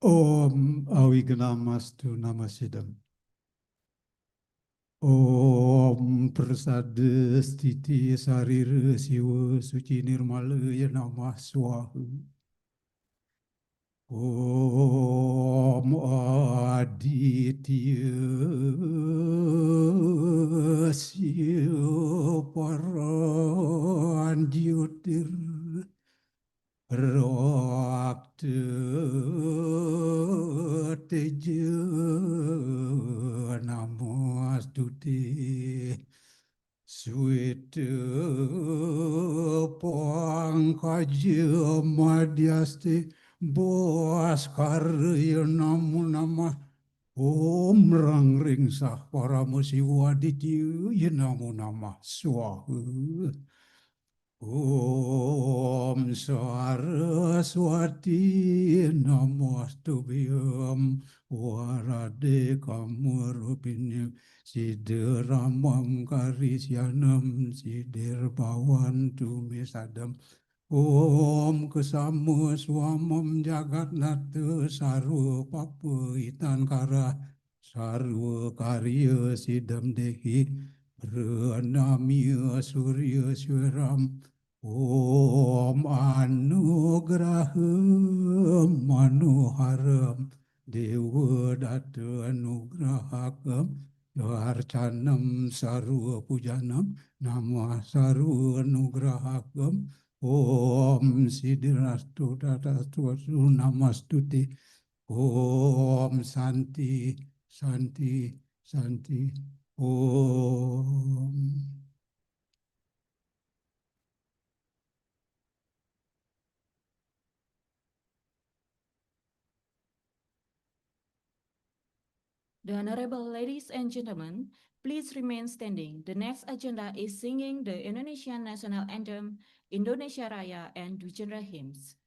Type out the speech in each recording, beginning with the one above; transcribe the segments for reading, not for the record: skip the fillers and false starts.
Om Awiganamastu Namasidam. Om Prasada Stiti Sarira Siwa Suci Nirmalaya Namah Swaha. Om Aditya Siwa Paranjyotir Rakta Teja Namastuti Sweta Pangkaja Madhyaste Bhaskarya Namo Namah Om Rang Ring Sah Paramusiwaditya Namo Namah Swaha. Om Saraswati Namostubhyam Varade Kamurupinyam Siddharamam Karisyanam Siddhirbawantu Misadam. Om Kesama Swamam Jagatnata Sarwa Papa Itankara Sarwa Karya Sidam Dehi Pranamya Surya Swaram. Om Anugraham Manoharam Dewa Data Anugrahakam Arcanam Sarva Pujanam Nama Sarva Anugrahakam. Om Siddhirastu Tatastu Namastuti. Om Santi Santi Santi. Om. The Honorable Ladies and Gentlemen, please remain standing. The next agenda is singing the Indonesian National Anthem, Indonesia Raya, and Dwijendra hymns.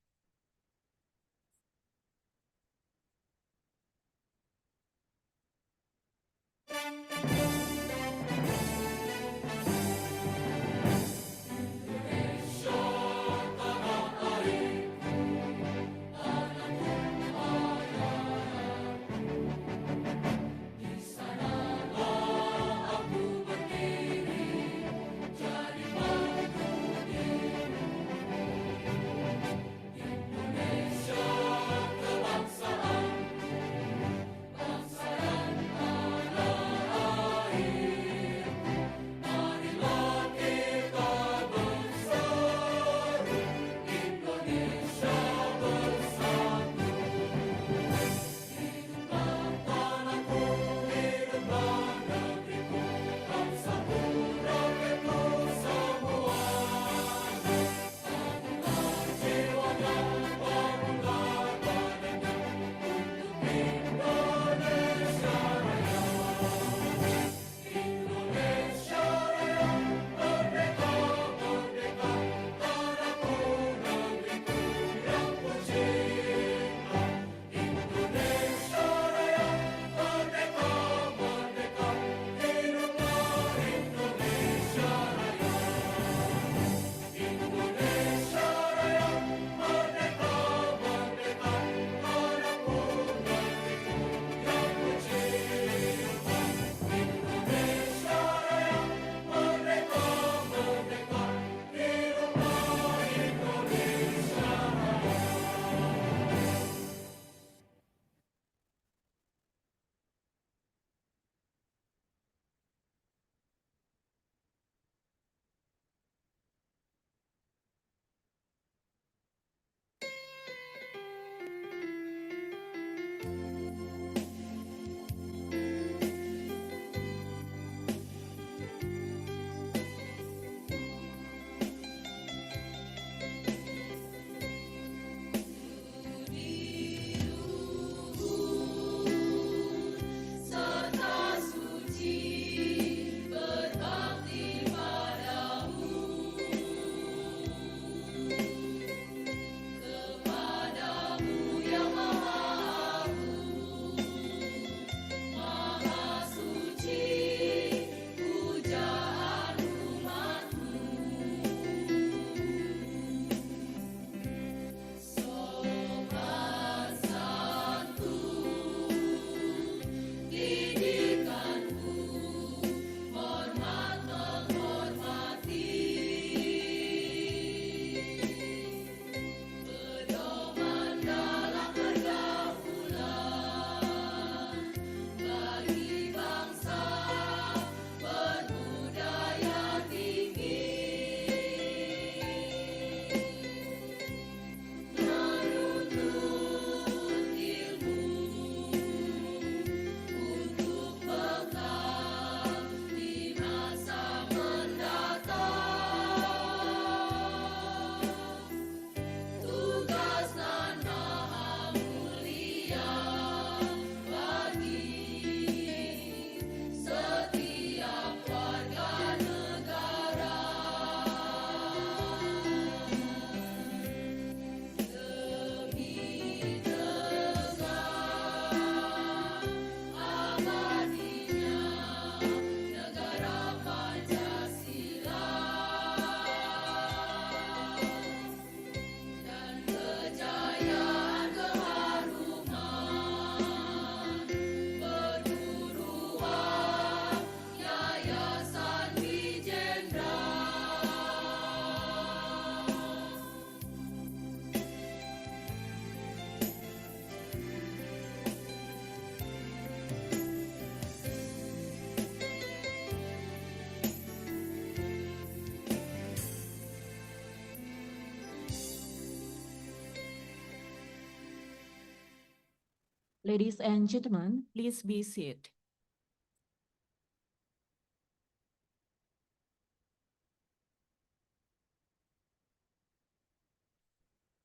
Ladies and gentlemen, please be seated.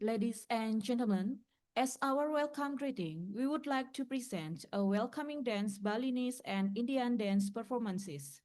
Ladies and gentlemen, as our welcome greeting, we would like to present a welcoming dance Balinese and Indian dance performances.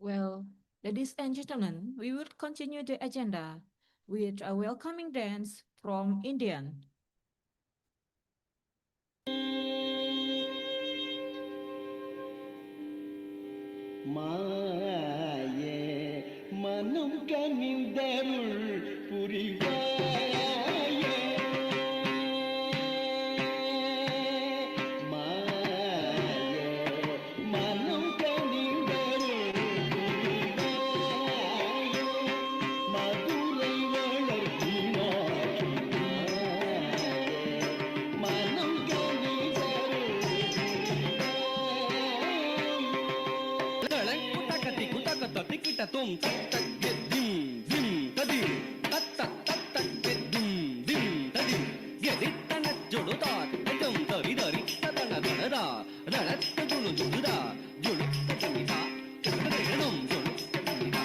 Well, ladies and gentlemen, we will continue the agenda with a welcoming dance from Indian. மாயே மனம் கனிந்தருள் புரிவாயே மாயே மனம் கனிந்தருள் புரிவாயே மதுரை வளர்த்தினாய் மனம் கனிந்தருள் Kita tum tak tak get dim dim tadim tak tak tak tak get dim dim tadim get it tanat jodo ta tajam tari dari tadana dana da dana tajulu julu da julu tajami ta kadam julu tajami ta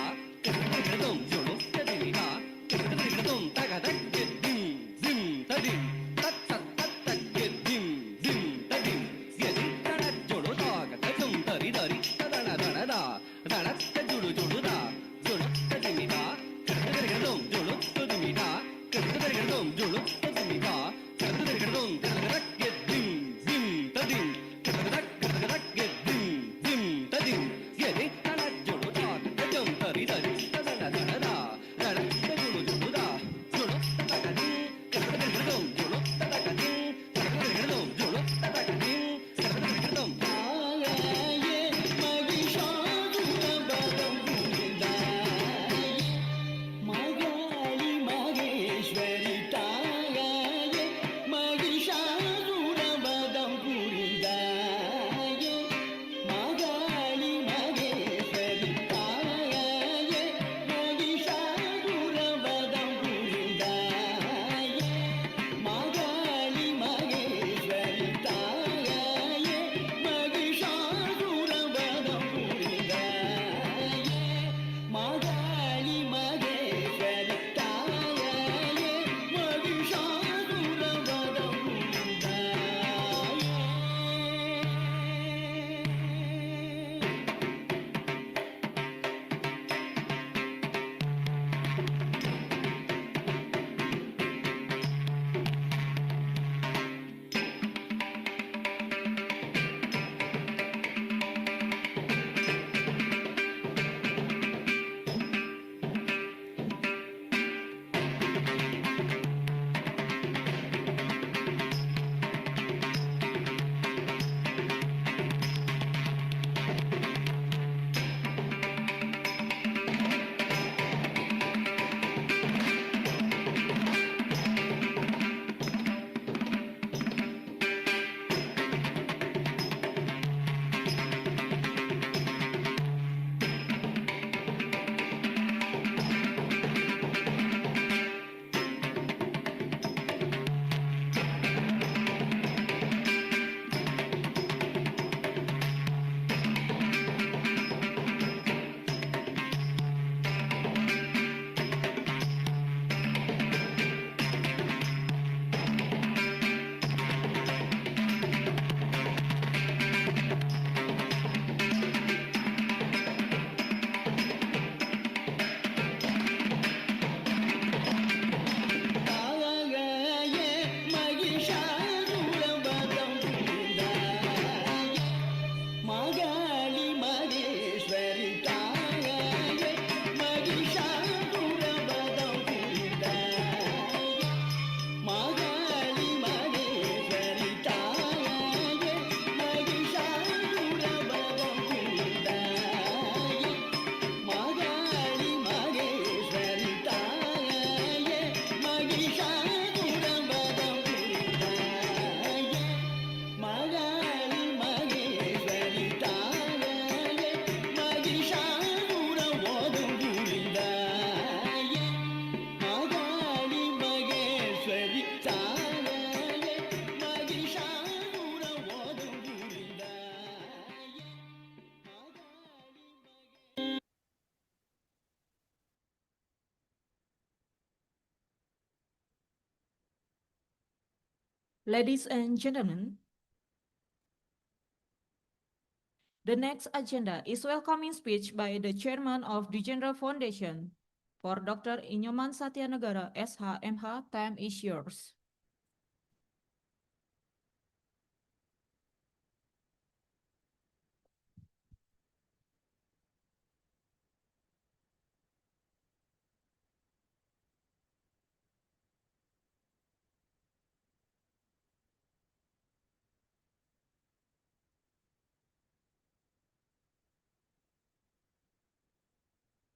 kadam julu tajami ta kadam tak tak get dim dim tadim tak tak tak tak get dim dim tadim get it tanat jodo ta tajam tari dari tadana dana da dana tajulu julu da julu tajami ta kadam julu tajami ta kadam julu tajami ta kadam tak get dim dim tadim tak get dim dim tadim get it tanat julu ta tajam tari dari tadana dana da dana tajulu julu da julu tajami kadam julu tajami kadam julu tajami kadam ஆயே மகிஷாசுரபதம் புரிந்தாயே மகாளி மகேஸ்வரி தாயே மகிஷாசுரபதம் புரிந்தாயே மகாளி மகேஸ்வரி தாயே மகிஷாசுரபதம் புரிந்தாயே மகாளி மகேஸ்வரி தாயே மகிஷாசுரவதம் புரிந்தாயே மகாளி மகேஸ்வரி தாயே மகிஷாசுரவதம் புரிந்தாயே தாயே மகிஷாசுரவதம் புரிந்தாயே மகாளி மகேஸ்வரி தாயே மகிஷாசுரவதம் புரிந்தாயே மகாளி மகேஸ்வரி தாயே மகிஷாசுரவதம் புரிந்தாயே மகாளி மகேஸ்வரி தாயே மகிஷாசுரவதம் புரிந்தாயே மகாளி மகேஸ்வரி தாயே மகிஷாசுரவதம் புரிந்தாயே மகாளி மகேஸ்வரி தாயே மகிஷாசுரவதம் புரிந்தாயே Ladies and gentlemen, The next agenda is welcoming speech by the Chairman of Dwijendra Foundation. For Dr. Inyoman Satyanegara, SH.MH, time is yours.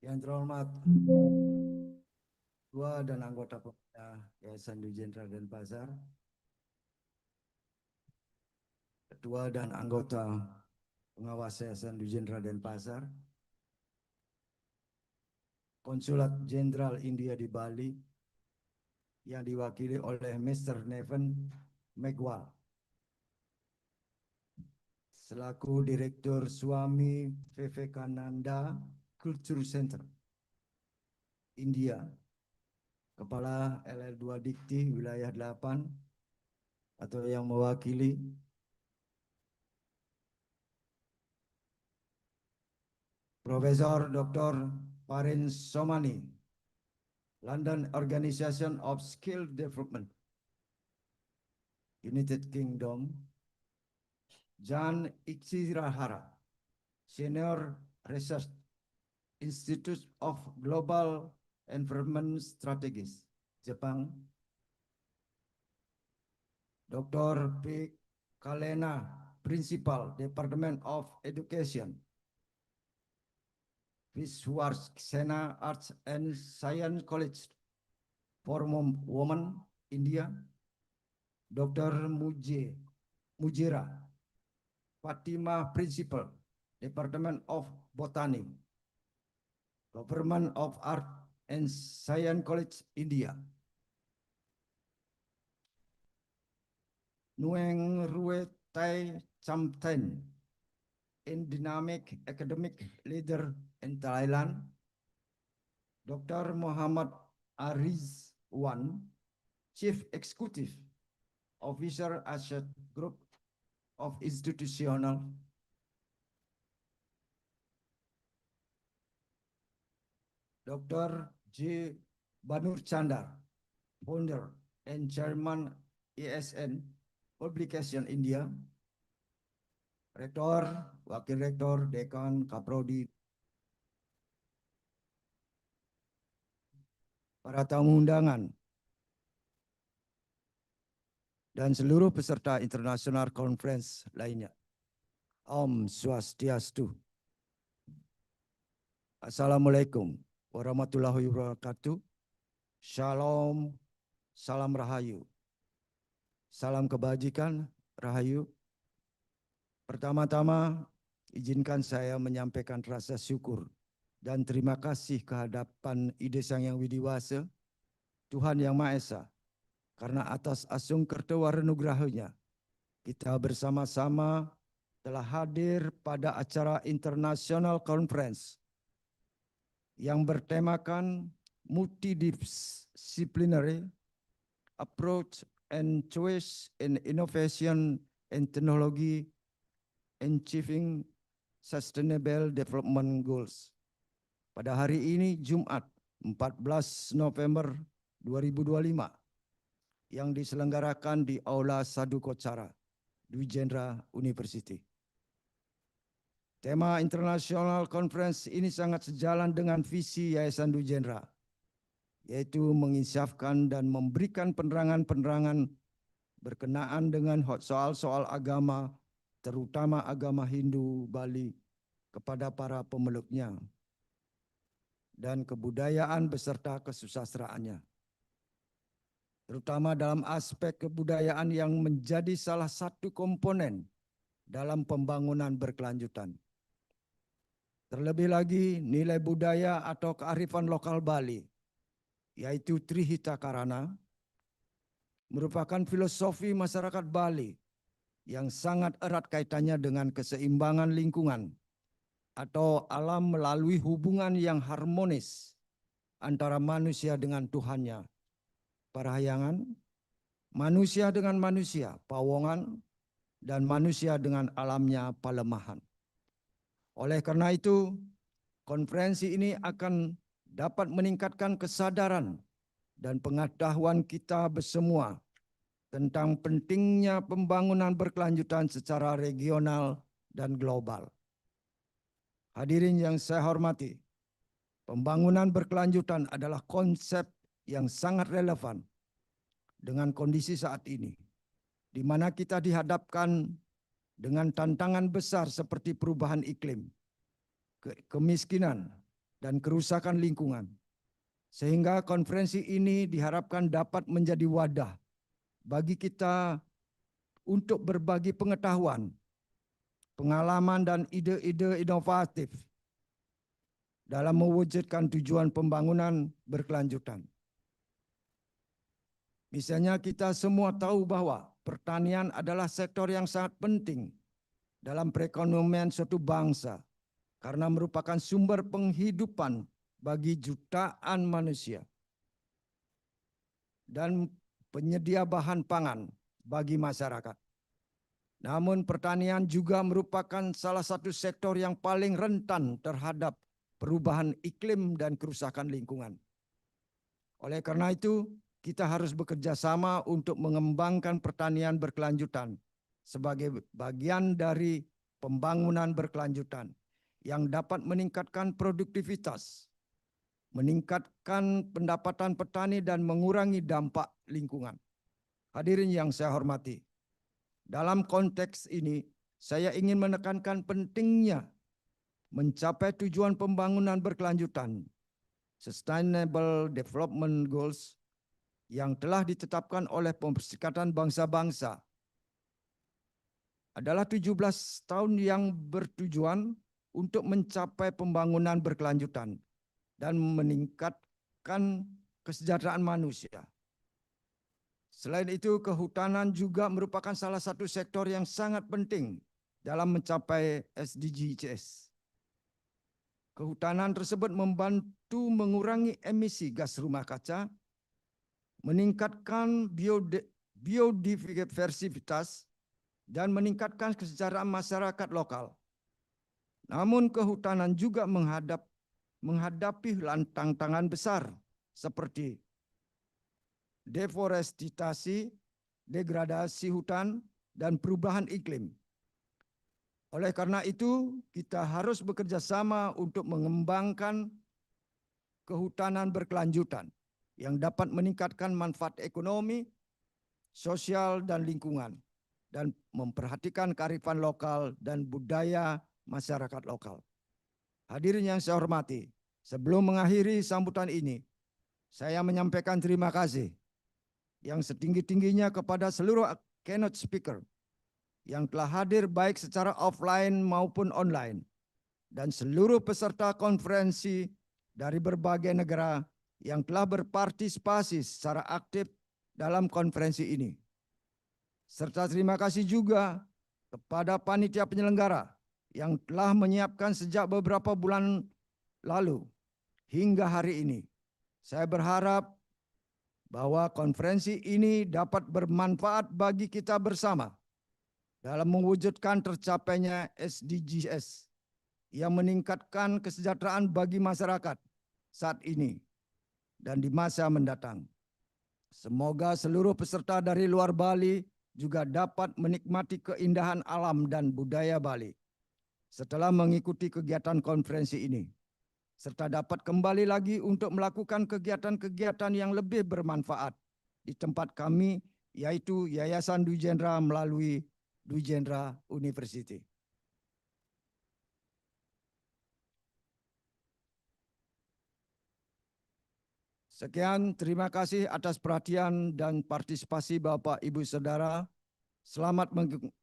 Yang terhormat Ketua dan anggota Pembina Yayasan Dwijendra Denpasar, Ketua dan anggota pengawas Yayasan Dwijendra Denpasar, Konsulat Jenderal India di Bali yang diwakili oleh Mr. Neven Megwal, selaku Direktur Swami Vivekananda Culture Center India, Kepala LL2 Dikti Wilayah 8 atau yang mewakili Profesor Dr. Parin Somani, London Organization of Skill Development, United Kingdom, Jan Ichirahara, Senior Research Institute of Global Environment Strategies, Jepang, Dr. P. Kalena, Principal, Department of Education, Viswarsena Arts and Science College for Women, India, Dr. Mujira Fatima, Principal, Department of Botany, Government of Art and Science College, India, Nguyen Rue Tai Chamten, in Dynamic Academic Leader in Thailand, Dr. Muhammad Ariz Wan, Chief Executive Officer Asset Group of Institutional, Dr. J. Banur Chandar, Founder and Chairman ESN Publication India, Rektor, Wakil Rektor, Dekan, Kaprodi, para tamu undangan, dan seluruh peserta International Conference lainnya. Om Swastiastu. Assalamualaikum warahmatullahi wabarakatuh. Shalom, salam rahayu. Salam kebajikan, rahayu. Pertama-tama, izinkan saya menyampaikan rasa syukur dan terima kasih kehadapan Ide Sang Yang Widiwasa, Tuhan Yang Maha Esa, karena atas asung kertawarenugrahanya, kita bersama-sama telah hadir pada acara International Conference yang bertemakan Multidisciplinary Approach and Choice in Innovation and Technology Achieving Sustainable Development Goals. Pada hari ini, Jumat 14 November 2025, yang diselenggarakan di Aula Sadukocara, Dwijendra University. Tema International Conference ini sangat sejalan dengan visi Yayasan Dwijendra, yaitu menginsafkan dan memberikan penerangan-penerangan berkenaan dengan soal-soal agama, terutama agama Hindu Bali, kepada para pemeluknya, dan kebudayaan beserta kesusastraannya, terutama dalam aspek kebudayaan yang menjadi salah satu komponen dalam pembangunan berkelanjutan. Terlebih lagi, nilai budaya atau kearifan lokal Bali, yaitu Trihita Karana, merupakan filosofi masyarakat Bali yang sangat erat kaitannya dengan keseimbangan lingkungan atau alam melalui hubungan yang harmonis antara manusia dengan Tuhannya, Parahyangan, manusia dengan manusia, Pawongan, dan manusia dengan alamnya, Palemahan. Oleh karena itu, konferensi ini akan dapat meningkatkan kesadaran dan pengetahuan kita bersama tentang pentingnya pembangunan berkelanjutan secara regional dan global. Hadirin yang saya hormati, pembangunan berkelanjutan adalah konsep yang sangat relevan dengan kondisi saat ini, di mana kita dihadapkan dengan tantangan besar seperti perubahan iklim, kemiskinan, dan kerusakan lingkungan. Sehingga konferensi ini diharapkan dapat menjadi wadah bagi kita untuk berbagi pengetahuan, pengalaman, dan ide-ide inovatif dalam mewujudkan tujuan pembangunan berkelanjutan. Misalnya kita semua tahu bahwa pertanian adalah sektor yang sangat penting dalam perekonomian suatu bangsa karena merupakan sumber penghidupan bagi jutaan manusia dan penyedia bahan pangan bagi masyarakat. Namun pertanian juga merupakan salah satu sektor yang paling rentan terhadap perubahan iklim dan kerusakan lingkungan. Oleh karena itu, kita harus bekerja sama untuk mengembangkan pertanian berkelanjutan sebagai bagian dari pembangunan berkelanjutan yang dapat meningkatkan produktivitas, meningkatkan pendapatan petani, dan mengurangi dampak lingkungan. Hadirin yang saya hormati, dalam konteks ini saya ingin menekankan pentingnya mencapai tujuan pembangunan berkelanjutan, Sustainable Development Goals, yang telah ditetapkan oleh Perserikatan Bangsa-Bangsa. Adalah 17 tahun yang bertujuan untuk mencapai pembangunan berkelanjutan dan meningkatkan kesejahteraan manusia. Selain itu, kehutanan juga merupakan salah satu sektor yang sangat penting dalam mencapai SDGs. Kehutanan tersebut membantu mengurangi emisi gas rumah kaca, meningkatkan biodiversitas, dan meningkatkan kesejahteraan masyarakat lokal. Namun kehutanan juga menghadapi tantangan besar seperti deforestasi, degradasi hutan, dan perubahan iklim. Oleh karena itu, kita harus bekerja sama untuk mengembangkan kehutanan berkelanjutan yang dapat meningkatkan manfaat ekonomi, sosial, dan lingkungan, dan memperhatikan kearifan lokal dan budaya masyarakat lokal. Hadirin yang saya hormati, sebelum mengakhiri sambutan ini, saya menyampaikan terima kasih yang setinggi-tingginya kepada seluruh keynote speaker yang telah hadir baik secara offline maupun online, dan seluruh peserta konferensi dari berbagai negara yang telah berpartisipasi secara aktif dalam konferensi ini. Serta terima kasih juga kepada panitia penyelenggara yang telah menyiapkan sejak beberapa bulan lalu hingga hari ini. Saya berharap bahwa konferensi ini dapat bermanfaat bagi kita bersama dalam mewujudkan tercapainya SDGs yang meningkatkan kesejahteraan bagi masyarakat saat ini dan di masa mendatang. Semoga seluruh peserta dari luar Bali juga dapat menikmati keindahan alam dan budaya Bali setelah mengikuti kegiatan konferensi ini, serta dapat kembali lagi untuk melakukan kegiatan-kegiatan yang lebih bermanfaat di tempat kami, yaitu Yayasan Dwi Jendra melalui Dwi Jendra University. Sekian, terima kasih atas perhatian dan partisipasi Bapak Ibu Saudara. Selamat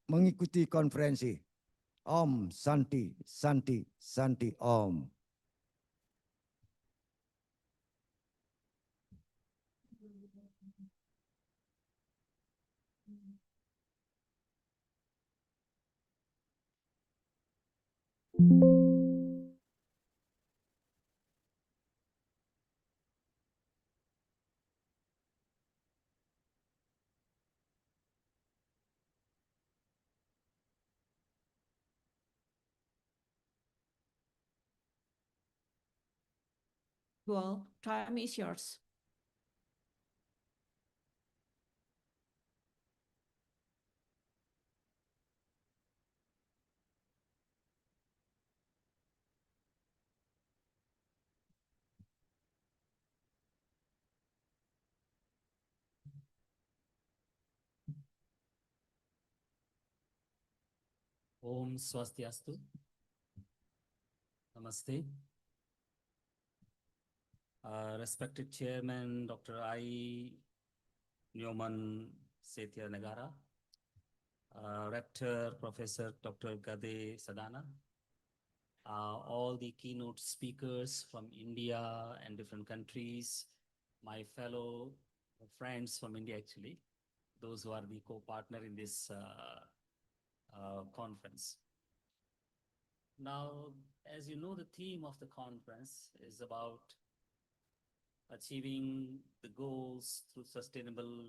mengikuti konferensi. Om Santi, Santi, Santi Om. Well, time is yours. Om Swastiastu. Namaste. Respected Chairman Dr. I. Newman Setia Nagara, Rector Professor Dr. Gade Sadana, all the keynote speakers from India and different countries, my fellow friends from India actually, those who are the co-partner in this conference. Now, as you know, the theme of the conference is about achieving the goals through sustainable,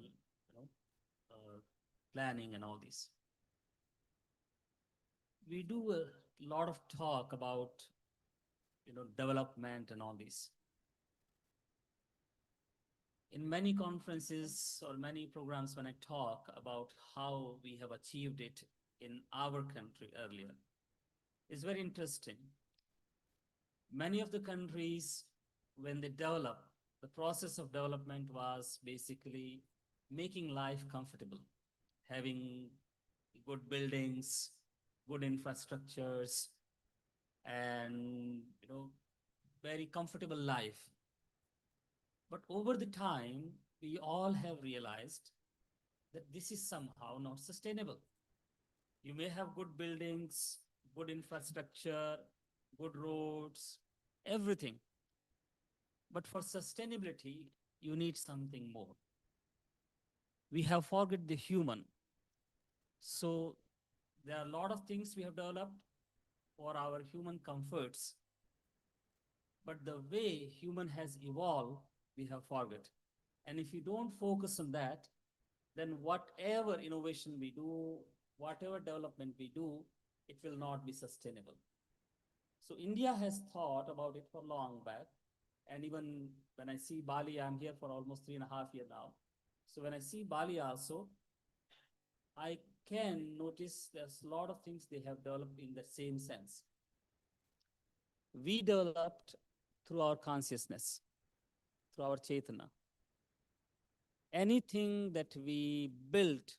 planning and all this. We do a lot of talk about, development and all this. In many conferences or many programs, when I talk about how we have achieved it in our country earlier, it's very interesting. Many of the countries, when they develop, the process of development was basically making life comfortable, having good buildings, good infrastructures, and very comfortable life. But over the time, we all have realized that this is somehow not sustainable. You may have good buildings, good infrastructure, good roads, everything. But for sustainability, you need something more. We have forgot the human. So there are a lot of things we have developed for our human comforts. But the way human has evolved, we have forgot. And if you don't focus on that, then whatever innovation we do, whatever development we do, it will not be sustainable. So India has thought about it for long back. And even when I see Bali, I'm here for almost 3.5 years now. So when I see Bali also, I can notice there's a lot of things they have developed in the same sense. We developed through our consciousness, through our Chaitanya. Anything that we built,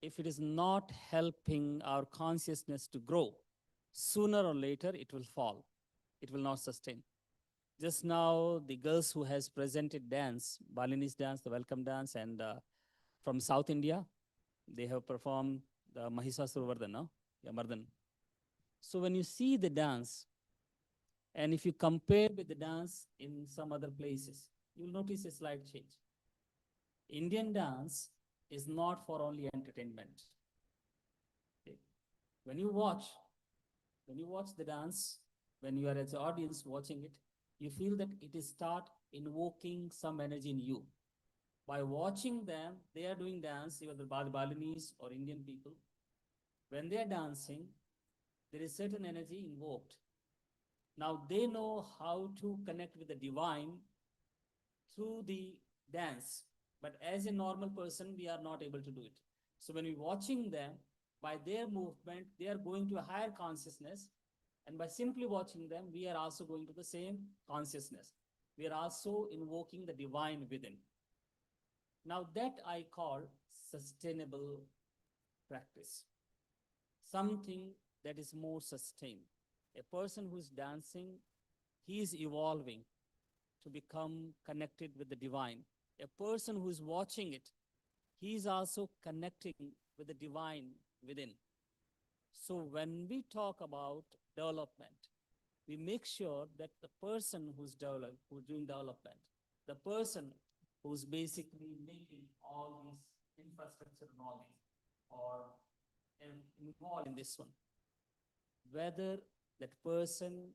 if it is not helping our consciousness to grow, sooner or later it will fall. It will not sustain. Just now, the girls who has presented dance, Balinese dance, the welcome dance, and from South India, they have performed the Mahisasura no? Yeah, Mardan. So when you see the dance, and if you compare with the dance in some other places, you'll notice a slight change. Indian dance is not for only entertainment. Okay. When you watch the dance, when you are as an audience watching it, you feel that it is start invoking some energy in you. By watching them, they are doing dance, either the Balinese or Indian people. When they are dancing, there is certain energy invoked. Now they know how to connect with the divine through the dance. But as a normal person, we are not able to do it. So when we're watching them, by their movement, they are going to a higher consciousness. And by simply watching them, we are also going to the same consciousness. We are also invoking the divine within. Now that I call sustainable practice. Something that is more sustained. A person who's dancing, he is evolving to become connected with the divine. A person who is watching it, he is also connecting with the divine within. So when we talk about development, we make sure that the person who's doing development, the person who's basically making all this infrastructure and all this, or involved in this one, whether that person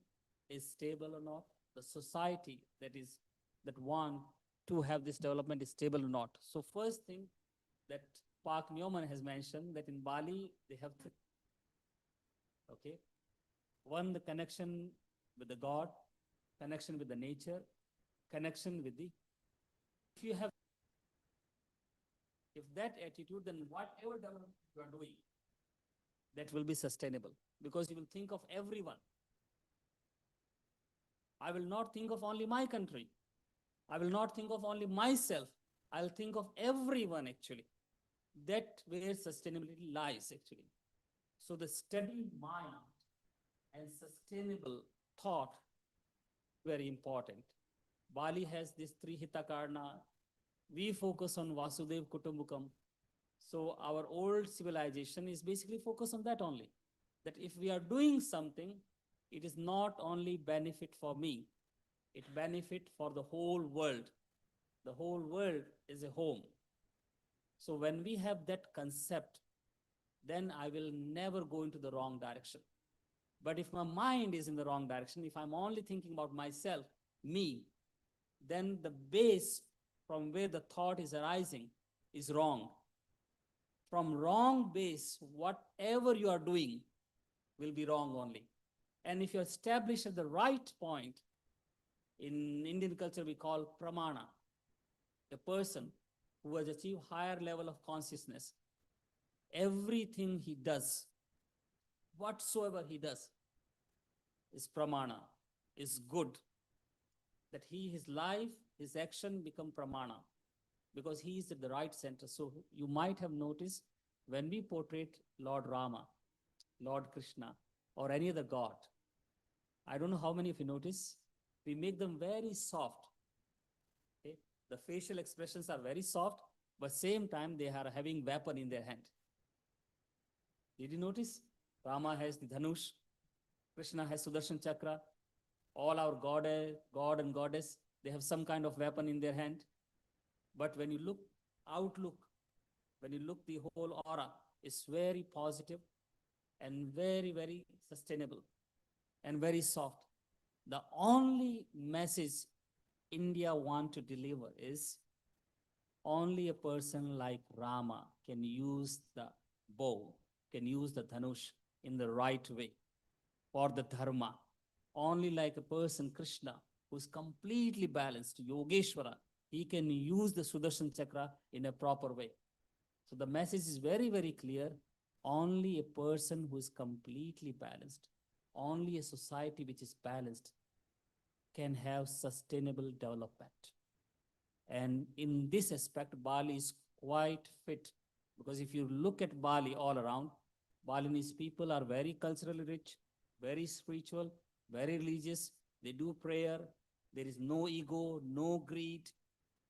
is stable or not, the society that want to have this development is stable or not. So first thing that Park Newman has mentioned, that in Bali, they have three. Okay. One, the connection with the God, connection with the nature, connection with the, if you have, if that attitude, then whatever development you are doing, that will be sustainable, because you will think of everyone. I will not think of only my country. I will not think of only myself. I'll think of everyone actually. That where sustainability lies actually. So the steady mind and sustainable thought, very important. Bali has this three hitakarna. We focus on Vasudev Kutumbakam. So our old civilization is basically focused on that only. That if we are doing something, it is not only benefit for me, it benefit for the whole world. The whole world is a home. So when we have that concept, then I will never go into the wrong direction. But if my mind is in the wrong direction, if I'm only thinking about myself, me, then the base from where the thought is arising is wrong. From wrong base, whatever you are doing will be wrong only. And if you establish at the right point, in Indian culture we call pramana, a person who has achieved higher level of consciousness, everything he does, whatsoever he does, is pramana, is good. That his life, his action become pramana, because he is at the right center. So you might have noticed when we portray Lord Rama, Lord Krishna, or any other god, I don't know how many of you notice, we make them very soft. Okay? The facial expressions are very soft, but same time they are having weapon in their hand. Did you notice? Rama has the Dhanush, Krishna has Sudarshan Chakra, all our god and goddess, they have some kind of weapon in their hand. But when you look, outlook, when you look, the whole aura is very positive and very, very sustainable and very soft. The only message India want to deliver is only a person like Rama can use the bow, can use the Dhanush in the right way for the dharma. Only like a person, Krishna, who's completely balanced, Yogeshwara, he can use the Sudarshan Chakra in a proper way. So the message is very, very clear. Only a person who is completely balanced, only a society which is balanced can have sustainable development. And in this aspect, Bali is quite fit, because if you look at Bali all around, Balinese people are very culturally rich, very spiritual, very religious. They do prayer. There is no ego, no greed.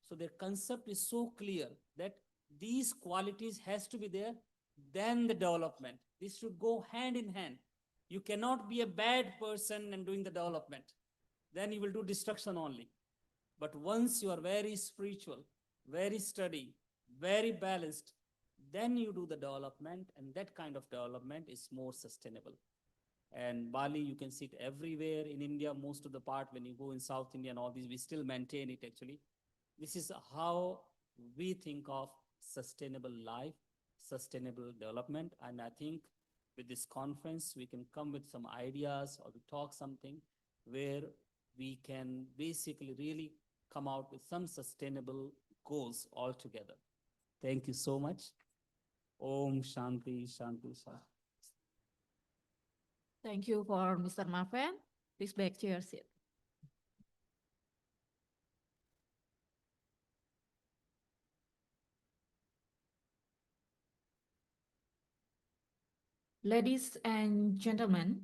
So their concept is so clear that these qualities has to be there, then the development. This should go hand in hand. You cannot be a bad person and doing the development. Then you will do destruction only. But once you are very spiritual, very steady, very balanced, then you do the development, and that kind of development is more sustainable. And Bali, you can see it everywhere in India, most of the part, when you go in South India and all these, we still maintain it actually. This is how we think of sustainable life, sustainable development. And I think with this conference, we can come with some ideas or to talk something where we can basically really come out with some sustainable goals altogether. Thank you so much. Om Shanti, Shanti, Shanti. Thank you for Mr. Marven. Please back to your seat. Ladies and gentlemen,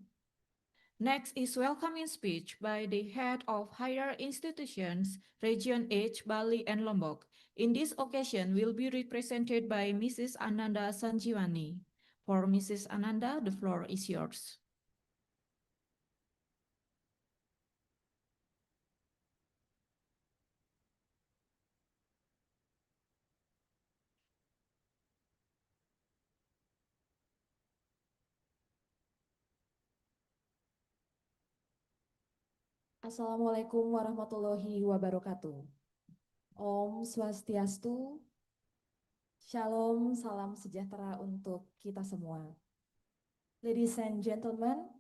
next is welcoming speech by the head of higher institutions, Region H, Bali and Lombok. In this occasion, will be represented by Mrs. Ananda Sanjiwani. For Mrs. Ananda, the floor is yours. Assalamualaikum warahmatullahi wabarakatuh. Om Swastiastu, Shalom, salam sejahtera untuk kita semua. Ladies and gentlemen,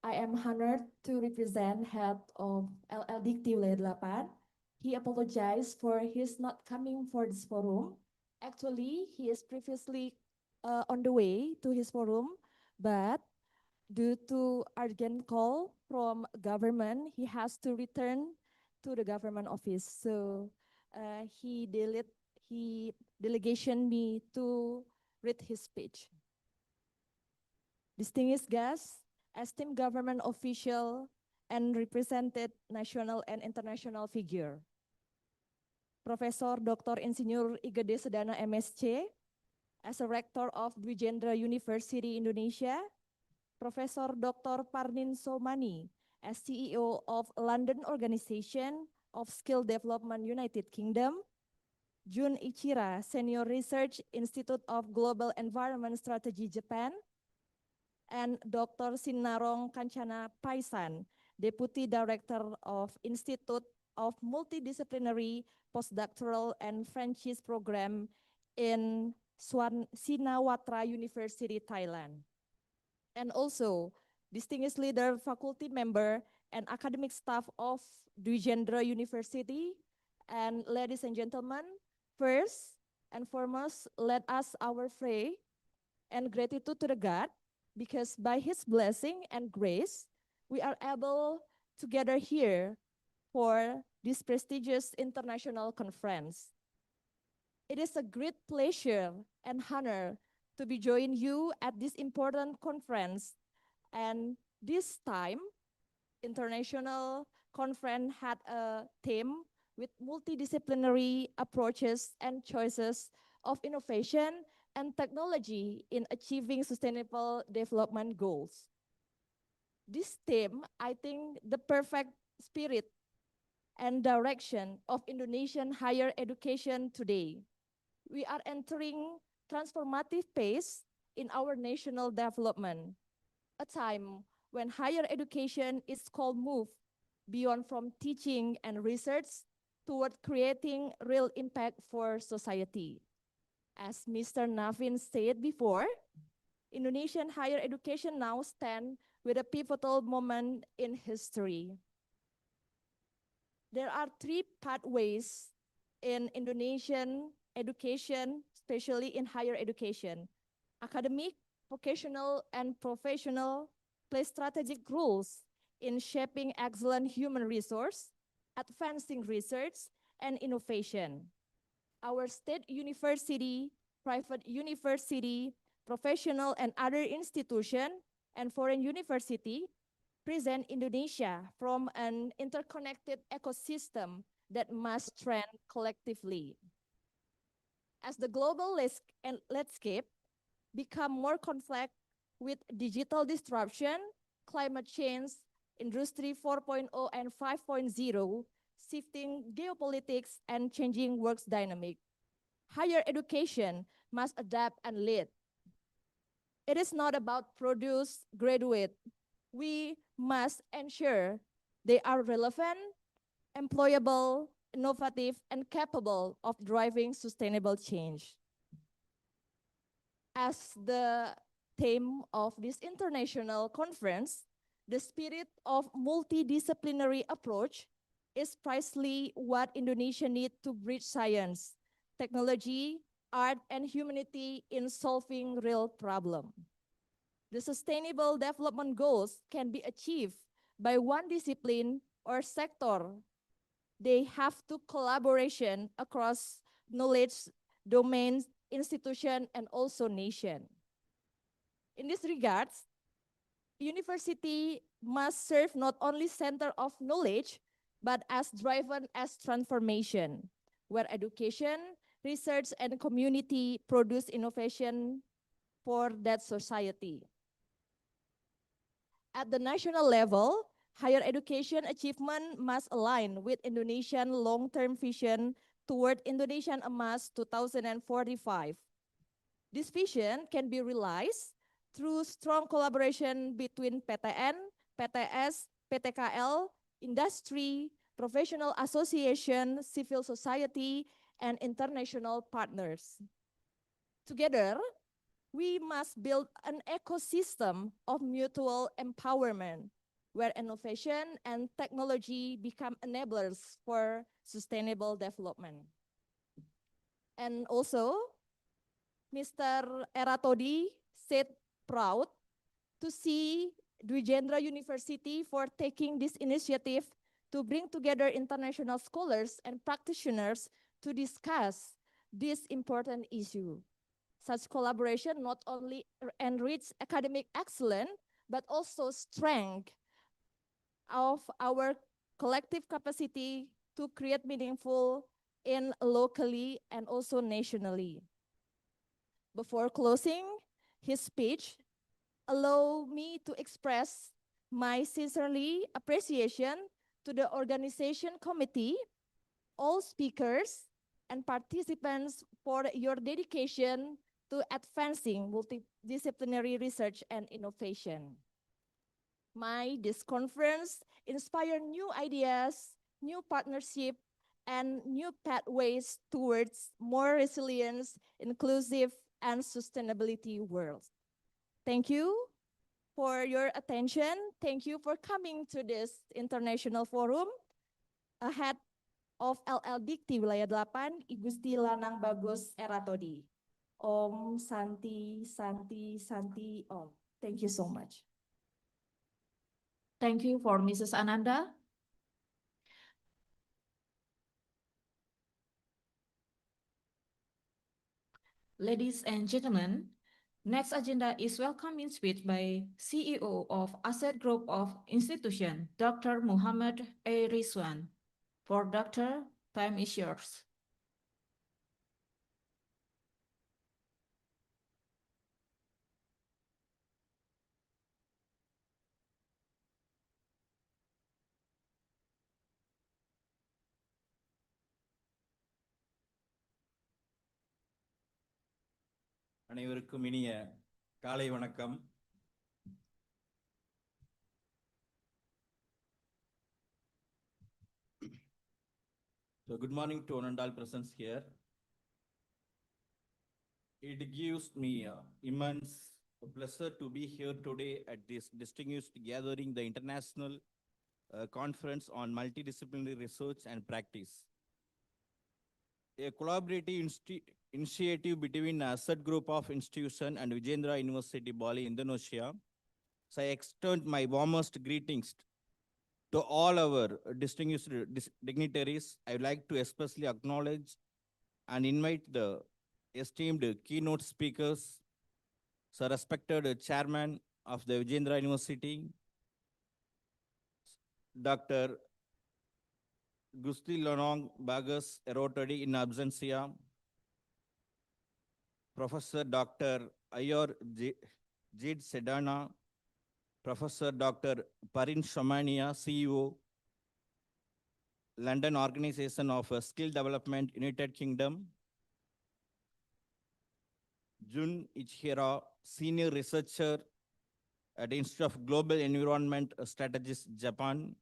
I am honored to represent head of LL Dikti Wilayah 8, He apologized for his not coming for this forum. Actually, he is previously on the way to his forum, but due to urgent call from government, he has to return to the government office. So he delegation me to read his speech. Distinguished guests, esteemed government official, and represented national and international figure. Professor Dr. Insinyur Igede Sedana MSc, as a rector of Dwijendra University Indonesia, Professor Dr. Parnin Somani, as CEO of London Organization of Skill Development United Kingdom, Jun Ichira, Senior Research Institute of Global Environment Strategy Japan, and Dr. Sinarong Kancana Paisan, Deputy Director of Institute of Multidisciplinary Postdoctoral and Franchise Program in Sinawatra University, Thailand. And also, distinguished leader, faculty member, and academic staff of Dwijendra University. And ladies and gentlemen, first and foremost, let us our pray and gratitude to the God, because by his blessing and grace, we are able to gather here for this prestigious international conference. It is a great pleasure and honor to be joining you at this important conference. And this time, international conference had a theme with multidisciplinary approaches and choices of innovation and technology in achieving sustainable development goals. This theme, I think, the perfect spirit and direction of Indonesian higher education today. We are entering transformative phase in our national development, a time when higher education is called move beyond from teaching and research toward creating real impact for society. As Mr. Navin said before, Indonesian higher education now stand with a pivotal moment in history. There are three pathways in Indonesian education, especially in higher education: academic, vocational, and professional, play strategic roles in shaping excellent human resource, advancing research, and innovation. Our state university, private university, professional and other institution, and foreign university present Indonesia from an interconnected ecosystem that must trend collectively. As the global landscape become more complex with digital disruption, climate change, Industry 4.0 and 5.0, shifting geopolitics and changing work dynamic, higher education must adapt and lead. It is not about produce graduate. We must ensure they are relevant, employable, innovative, and capable of driving sustainable change. As the theme of this international conference, the spirit of multidisciplinary approach is precisely what Indonesia needs to bridge science, technology, art, and humanity in solving real problems. The sustainable development goals can be achieved by one discipline or sector. They have to collaboration across knowledge domains, institution, and also nation. In this regards, university must serve not only center of knowledge, but as driven as transformation, where education, research, and community produce innovation for that society. At the national level, higher education achievement must align with Indonesian long-term vision toward Indonesian Emas 2045. This vision can be realized through strong collaboration between PTN, PTS, PTKL, industry, professional association, civil society, and international partners. Together, we must build an ecosystem of mutual empowerment where innovation and technology become enablers for sustainable development. And also, Mr. Eratodi said proud to see Dwijendra University for taking this initiative to bring together international scholars and practitioners to discuss this important issue. Such collaboration not only enrich academic excellence, but also strength of our collective capacity to create meaningful in locally and also nationally. Before closing his speech, allow me to express my sincerely appreciation to the organization committee, all speakers, and participants for your dedication to advancing multidisciplinary research and innovation. This conference inspire new ideas, new partnership, and new pathways towards more resilience, inclusive, and sustainability world. Thank you for your attention. Thank you for coming to this international forum. Ahead of LL Dikti Wilayah 8, Igusti Lanang Bagus Eratodi. Om Santi, Santi, Santi, Om. Thank you so much. Thank you for Mrs. Ananda. Ladies and gentlemen, next agenda is welcoming speech by CEO of Asset Group of Institution, Dr. Muhammad A. Rizwan. For Doctor, time is yours. அனைவருக்கும் இனிய காலை வணக்கம். So good morning to one and all presence here. It gives me immense pleasure to be here today at this distinguished gathering, the International Conference on Multidisciplinary Research and Practice. A collaborative initiative between Asset Group of Institution and Wijendra University, Bali, Indonesia. So I extend my warmest greetings to all our distinguished dignitaries. I would like to especially acknowledge and invite the esteemed keynote speakers, Sir respected Chairman of the Wijendra University, Dr. Gusti Lanang Bagus Erotadi in absentia, Professor Dr. Ayor Jid Sedana, Professor Dr. Parin Shamania, CEO, London Organization of Skill Development, United Kingdom, Jun Ichihara, Senior Researcher at Institute of Global Environment Strategies, Japan,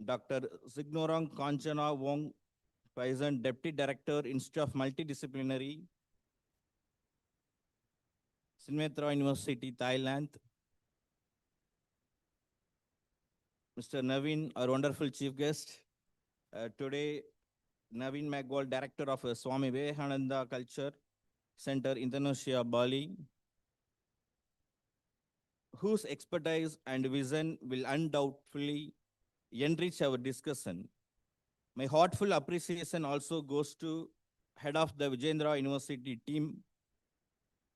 Dr. Signorang Kanchana Wong, Present Deputy Director, Institute of Multidisciplinary, Sinmetra University, Thailand, Mr. Naveen, our wonderful chief guest. Today, Naveen Magwal, Director of Swami Vivekananda Culture Center, Indonesia, Bali, whose expertise and vision will undoubtedly enrich our discussion. My heartfelt appreciation also goes to head of the Wijendra University team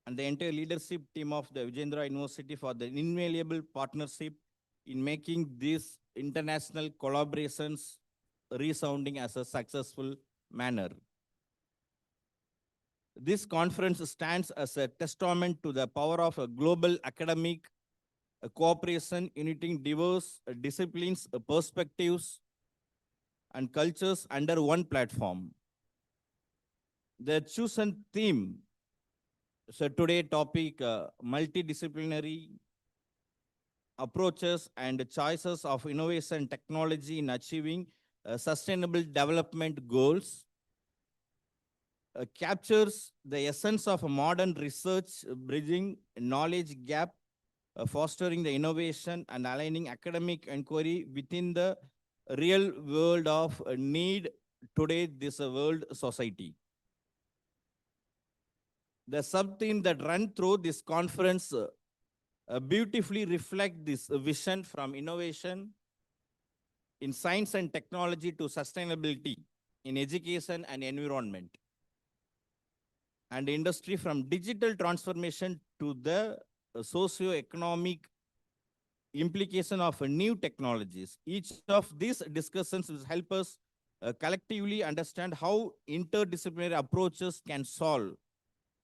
and the entire leadership team of the Wijendra University for the invaluable partnership in making these international collaborations resounding as a successful manner. This conference stands as a testament to the power of a global academic cooperation uniting diverse disciplines, perspectives, and cultures under one platform. The chosen theme, so today topic, multidisciplinary approaches and choices of innovation technology in achieving sustainable development goals, captures the essence of modern research, bridging knowledge gap fostering the innovation and aligning academic inquiry within the real world of need today, this world society. The sub-theme that run through this conference beautifully reflect this vision from innovation in science and technology to sustainability in education and environment, and industry from digital transformation to the socio-economic implication of new technologies. Each of these discussions will help us collectively understand how interdisciplinary approaches can solve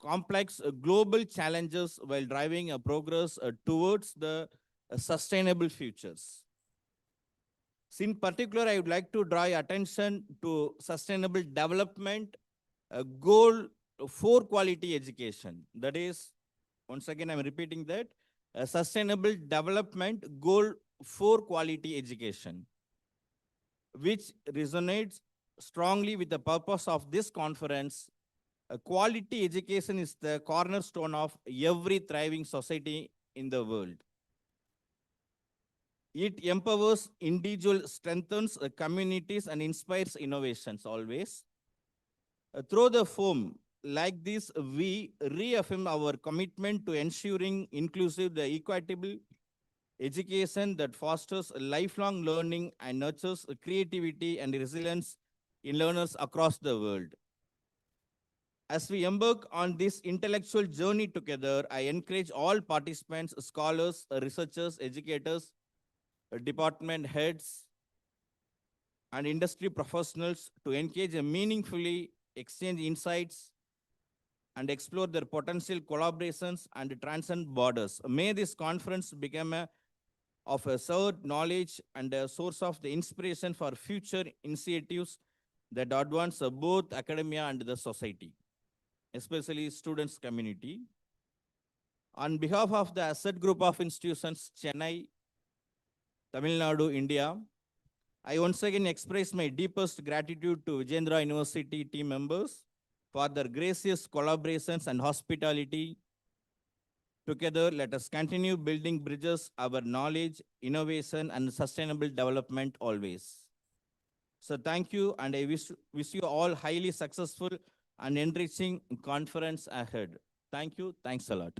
complex global challenges while driving progress towards the sustainable futures. So in particular, I would like to draw your attention to sustainable development goal for quality education. That is, once again, I'm repeating that, sustainable development goal for quality education, which resonates strongly with the purpose of this conference. Quality education is the cornerstone of every thriving society in the world. It empowers individuals, strengthens communities, and inspires innovations always. Through the forum like this, we reaffirm our commitment to ensuring inclusive, the equitable education that fosters lifelong learning and nurtures creativity and resilience in learners across the world. As we embark on this intellectual journey together, I encourage all participants, scholars, researchers, educators, department heads, and industry professionals to engage meaningfully, exchange insights, and explore their potential collaborations and transcend borders. May this conference become of a shared knowledge and a source of the inspiration for future initiatives that advance both academia and the society, especially students community. On behalf of the Asset Group of Institutions, Chennai, Tamil Nadu, India, I once again express my deepest gratitude to Vijayendra University team members for their gracious collaborations and hospitality. Together, let us continue building bridges, our knowledge, innovation, and sustainable development always. So thank you, and I wish you all highly successful and enriching conference ahead. Thank you. Thanks a lot.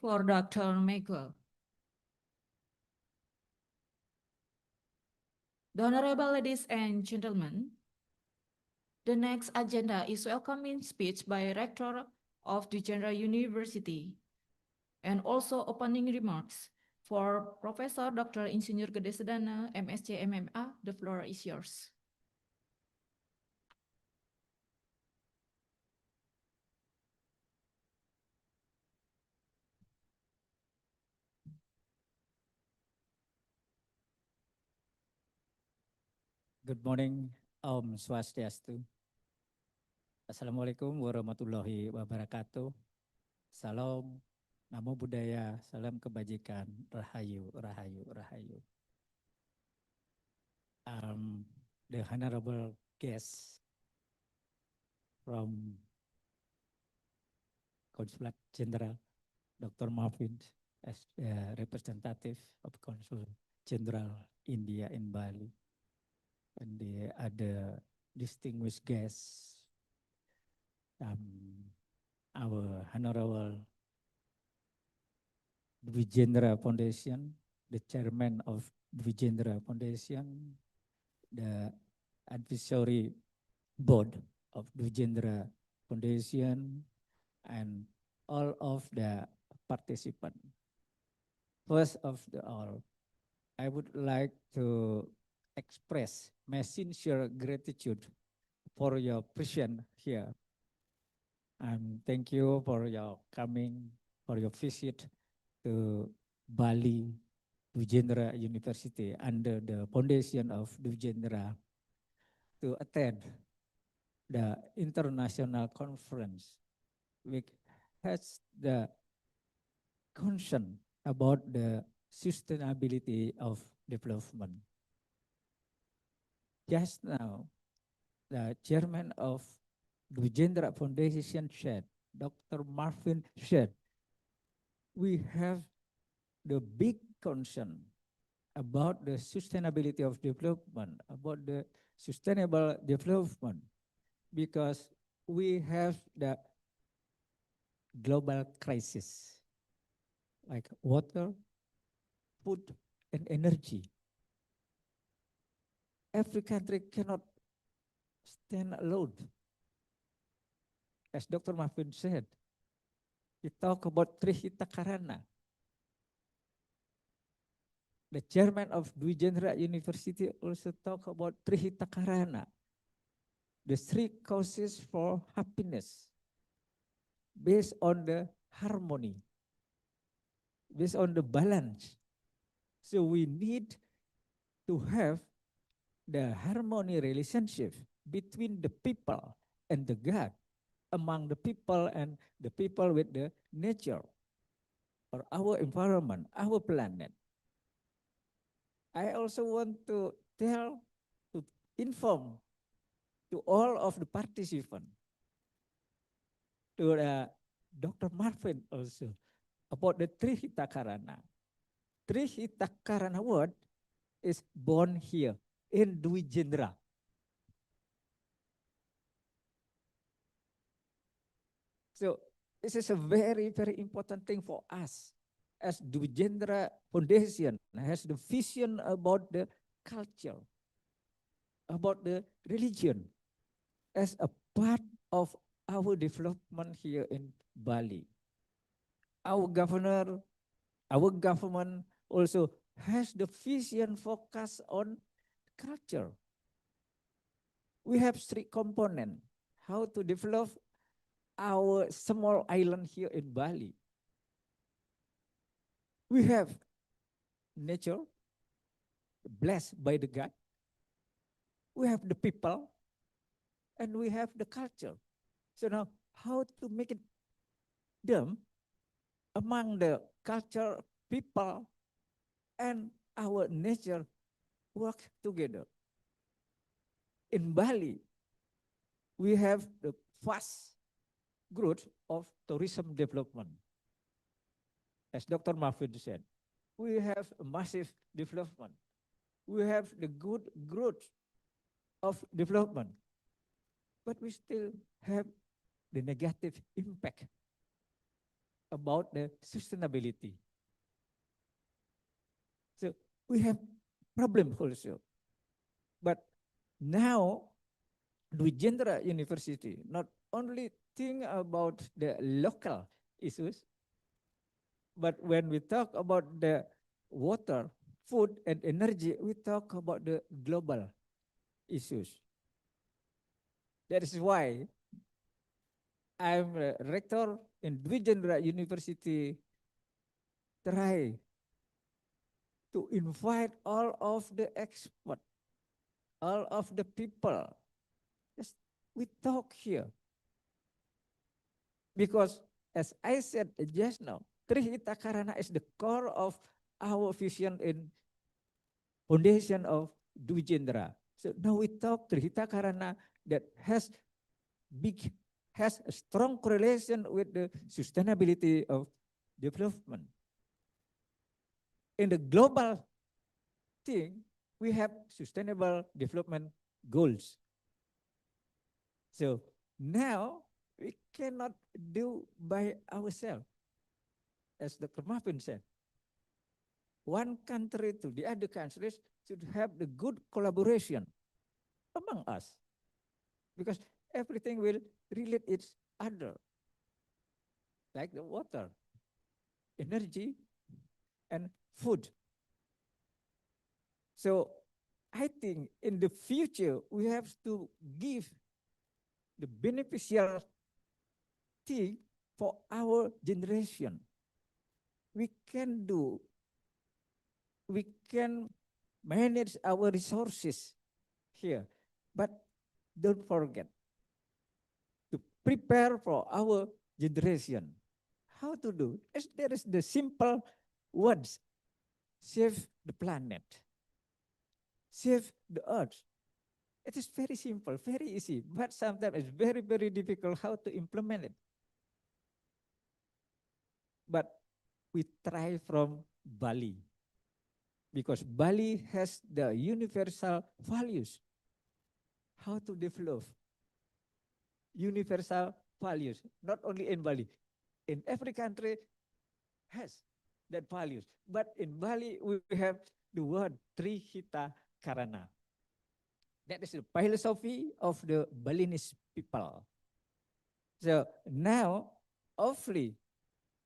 For Dr. Michael. The Honorable ladies and gentlemen, the next agenda is welcoming speech by Rector of the General University and also opening remarks for Professor Dr. Insinyur Gede Sedana, MSc MMA. The floor is yours. Good morning, Om Swastiastu. Assalamualaikum warahmatullahi wabarakatuh. Salam, namo buddhaya, salam kebajikan, rahayu, rahayu, rahayu. The honorable guest from Consulate General, Dr. Marvin, as representative of Consul General India in Bali, and the other distinguished guests, our Honorable Vijayendra Foundation, the chairman of Vijayendra Foundation, the advisory board of Vijayendra Foundation, and all of the participants. First of all, I would like to express my sincere gratitude for your presence here. And thank you for your coming, for your visit to Bali Vijayendra University under the foundation of Vijayendra to attend the international conference, which has the concern about the sustainability of development. Just now, the chairman of the Vijayendra Foundation said Dr. Marvin said, we have the big concern about the sustainability of development, about the sustainable development, because we have the global crisis like water, food, and energy. Every country cannot stand alone. As Dr. Marvin said, he talked about Trihita Karana. The chairman of Dwi Jendra University also talked about Trihita Karana, the three causes for happiness based on the harmony, based on the balance. So we need to have the harmony relationship between the people and the God, among the people and the people with the nature or our environment, our planet. I also want to inform to all of the participants, to Dr. Marvin also, about the Trihita Karana. Trihita Karana word is born here in Dwi Jendra. So this is a very, very important thing for us as Dwi Jendra Foundation has the vision about the culture, about the religion as a part of our development here in Bali. Our governor, our government also has the vision focus on culture. We have three components, how to develop our small island here in Bali. We have nature, blessed by the God. We have the people, and we have the culture. So now, how to make it them among the culture, people, and our nature work together. In Bali, we have the fast growth of tourism development. As Dr. Marvin said, we have a massive development. We have the good growth of development, but we still have the negative impact about the sustainability. So we have problem also. But now, Dwi Jendra University not only think about the local issues, but when we talk about the water, food, and energy, we talk about the global issues. That is why I'm a rector in Dwi Jendra University, try to invite all of the experts, all of the people. Yes, we talk here. Because as I said just now, Trihita Karana is the core of our vision in foundation of Dwi Jendra. So now we talk Trihita Karana that has a strong correlation with the sustainability of development. In the global thing, we have sustainable development goals. So now we cannot do by ourselves. As Dr. Marvin said, one country to the other countries should have the good collaboration among us, because everything will relate each other, like the water, energy, and food. So I think in the future, we have to give the beneficial thing for our generation. We can manage our resources here, but don't forget to prepare for our generation. How to do? There is the simple words: save the planet, save the earth. It is very simple, very easy, but sometimes it's very, very difficult how to implement it. but we try from Bali because Bali has the universal values. How to develop universal values, not only in Bali, in every country has that values. But in Bali, we have the word Trihita Karana. That is the philosophy of the Balinese people. So now, hopefully,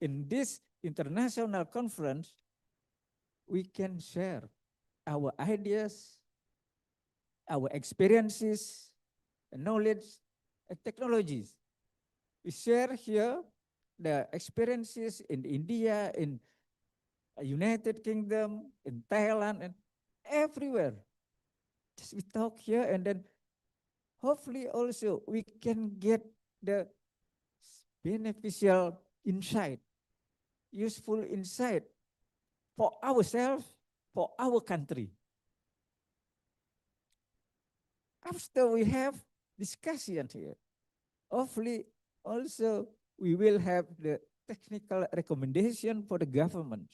in this international conference, we can share our ideas, our experiences, knowledge, and technologies. We share here the experiences in India, in United Kingdom, in Thailand, and everywhere. Just we talk here, and then hopefully also we can get the beneficial insight, useful insight for ourselves, for our country. After we have discussion here, hopefully also we will have the technical recommendation for the government.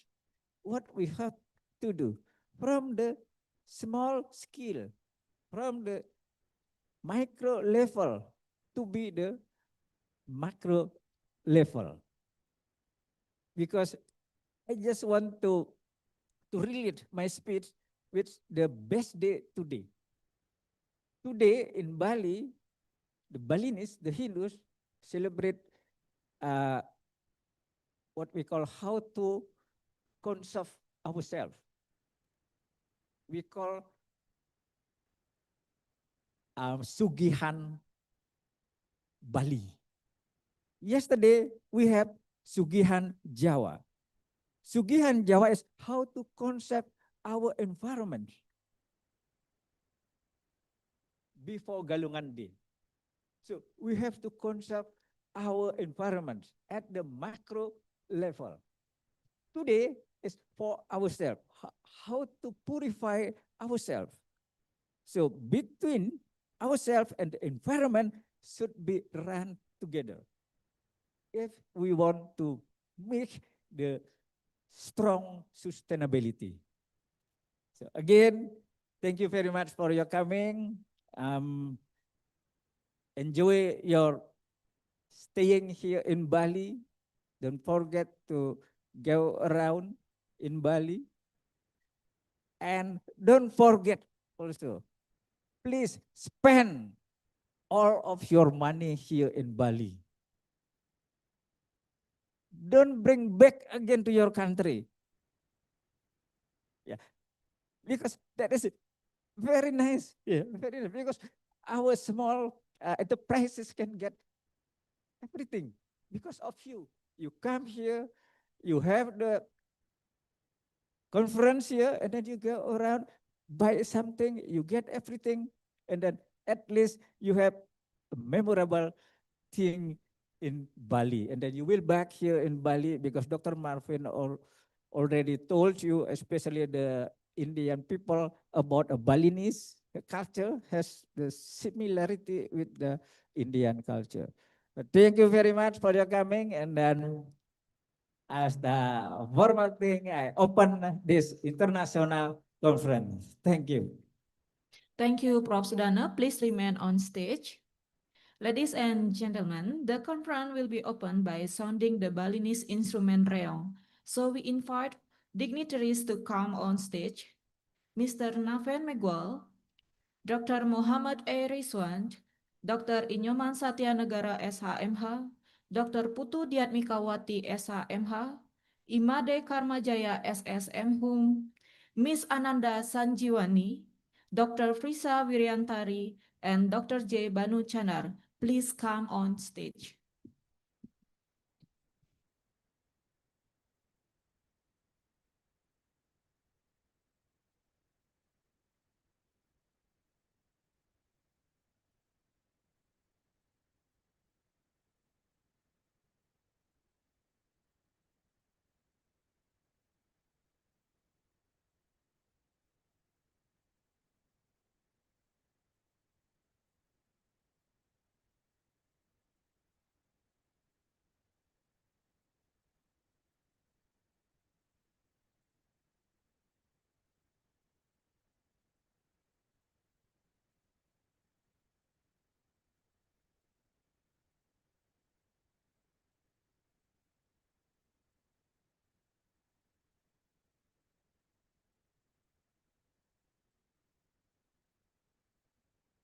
What we have to do from the small skill, from the micro level to be the macro level. Because I just want to relate my speech with the best day today. Today in Bali, the Balinese, the Hindus, celebrate what we call how to conserve ourselves. We call Sugihan Bali. Yesterday, we have Sugihan Jawa. Sugihan Jawa is how to concept our environment before Galungan Day. So we have to concept our environment at the macro level. Today is for ourselves, how to purify ourselves. So between ourselves and the environment should be run together. If we want to make the strong sustainability. So again, thank you very much for your coming. Enjoy your staying here in Bali. Don't forget to go around in Bali. And don't forget also, please spend all of your money here in Bali. Don't bring back again to your country. Yeah, because that is very nice. Yeah, very nice. Because our small enterprises can get everything because of you. You come here, you have the conference here, and then you go around, buy something, you get everything, and then at least you have a memorable thing in Bali. And then you will back here in Bali because Dr. Marvin already told you, especially the Indian people, about a Balinese culture has the similarity with the Indian culture. But thank you very much for your coming, and then as the formal thing, I open this international conference. Thank you. Thank you, Prof. Sudana. Please remain on stage. Ladies and gentlemen, the conference will be opened by sounding the Balinese instrument reong. So we invite dignitaries to come on stage. Mr. Naven Megwal, Dr. Muhammad A. Rizwan, Dr. Inyoman Satyanegara SHMH, Dr. Putu Diatmikawati SHMH, Imade Karmajaya SSM Hum, Miss Ananda Sanjiwani, Dr. Frisa Wiryantari, and Dr. J. Banu Chanar. Please come on stage.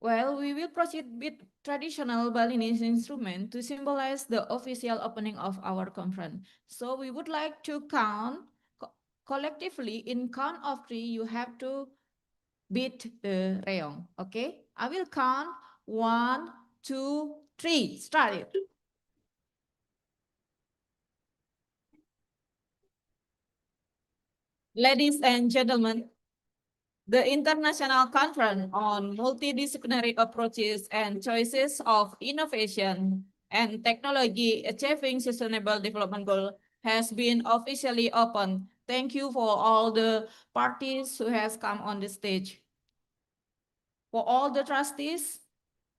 Well, we will proceed with traditional Balinese instrument to symbolize the official opening of our conference. So we would like to count collectively. In count of three, you have to beat the reong. Okay, I will count 1, 2, 3. Start it. Ladies and gentlemen, the International Conference on Multidisciplinary Approaches and Choices of Innovation and Technology Achieving Sustainable Development Goal has been officially opened. Thank you for all the parties who has come on the stage. For all the trustees,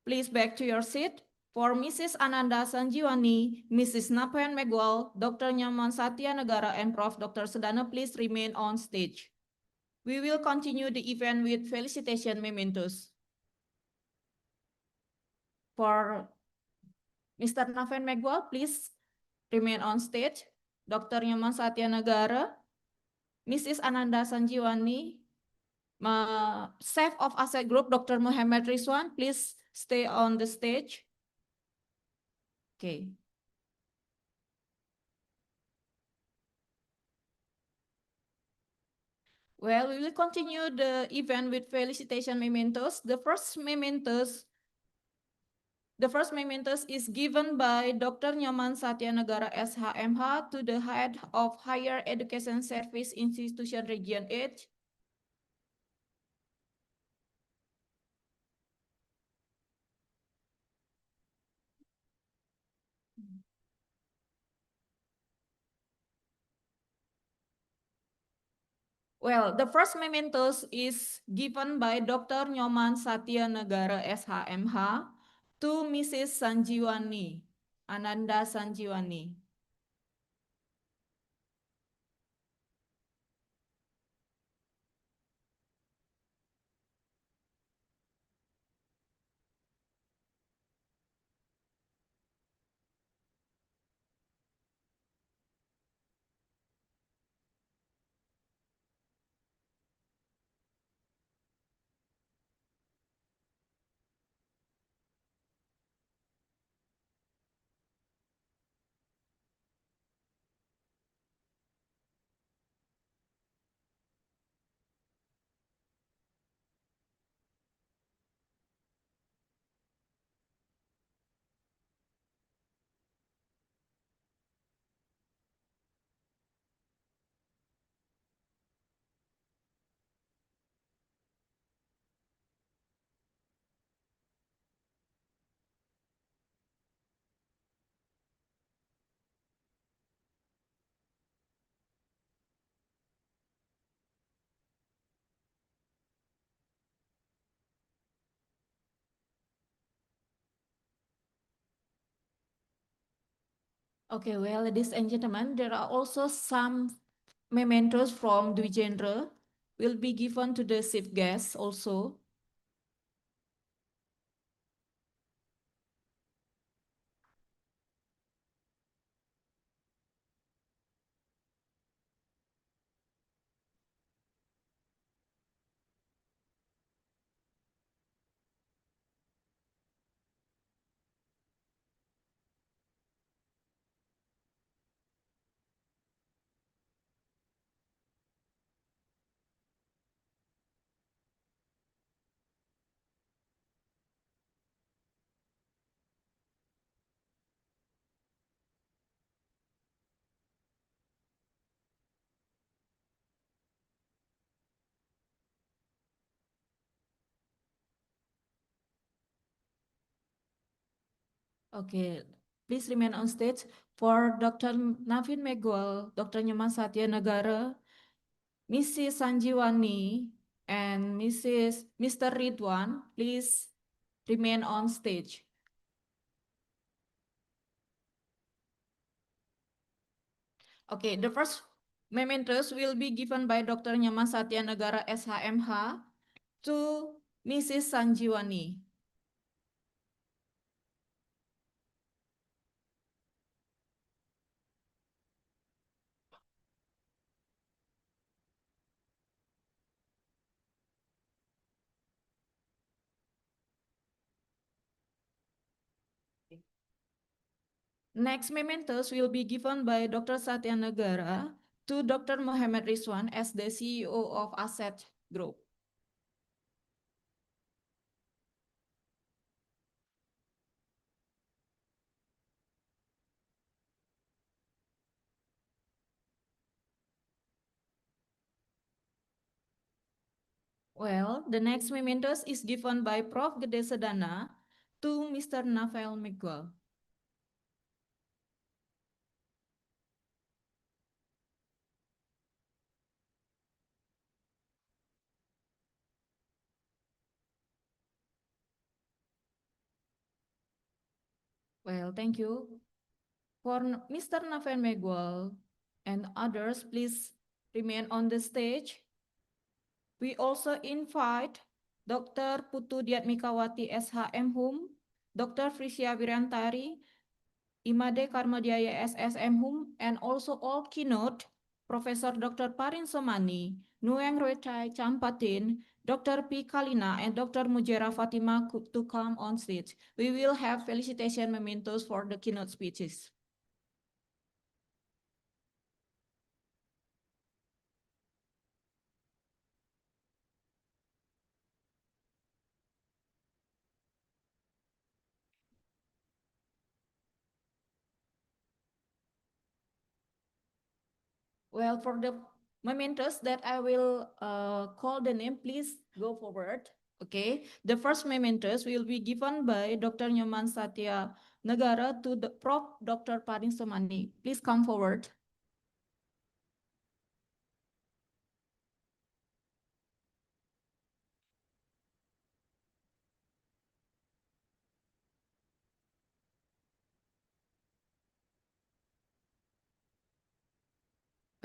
please back to your seat. For Mrs. Ananda Sanjiwani, Mrs. Napen Megwal, Dr. Nyaman Satya Negara, and Prof. Dr. Sedana, please remain on stage. We will continue the event with felicitation mementos. For Mr. Naven Megwal, please remain on stage. Dr. Nyaman Satya Negara, Mrs. Ananda Sanjiwani, Chef of Asset Group, Dr. Muhammad Rizwan, please stay on the stage. Okay. Well, we will continue the event with felicitation mementos. The first mementos is given by Dr. Nyoman Satyanegara SHMH to the head of Higher Education Service Institution Region 8. Well, the first mementos is given by Dr. Nyoman Satyanegara SHMH to Mrs. Sanjiwani, Ananda Sanjiwani. Okay, well, ladies and gentlemen, there are also some mementos from Dwijendra will be given to the chief guest also. Okay, please remain on stage. For Dr. Navin Megwal, Dr. Nyoman Satya Negara, Mrs. Sanjiwani, and Mr. Ridwan, please remain on stage. Okay, the first mementos will be given by Dr. Nyoman Satya Negara SHMH to Mrs. Sanjiwani. Next mementos will be given by Dr. Satya Negara to Dr. Mohammed Rizwan as the CEO of Asset Group. Well, the next mementos is given by Prof. Gede Sedana to Mr. Navel Miguel. Well, thank you. For Mr. Navel Miguel and others, please remain on the stage. We also invite Dr. Putu Diatmikawati SHM Hum, Dr. Frisia Wirantari, Imade Karmodiaya SSM Hum, and also all keynote Professor Dr. Parin Somani, Nueng Roetai Champatin, Dr. P. Kalina, and Dr. Mujera Fatima to come on stage. We will have felicitation mementos for the keynote speeches. Well, for the mementos that I will call the name, please go forward. Okay, the first mementos will be given by Dr. Nyoman Satya Negara to the Prof. Dr. Parin Somani. Please come forward.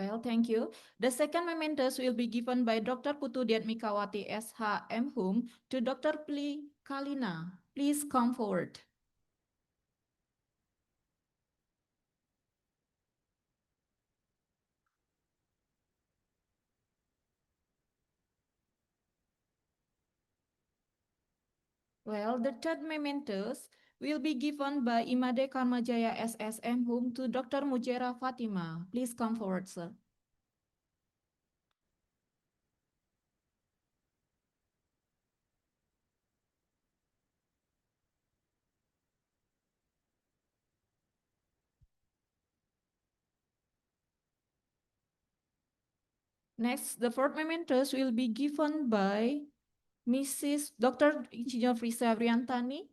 Well, thank you. The second mementos will be given by Dr. Putu Diatmikawati SHM Hum to Dr. P. Kalina. Please come forward. Well, the third mementos will be given by Imade Karmajaya SSM Hum to Dr. Mujera Fatima. Please come forward, sir. Next, the fourth mementos will be given by Mrs. Dr. Engineer Frisa Briantani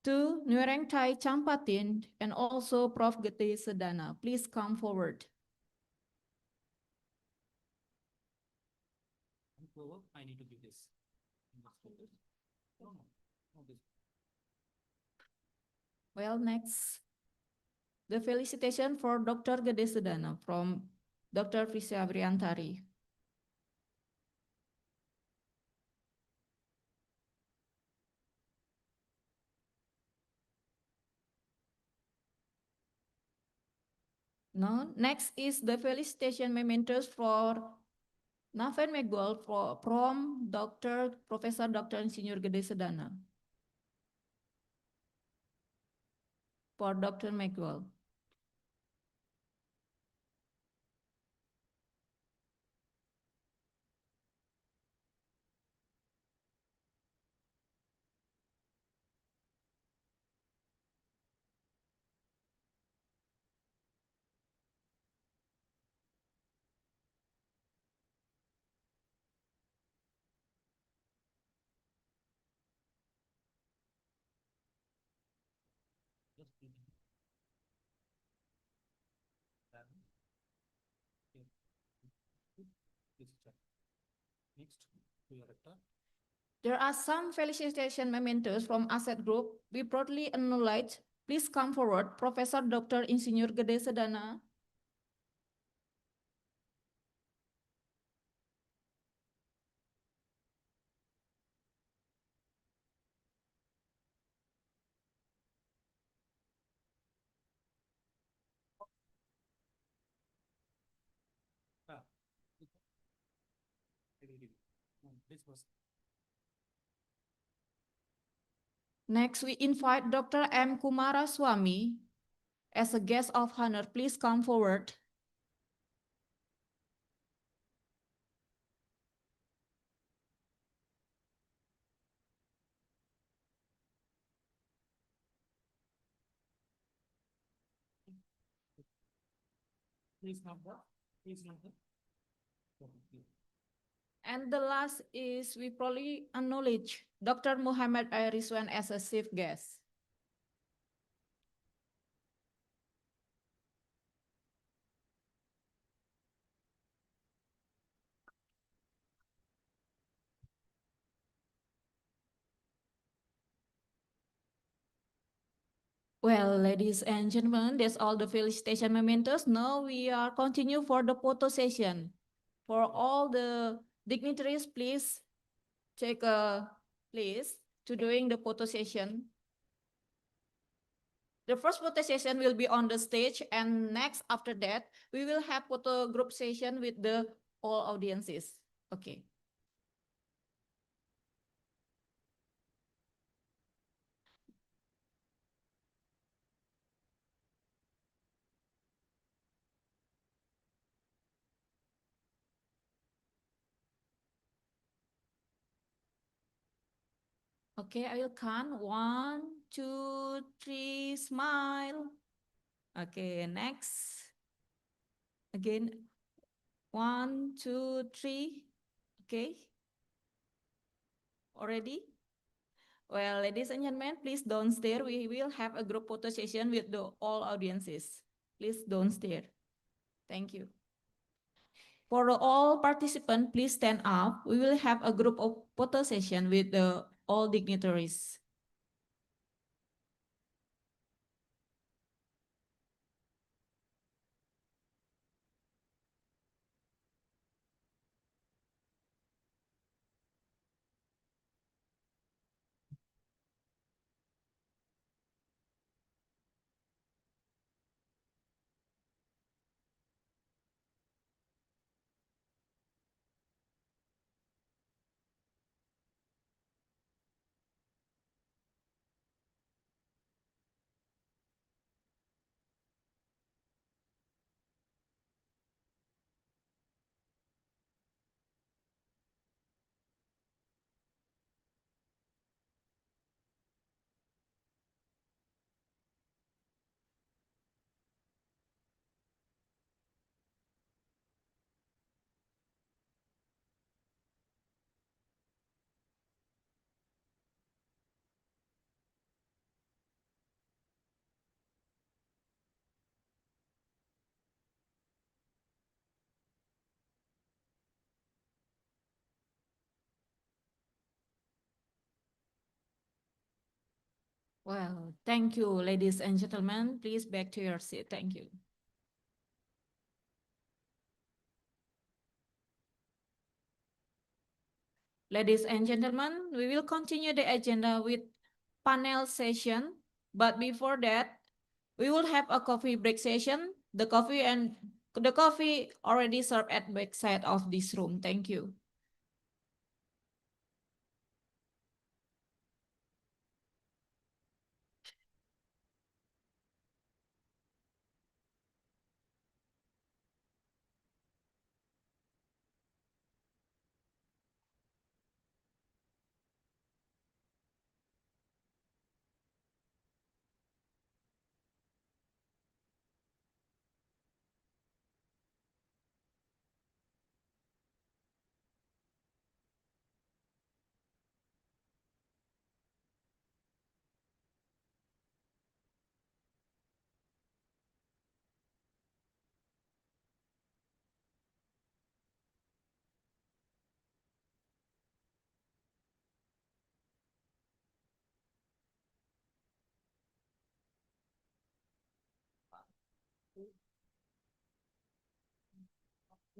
to Nuereng Thai Champatin and also Prof. Gede Sedana. Please come forward. I need to give this. Well, next, the felicitation for Dr. Gede Sedana from Dr. Frisa Briantari. No, next is the felicitation mementos for Naven Megwal from Dr. Professor Dr. Insinyur Gede Sedana. For Dr. Megwal. Next, to your rector. There are some felicitation mementos from Asset Group. We proudly acknowledge. Please come forward, Professor Dr. Insinyur Gede Sedana. This was Next, we invite Dr. M. Kumaraswamy as a guest of honor. Please come forward. Please number. Please number. And the last is we probably acknowledge Dr. Muhammad Iriswan as a chief guest. Well, ladies and gentlemen, that's all the felicitation mementos. Now we are continue for the photo session. For all the dignitaries, please take a place to doing the photo session. The first photo session will be on the stage, and next after that, we will have photo group session with the all audiences. Okay. Okay, I will count. 1, 2, 3, smile. Okay, next. Again, 1, 2, 3. Okay. Already? Well, ladies and gentlemen, please don't stare. We will have a group photo session with the all audiences. Please don't stare. Thank you. For all participants, please stand up. We will have a group of photo session with the all dignitaries. Well, thank you, ladies and gentlemen. Please back to your seat. Thank you. Ladies and gentlemen, we will continue the agenda with panel session. But before that, we will have a coffee break session. The coffee already served at back side of this room. Thank you.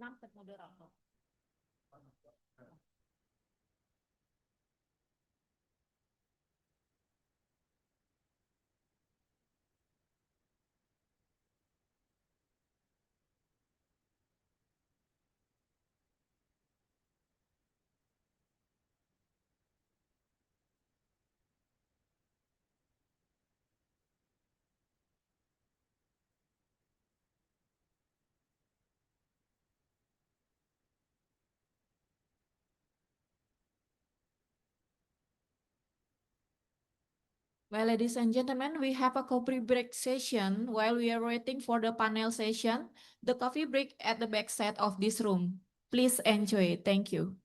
Moderator. Well, ladies and gentlemen, we have a coffee break session while we are waiting for the panel session. The coffee break at the back side of this room. Please enjoy. Thank you.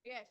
Yes.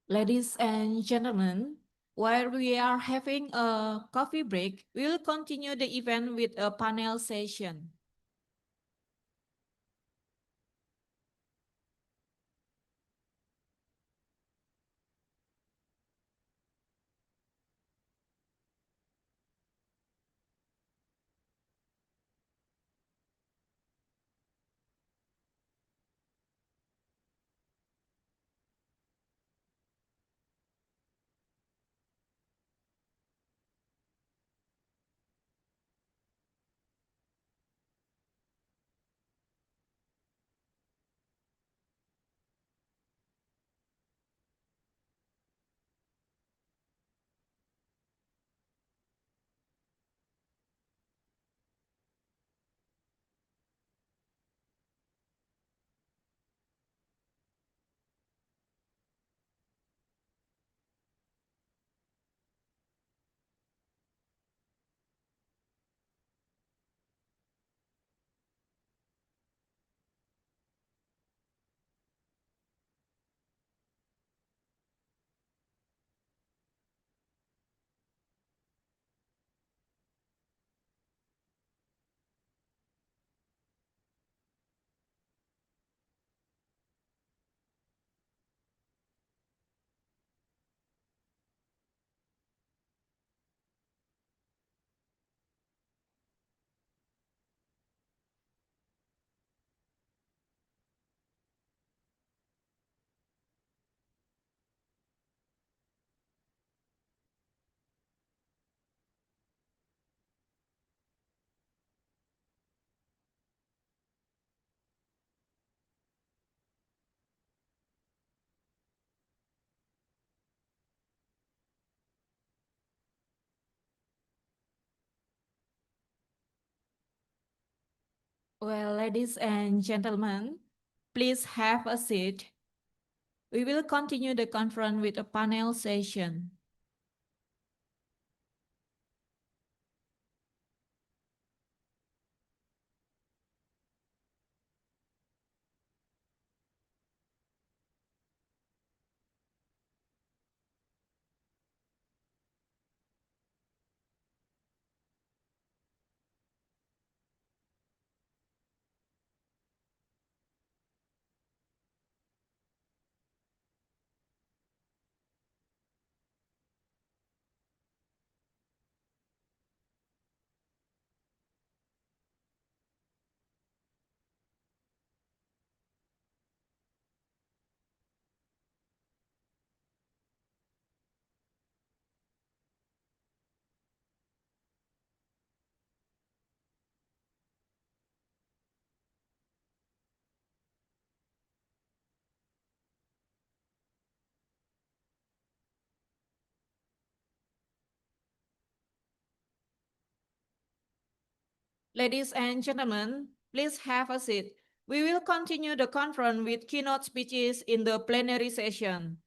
Ladies and gentlemen, while we are having a coffee break, we'll continue the event with a panel session. Well, ladies and gentlemen, please have a seat. We will continue the conference with a panel session. Ladies and gentlemen, please have a seat. We will continue the conference with keynote speeches in the plenary session.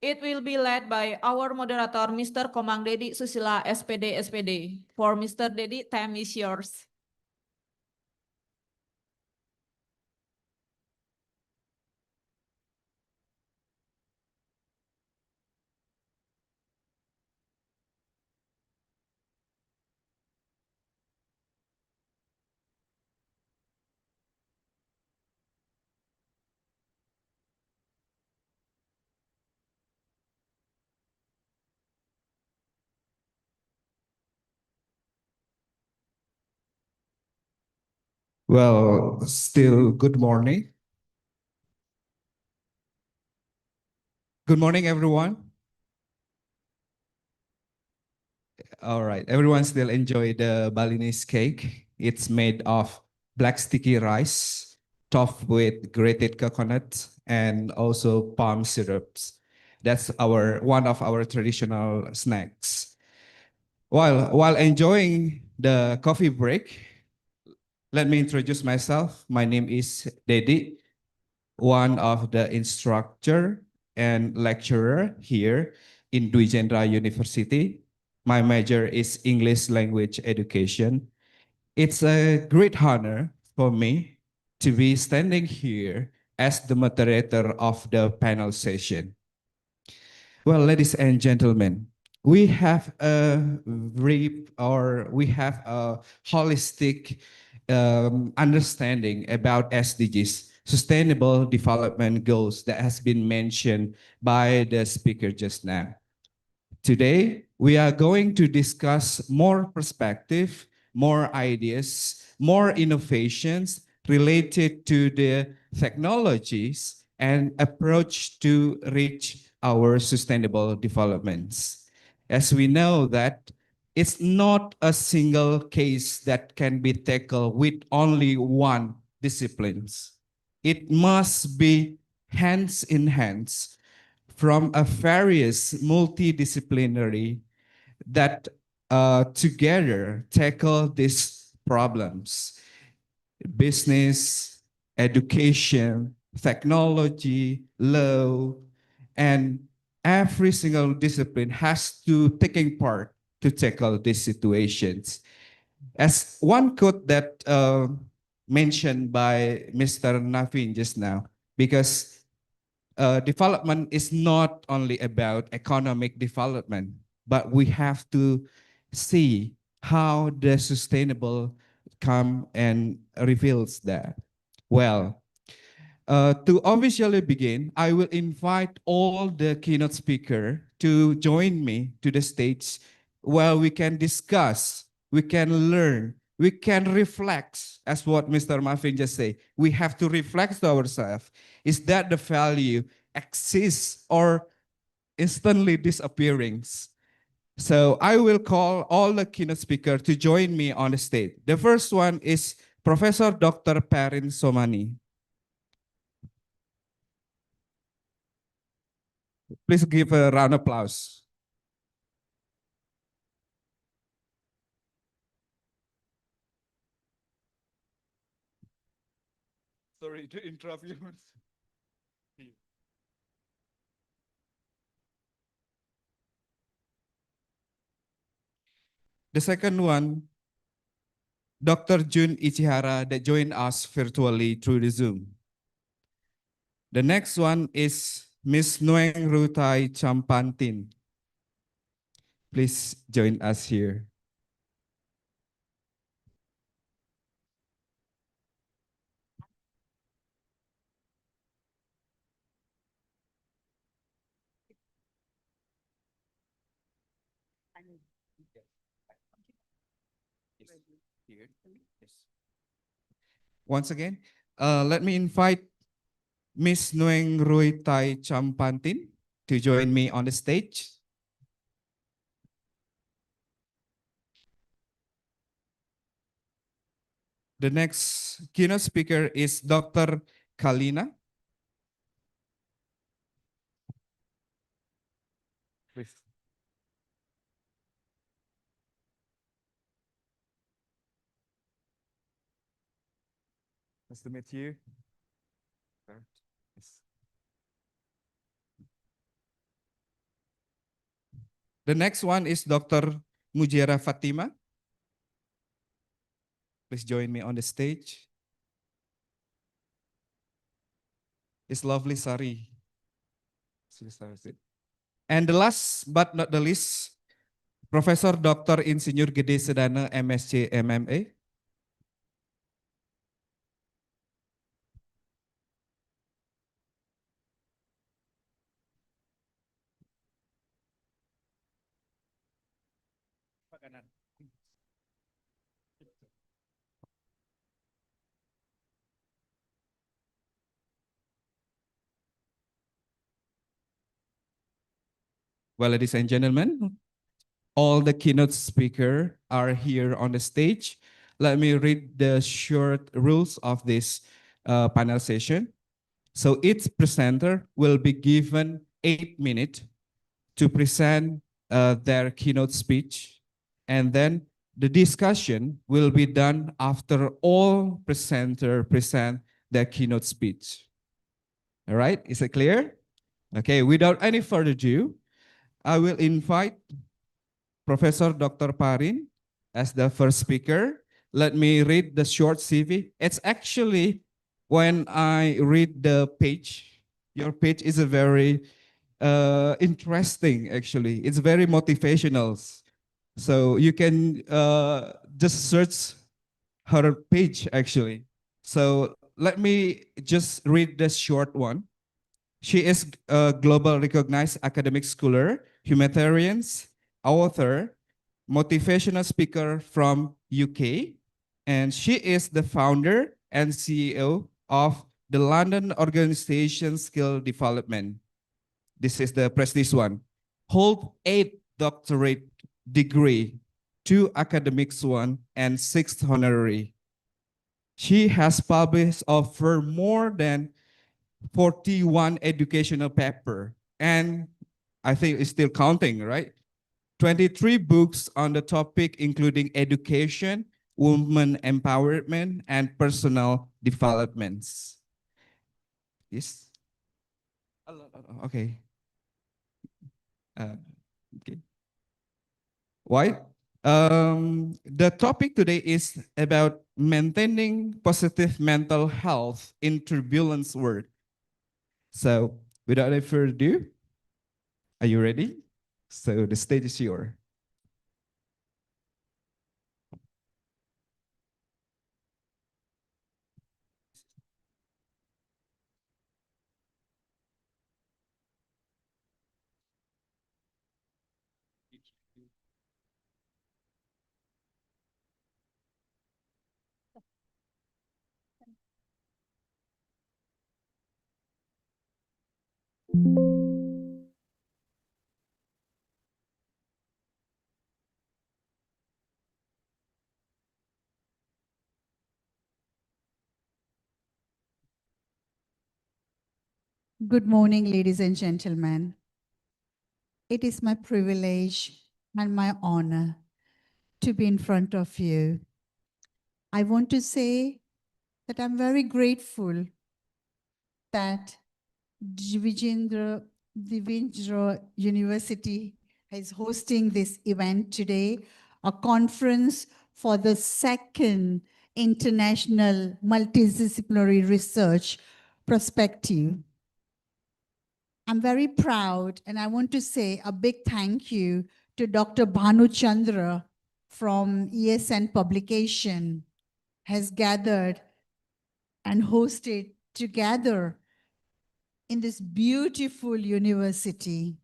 It will be led by our moderator, Mr. Komang Dedi Susila, SPD, SPD. For Mr. Dedi, time is yours. Well, still good morning. Good morning, everyone. All right, everyone still enjoy the Balinese cake. It's made of black sticky rice, topped with grated coconut and also palm syrups. That's one of our traditional snacks. While enjoying the coffee break, let me introduce myself. My name is Dedi, one of the instructor and lecturer here in Dwi Jendra University. My major is English language education. It's a great honor for me to be standing here as the moderator of the panel session. Well, ladies and gentlemen, we have a holistic understanding about SDGs, Sustainable Development Goals, that has been mentioned by the speaker just now. Today, we are going to discuss more perspective, more ideas, more innovations related to the technologies and approach to reach our sustainable developments. As we know that it's not a single case that can be tackled with only one disciplines. It must be hands in hands from a various multidisciplinary that together tackle these problems: business, education, technology, law, and every single discipline has to taking part to tackle these situations. As one quote that mentioned by Mr. Navin just now, because development is not only about economic development, but we have to see how the sustainable come and reveals that. Well, to officially begin, I will invite all the keynote speaker to join me to the stage where we can discuss, we can learn, we can reflect, as what Mr. Muffin just said. We have to reflect to ourselves. Is that the value exists or instantly disappearing? So I will call all the keynote speakers to join me on the stage. The first one is Professor Dr. Parin Somani. Please give a round of applause. Sorry to interrupt you. The second one, Dr. Jun Ichihara, that joined us virtually through the Zoom. The next one is Ms. Nguyen Rutai Champantin. Please join us here. Here. Yes. Once again, let me invite Ms. Nguyen Rutai Champantin to join me on the stage. The next keynote speaker is Dr. Kalina. Please. Nice to meet you. Yes. The next one is Dr. Mujera Fatima. Please join me on the stage. It's lovely sari. And the last but not the least, Profesor Dr. Insinyur Gede Sedana MSc MMA. Well, ladies and gentlemen, all the keynote speakers are here on the stage. Let me read the short rules of this panel session. So each presenter will be given 8 minutes to present their keynote speech. And then the discussion will be done after all presenters present their keynote speech. All right, is it clear? Okay, without any further ado, I will invite Professor Dr. Parin as the first speaker. Let me read the short CV. It's actually, when I read the page, your page is a very interesting, actually. It's very motivational. So you can just search her page, actually. So let me just read the short one. She is a global recognized academic scholar, humanitarian, author, motivational speaker from UK, and she is the founder and CEO of the London Organization Skill Development. This is the prestige one. Hold 8 doctorate degree, 2 academics one, and 6 honorary. She has published over more than 41 educational paper, and I think it's still counting, right? 23 books on the topic, including education, women empowerment, and personal developments. Yes. Okay. Okay. Why? The topic today is about maintaining positive mental health in turbulent world. So, without any further ado, are you ready? So the stage is yours. Good morning, ladies and gentlemen. It is my privilege and my honor to be in front of you. I want to say that I'm very grateful that Devendra University is hosting this event today, a conference for the second International Multidisciplinary Research Perspective. I'm very proud, and I want to say a big thank you to Dr. Bhanu Chandra from ESN Publication has gathered and hosted together in this beautiful university.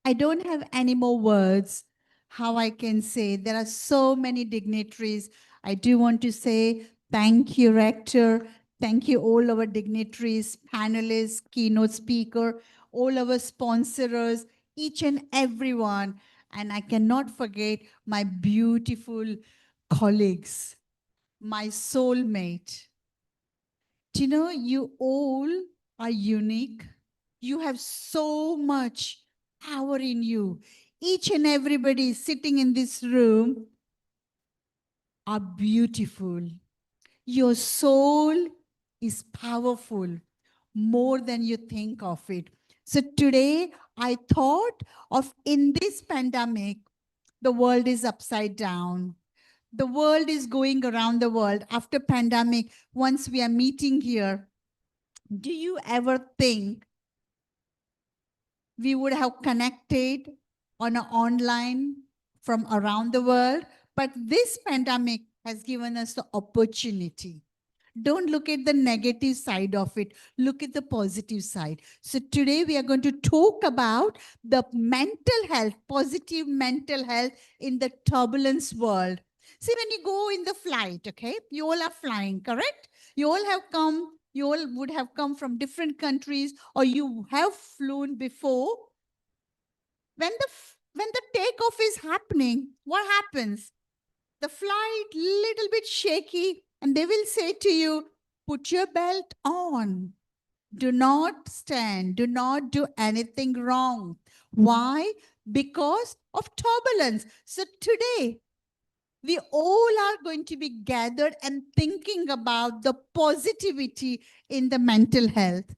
I don't have any more words how I can say there are so many dignitaries. I do want to say thank you, Rector. Thank you, all our dignitaries, panelists, keynote speaker, all our sponsors, each and everyone. And I cannot forget my beautiful colleagues, my soulmate. Do you know, you all are unique. You have so much power in you. Each and everybody sitting in this room are beautiful. Your soul is powerful more than you think of it. So today I thought of in this pandemic, the world is upside down. The world is going around the world after pandemic. Once we are meeting here, do you ever think we would have connected on an online from around the world? But this pandemic has given us the opportunity. Don't look at the negative side of it. Look at the positive side. So today we are going to talk about the mental health, positive mental health in the turbulence world. See, when you go in the flight, okay, you all are flying, correct? You all would have come from different countries, or you have flown before. When the takeoff is happening, what happens? The flight little bit shaky, and they will say to you, put your belt on. Do not stand. Do not do anything wrong. Why? Because of turbulence. So today, we all are going to be gathered and thinking about the positivity in the mental health.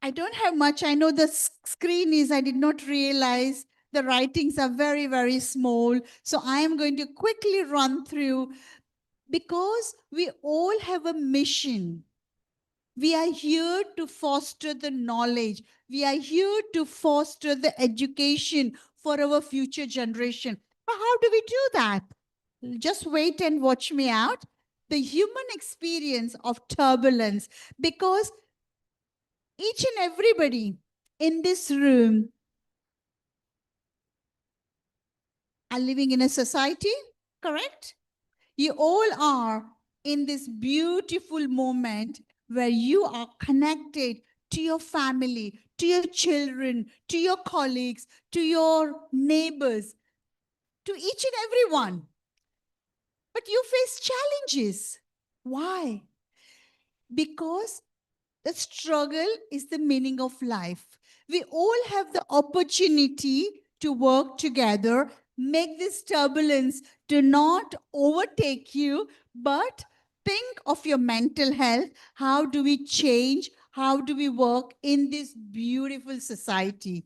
I don't have much. I know the screen is, I did not realize the writings are very, very small. So I am going to quickly run through because we all have a mission. We are here to foster the knowledge. We are here to foster the education for our future generation. But how do we do that? Just wait and watch me out. The human experience of turbulence, because each and everybody in this room are living in a society, correct? You all are in this beautiful moment where you are connected to your family, to your children, to your colleagues, to your neighbors, to each and everyone. But you face challenges. Why? Because the struggle is the meaning of life. We all have the opportunity to work together, make this turbulence do not overtake you, but think of your mental health. How do we change? How do we work in this beautiful society?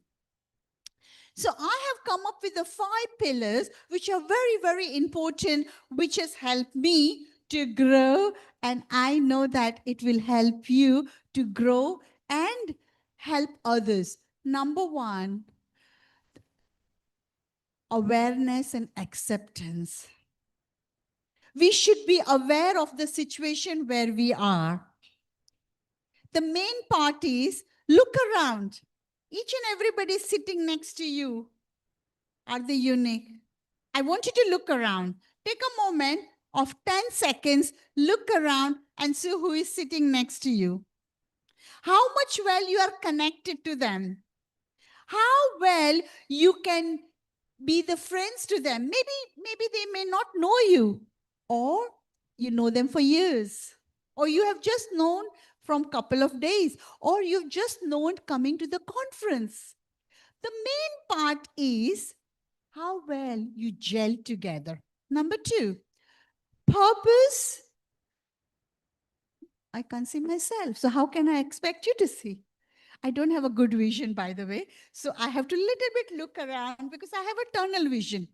So I have come up with the 5 pillars, which are very, very important, which has helped me to grow. And I know that it will help you to grow and help others. Number 1, awareness and acceptance. We should be aware of the situation where we are. The main part is look around. Each and everybody sitting next to you. Are they unique? I want you to look around. Take a moment of 10 seconds, look around and see who is sitting next to you. How much well you are connected to them. How well you can be the friends to them. Maybe they may not know you, or you know them for years, or you have just known from couple of days, or you've just known coming to the conference. The main part is how well you gel together. Number 2, purpose. I can't see myself. So how can I expect you to see? I don't have a good vision, by the way. So I have to little bit look around because I have a tunnel vision.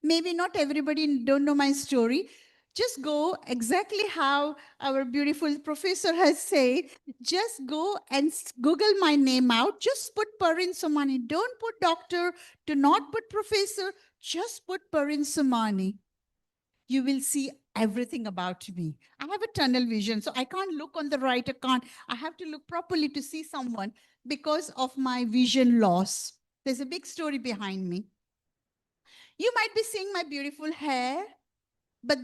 Maybe not everybody don't know my story. Just go exactly how our beautiful professor has said. Just go and Google my name out. Just put Parin Somani. Don't put doctor. Do not put professor. Just put Parin Somani. You will see everything about me. I have a tunnel vision, so I can't look on the right account. I have to look properly to see someone because of my vision loss. There's a big story behind me. You might be seeing my beautiful hair, but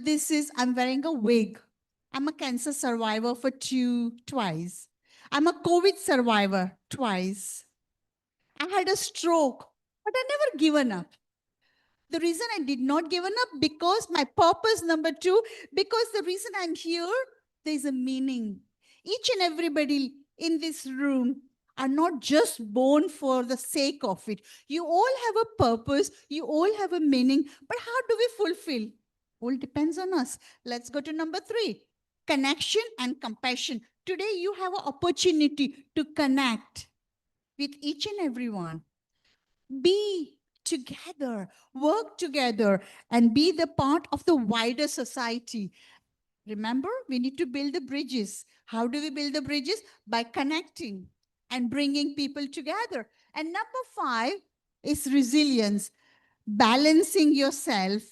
I'm wearing a wig. I'm a cancer survivor for twice. I'm a COVID survivor twice. I had a stroke, but I never given up. The reason I did not give up because my purpose, number 2, because the reason I'm here, there's a meaning. Each and everybody in this room are not just born for the sake of it. You all have a purpose. You all have a meaning. But how do we fulfill? All depends on us. Let's go to number 3. connection and compassion. Today, you have an opportunity to connect with each and everyone. Be together, work together, and be the part of the wider society. Remember, we need to build the bridges. How do we build the bridges? By connecting and bringing people together. And number 5 is resilience, balancing yourself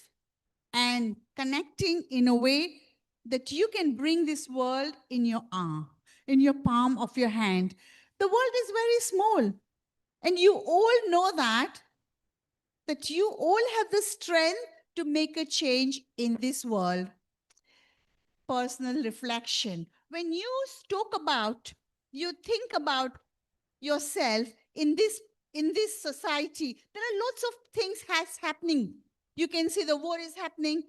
and connecting in a way that you can bring this world in your arm, in your palm of your hand. The world is very small, and you all know that you all have the strength to make a change in this world. Personal reflection. When you talk about, you think about yourself in this society, there are lots of things happening. You can see the war is happening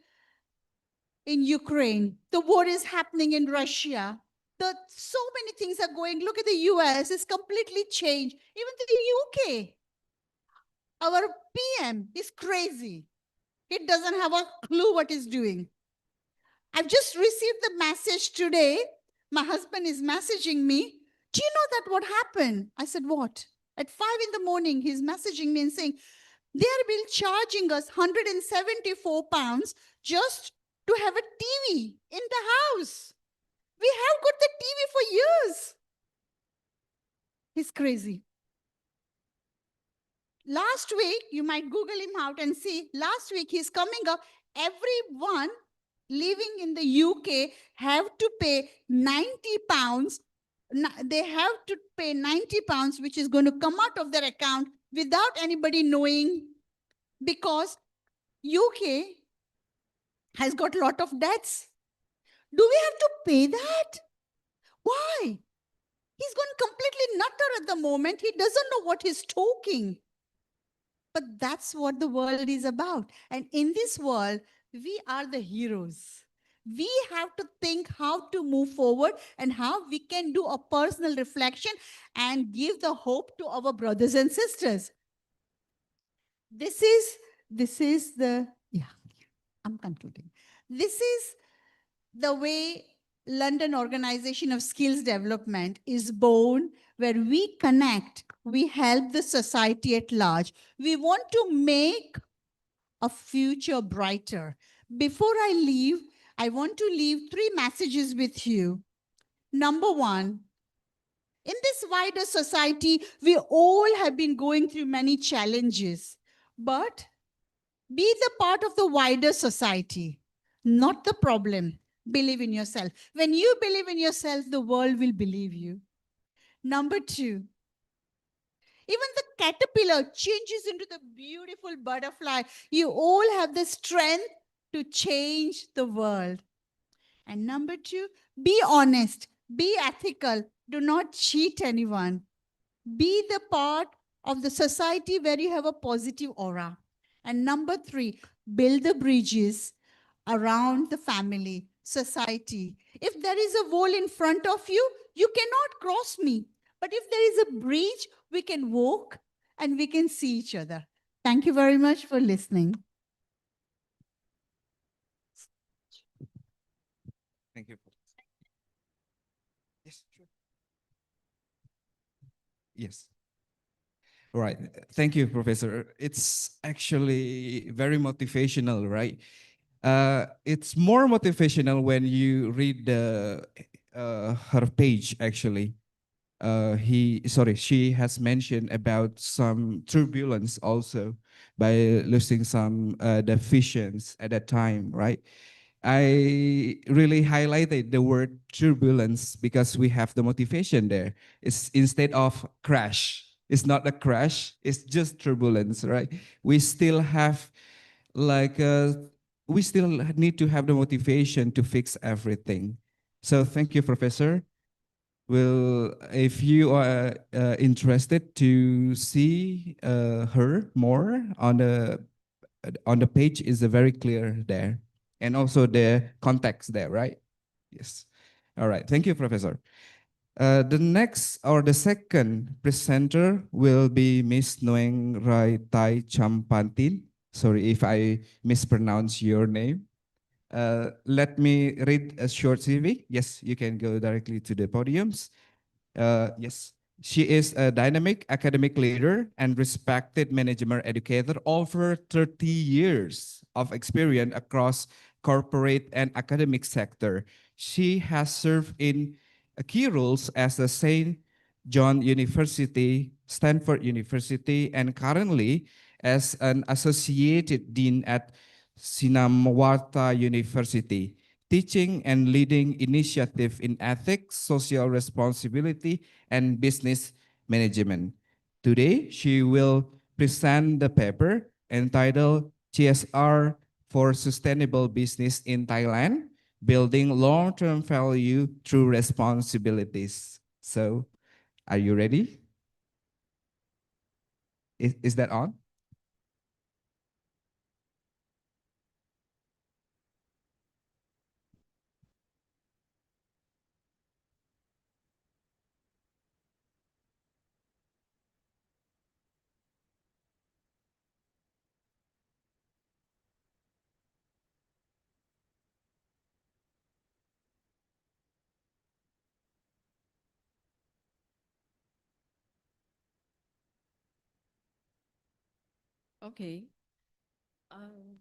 in Ukraine. The war is happening in Russia. So many things are going. Look at the US, it's completely changed. Even the UK, our PM is crazy. He doesn't have a clue what he's doing. I've just received the message today. My husband is messaging me. Do you know that what happened? I said, what? At 5 in the morning, he's messaging me and saying, they're been charging us 174 pounds just to have a TV in the house. We have got the TV for years. He's crazy. Last week, you might Google him out and see, last week he's coming up, everyone living in the UK have to pay 90 pounds. They have to pay 90 pounds, which is going to come out of their account without anybody knowing, because UK has got a lot of debts. Do we have to pay that? Why? He's gone completely nutter at the moment. He doesn't know what he's talking. But that's what the world is about. And in this world, we are the heroes. We have to think how to move forward and how we can do a personal reflection and give the hope to our brothers and sisters. This is the, I'm concluding. This is the way London Organization of Skills Development is born, where we connect, we help the society at large. We want to make a future brighter. Before I leave, I want to leave 3 messages with you. Number 1, in this wider society, we all have been going through many challenges, but be the part of the wider society, not the problem. Believe in yourself. When you believe in yourself, the world will believe you. Number 2, even the caterpillar changes into the beautiful butterfly. You all have the strength to change the world. And number 2, be honest, be ethical, do not cheat anyone. Be the part of the society where you have a positive aura. And number 3, build the bridges around the family, society. If there is a wall in front of you, you cannot cross me. But if there is a bridge, we can walk and we can see each other. Thank you very much for listening. Thank you. Yes, sure. Yes. All right. Thank you, Professor. It's actually very motivational, right? It's more motivational when you read her page, actually. She has mentioned about some turbulence also by losing some the visions at that time, right? I really highlighted the word turbulence because we have the motivation there. It's instead of crash. It's not a crash. It's just turbulence, right? We still have we still need to have the motivation to fix everything. So thank you, Professor. Well, if you are interested to see her more on the page is very clear there, and also the context there, right? Yes. All right. Thank you, Professor. The next or the second presenter will be Miss Noeng Rai Tai Champantin. Sorry if I mispronounce your name. Let me read a short CV. Yes, you can go directly to the podiums. Yes, she is a dynamic academic leader and respected management educator over 30 years of experience across corporate and academic sector. She has served in key roles as the St. John University, Stanford University, and currently as an associated dean at Sinamwarta University, teaching and leading initiative in ethics, social responsibility, and business management. Today, she will present the paper entitled CSR for Sustainable Business in Thailand, Building Long-Term Value Through Responsibilities. So, are you ready? Is that on? Okay. Um,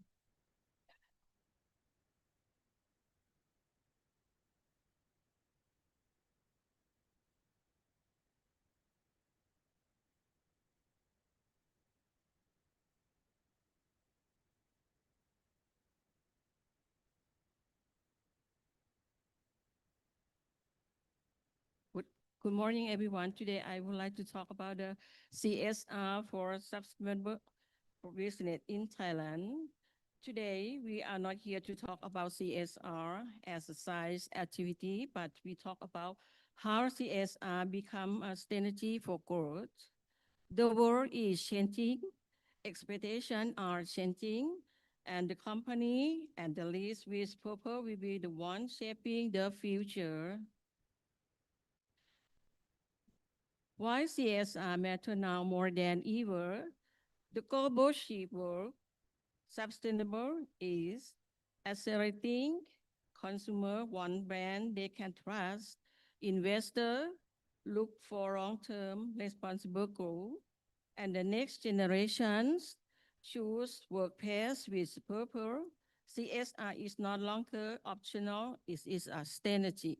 Good morning, everyone. Today, I would like to talk about the CSR for sustainable business in Thailand. Today, we are not here to talk about CSR as a science activity, but we talk about how CSR become a strategy for growth. The world is changing, expectations are changing, and the company and the least with purpose will be the one shaping the future. Why CSR matter now more than ever? The global shift world sustainable is accelerating. Consumer want brand they can trust. Investor look for long-term responsible growth. And the next generations choose workplace with purpose. CSR is no longer optional, it is a strategy.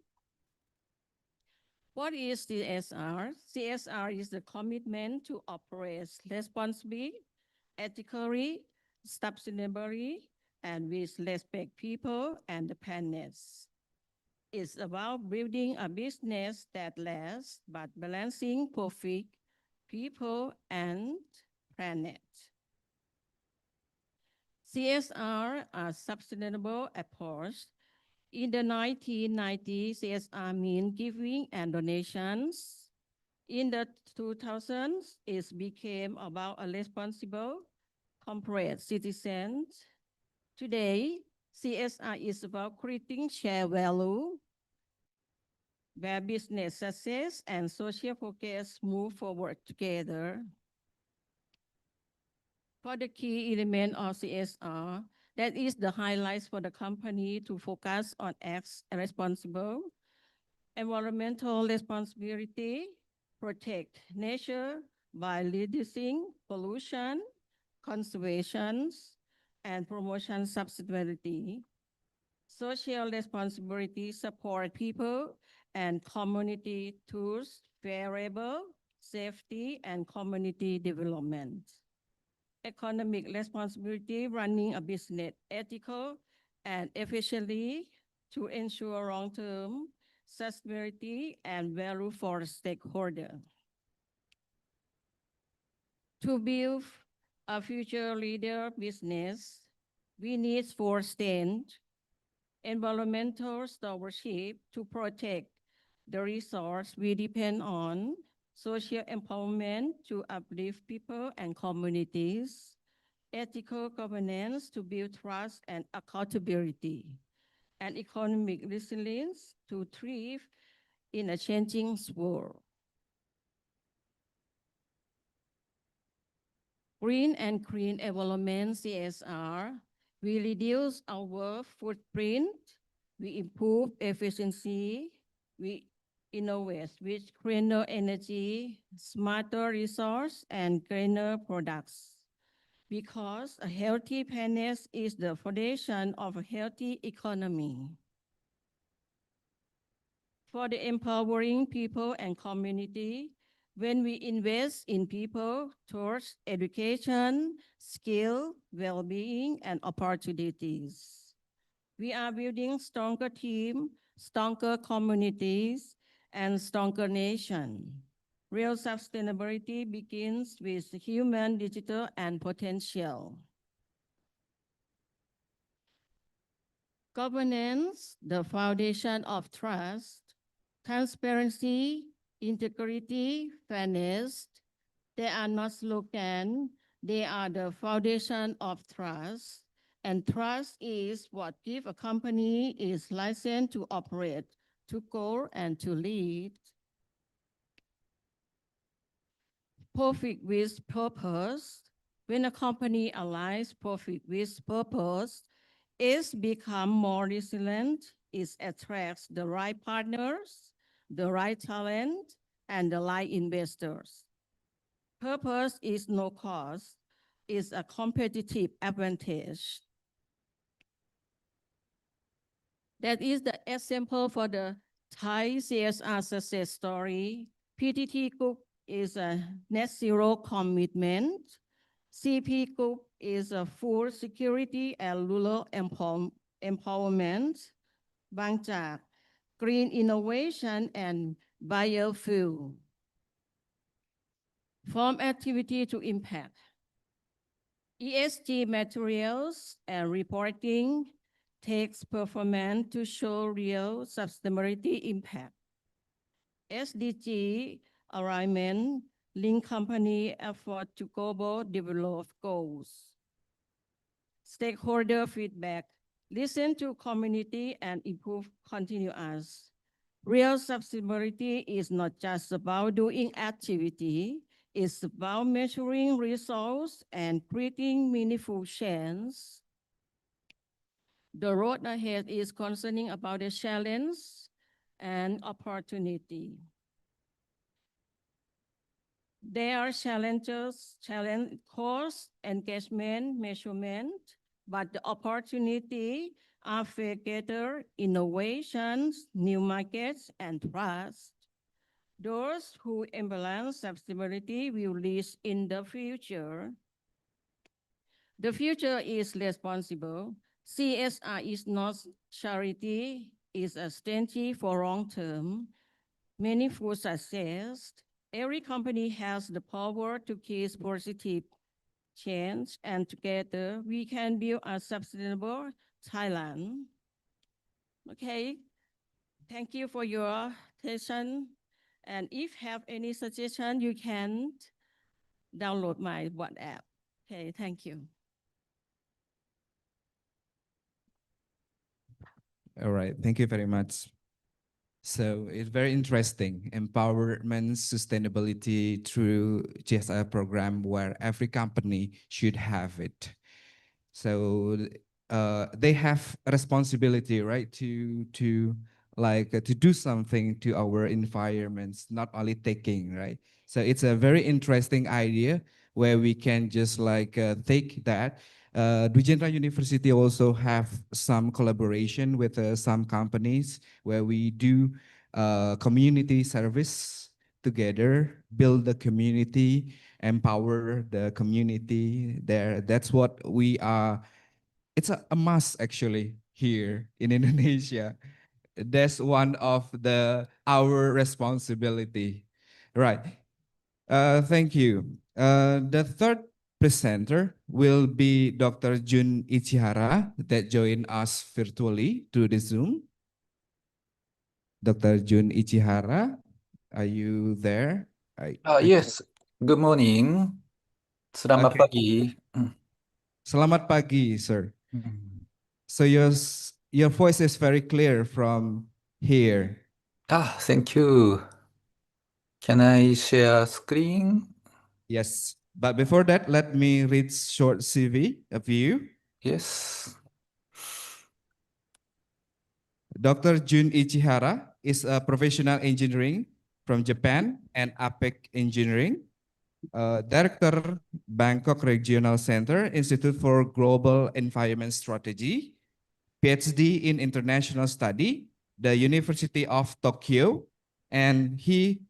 What is CSR? CSR is the commitment to operate responsibly, ethically, sustainably, and with respect people and the planet. It's about building a business that lasts, but balancing profit, people, and planet. CSR, a sustainable approach. In the 1990s, CSR means giving and donations. In the 2000s, it became about a responsible corporate citizen. Today, CSR is about creating shared value, where business success and social progress move forward together. For the key element of CSR, that is the highlights for the company to focus on acts responsible, environmental responsibility, protect nature by reducing pollution, conservation, and promotion sustainability. Social responsibility support people and community towards variable safety and community development. Economic responsibility, running a business ethical and efficiently to ensure long-term sustainability and value for stakeholders. To build a future leader business, we need 4 strengths: environmental stewardship to protect the resource we depend on, social empowerment to uplift people and communities, ethical governance to build trust and accountability, and economic resilience to thrive in a changing world. Green and clean development, CSR, We reduce our footprint, we improve efficiency, we innovate with cleaner energy, smarter resource, and greener products. Because a healthy planet is the foundation of a healthy economy. For the empowering people and community, when we invest in people towards education, skill, well-being, and opportunities, we are building stronger team, stronger communities, and stronger nation. Real sustainability begins with human, digital, and potential. Governance, the foundation of trust, transparency, integrity, fairness, they are not slogans, they are the foundation of trust. And trust is what gives a company its license to operate, to grow, and to lead. Profit with purpose. When a company aligns profit with purpose, it's become more resilient, it attracts the right partners, the right talent, and the right investors. Purpose is no cost, it's a competitive advantage. That is the example for the Thai CSR success story. PTT Group is a net zero commitment. CP Group is a full security and rural empowerment. Bangchak, green innovation and biofuel. From activity to impact. ESG materials and reporting takes performance to show real sustainability impact. SDG alignment link company effort to global development goals. Stakeholder feedback, listen to community and improve continuous. Real sustainability is not just about doing activity, it's about measuring results and creating meaningful change. The road ahead is concerning about the challenge and opportunity. There are challenges, cost, engagement, measurement, but the opportunity are greater innovations, new markets, and trust. Those who embrace sustainability will lead in the future. The future is responsible. CSR is not charity, it's a strategy for long-term, meaningful success. Every company has the power to create positive change, and together we can build a sustainable Thailand. Okay, thank you for your attention. And if you have any suggestion, you can download my WhatsApp. Okay, thank you. All right, thank you very much. So it's very interesting, empowerment, sustainability through GSR program where every company should have it. So they have a responsibility, right, to do something to our environments, not only taking, right? So it's a very interesting idea where we can just take that. Dujendra University also have some collaboration with some companies where we do community service together, build the community, empower the community there. That's what we are. It's a must actually here in Indonesia. That's one of our responsibility. Right. Thank you. The third presenter will be Dr. Jun Ichihara that joined us virtually through the Zoom. Dr. Jun Ichihara, are you there? Yes, good morning. Selamat Okay. pagi. Selamat pagi, sir. So your voice is very clear from here. Thank you. Can I share screen? Yes, but before that, let me read short CV of you. Yes. Dr. Jun Ichihara is a professional engineering from Japan and APEC Engineering. Director, Bangkok Regional Center, Institute for Global Environment Strategy, PhD in International Study, the University of Tokyo, and he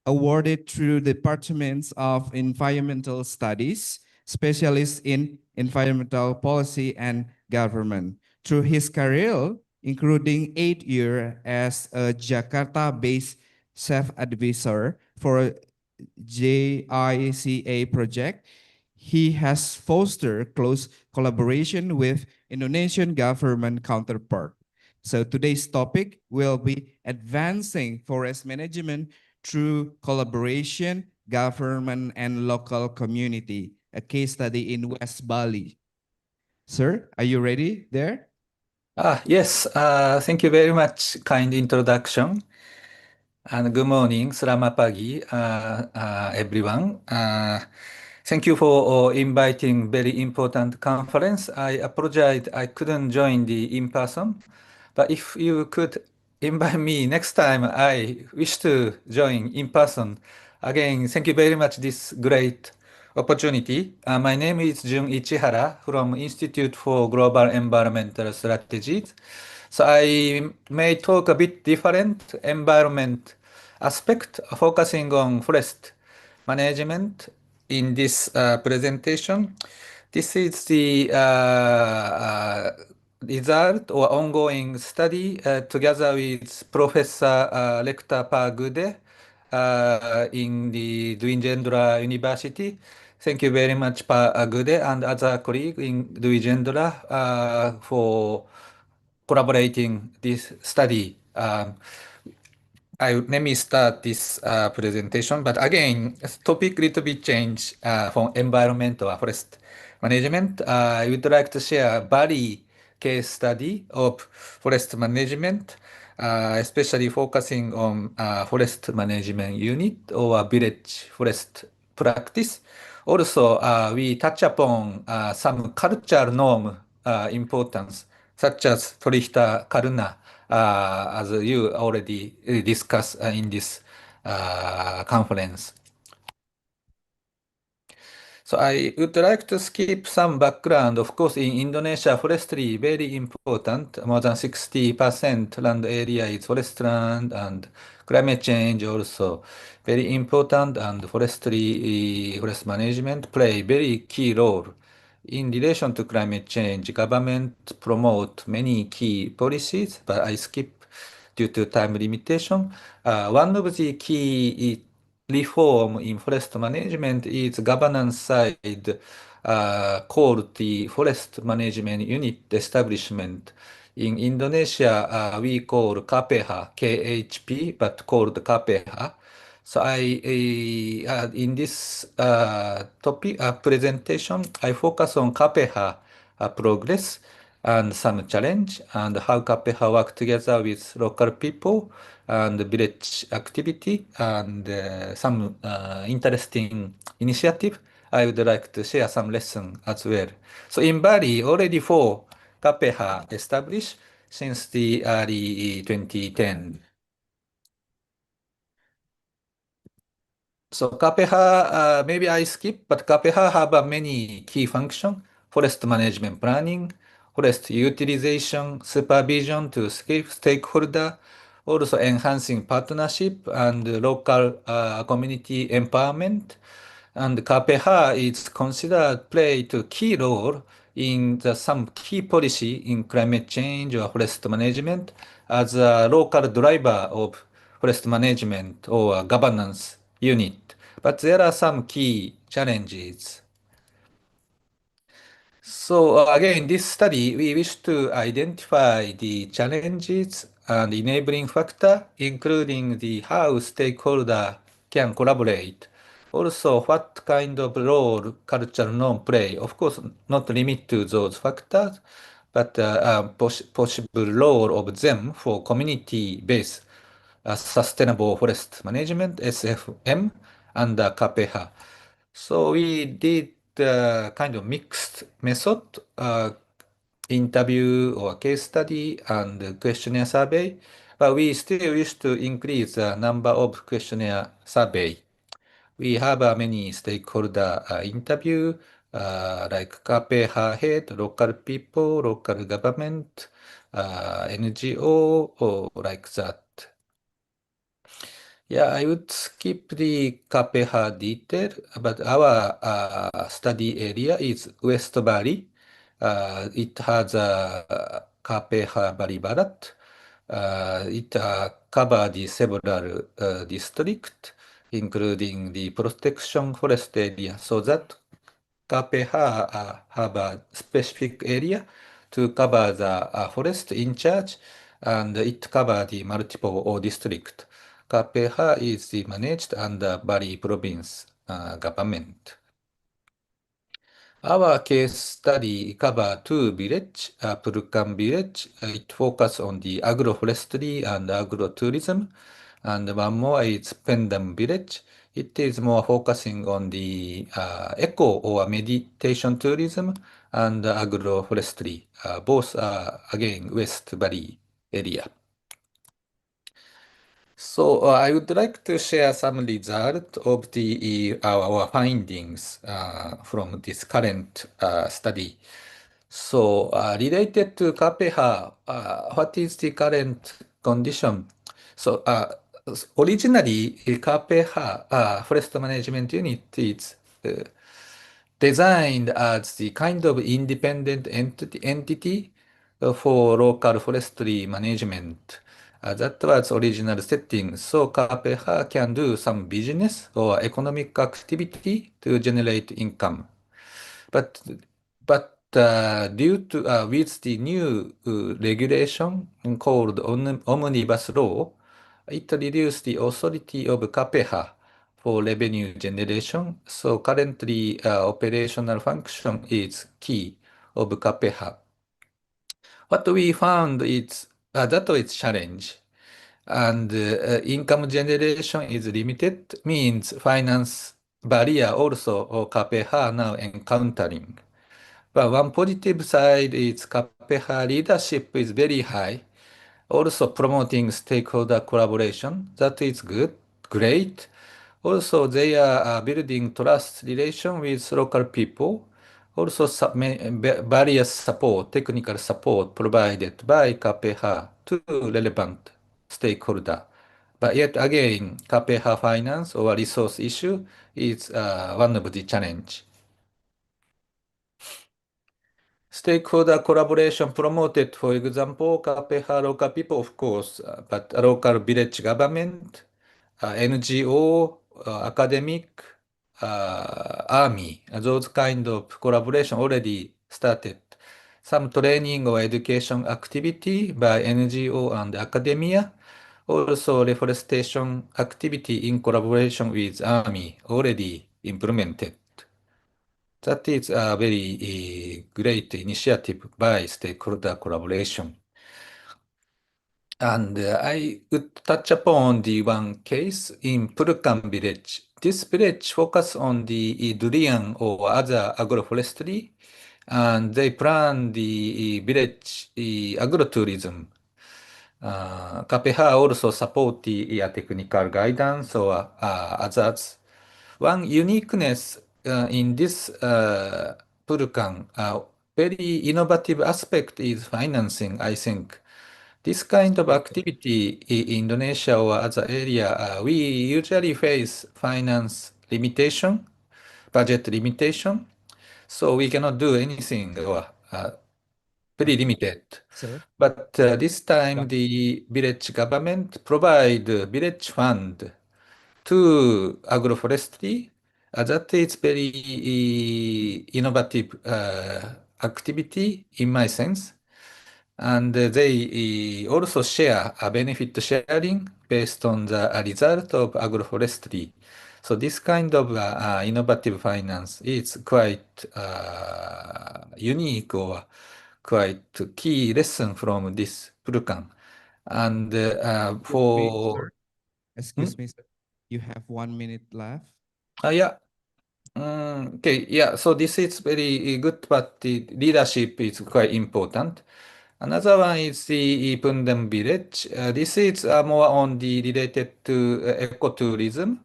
awarded through Departments of Environmental Studies, specialist in environmental policy and government. Through his career, including 8 years as a Jakarta-based self-advisor for JICA project, he has fostered close collaboration with Indonesian government counterpart. So today's topic will be advancing forest management through collaboration, government, and local community, a case study in West Bali. Sir, are you ready there? Yes, thank you very much, kind introduction. And good morning, selamat pagi, everyone. Thank you for inviting very important conference. I apologize I couldn't join the in person, but if you could invite me next time, I wish to join in person. Again, thank you very much this great opportunity. My name is Jun Ichihara from Institute for Global Environmental Strategies. So I may talk a bit different environment aspect, focusing on forest management in this presentation. This is the result or ongoing study together with Professor Lecter Pagude in the Dwi Jendra University. Thank you very much, Pagude, and other colleagues in Dwi Jendra for collaborating this study. Let me start this presentation, but again, topic little bit change from environment or forest management. I would like to share Bali case study of forest management, especially focusing on forest management unit or village forest practice. Also, we touch upon some cultural norm importance, such as Torihita Karuna, as you already discussed in this conference. So I would like to skip some background. Of course, in Indonesia, forestry very important. More than 60% land area is forest land, and climate change also very important. And forestry, forest management play very key role in relation to climate change. Government promote many key policies, but I skip due to time limitation. One of the key reform in forest management is governance side, called the Forest Management Unit establishment. In Indonesia, we call KPH, KHP, but called KPH. So in this topic presentation, I focus on KPH progress and some challenge, and how KPH work together with local people and village activity, and some interesting initiative. I would like to share some lesson as well. So in Bali, already four KPH established since the early 2010. So KPH, maybe I skip, but KPH have many key function: forest management planning, forest utilization, supervision to stakeholder, also enhancing partnership and local community empowerment. And KPH is considered play to key role in some key policy in climate change or forest management as a local driver of forest management or governance unit. But there are some key challenges. So again, this study, we wish to identify the challenges and enabling factor, including the how stakeholder can collaborate. Also, what kind of role cultural norm play. Of course, not limit to those factors, but possible role of them for community-based sustainable forest management, SFM, under KPH. So we did kind of mixed method, interview or case study and questionnaire survey, but we still wish to increase the number of questionnaire survey. We have many stakeholder interview, like KPH head, local people, local government, NGO, or like that. Yeah, I would skip the KPH detail, but our study area is West Valley. It has a KPH Valley Bharat. It covers the several districts, including the protection forest area, so that KPH have a specific area to cover the forest in charge, and it covers the multiple district. KPH is the managed under Bali province government. Our case study cover two village, Purukam village. It focus on the agroforestry and agrotourism, and one more is Pendam village. It is more focusing on the eco or meditation tourism and agroforestry. Both are again West Valley area. So I would like to share some result of our findings from this current study. So related to KPH, what is the current condition? So originally, KPH Forest Management Unit is designed as the kind of independent entity for local forestry management. That was original setting. So KPH can do some business or economic activity to generate income. But due to with the new regulation called Omnibus Law, it reduced the authority of KPH for revenue generation. So currently, operational function is key of KPH. What we found is that is challenge, and income generation is limited, means finance barrier also KPH now encountering. But one positive side is KPH leadership is very high, also promoting stakeholder collaboration. That is good, great. Also, they are building trust relation with local people. Also, various support, technical support provided by KPH to relevant stakeholder. But yet again, KPH finance or resource issue is one of the challenge. Stakeholder collaboration promoted, for example, KPH local people, of course, but local village government, NGO, academic, army, those kind of collaboration already started. Some training or education activity by NGO and academia, also reforestation activity in collaboration with army already implemented. That is a very great initiative by stakeholder collaboration. And I would touch upon the one case in Purukam village. This village focus on the durian or other agroforestry, and they plan the village agrotourism. KPH also support the technical guidance or others. One uniqueness in this Purukam, very innovative aspect is financing, I think. This kind of activity in Indonesia or other area, we usually face finance limitation, budget limitation, so we cannot do anything or very limited. Sir, But this time the village government provide village fund to agroforestry. That is very innovative activity in my sense. And they also share a benefit sharing based on the result of agroforestry. So this kind of innovative finance is quite unique or quite key lesson from this Purukam. And Excuse me, for sir. Excuse me, sir. You have 1 minute left. yeah, Okay, yeah, so this is very good, but the leadership is quite important. Another one is the Pundam village. This is more on the related to ecotourism.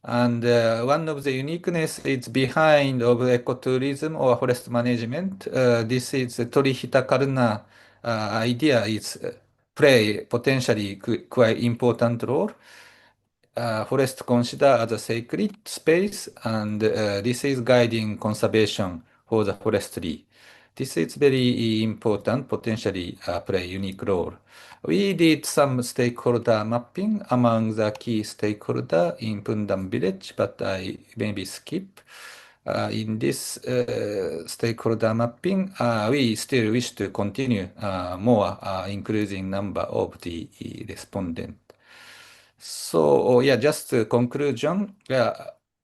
And one of the uniqueness is behind of ecotourism or forest management. This is Torihita Karuna idea is play potentially quite important role. Forest consider as a sacred space, and this is guiding conservation for the forestry. This is very important, potentially play unique role. We did some stakeholder mapping among the key stakeholder in Pundam village, but I maybe skip. In this stakeholder mapping, we still wish to continue more increasing number of the respondent. So yeah, just a conclusion.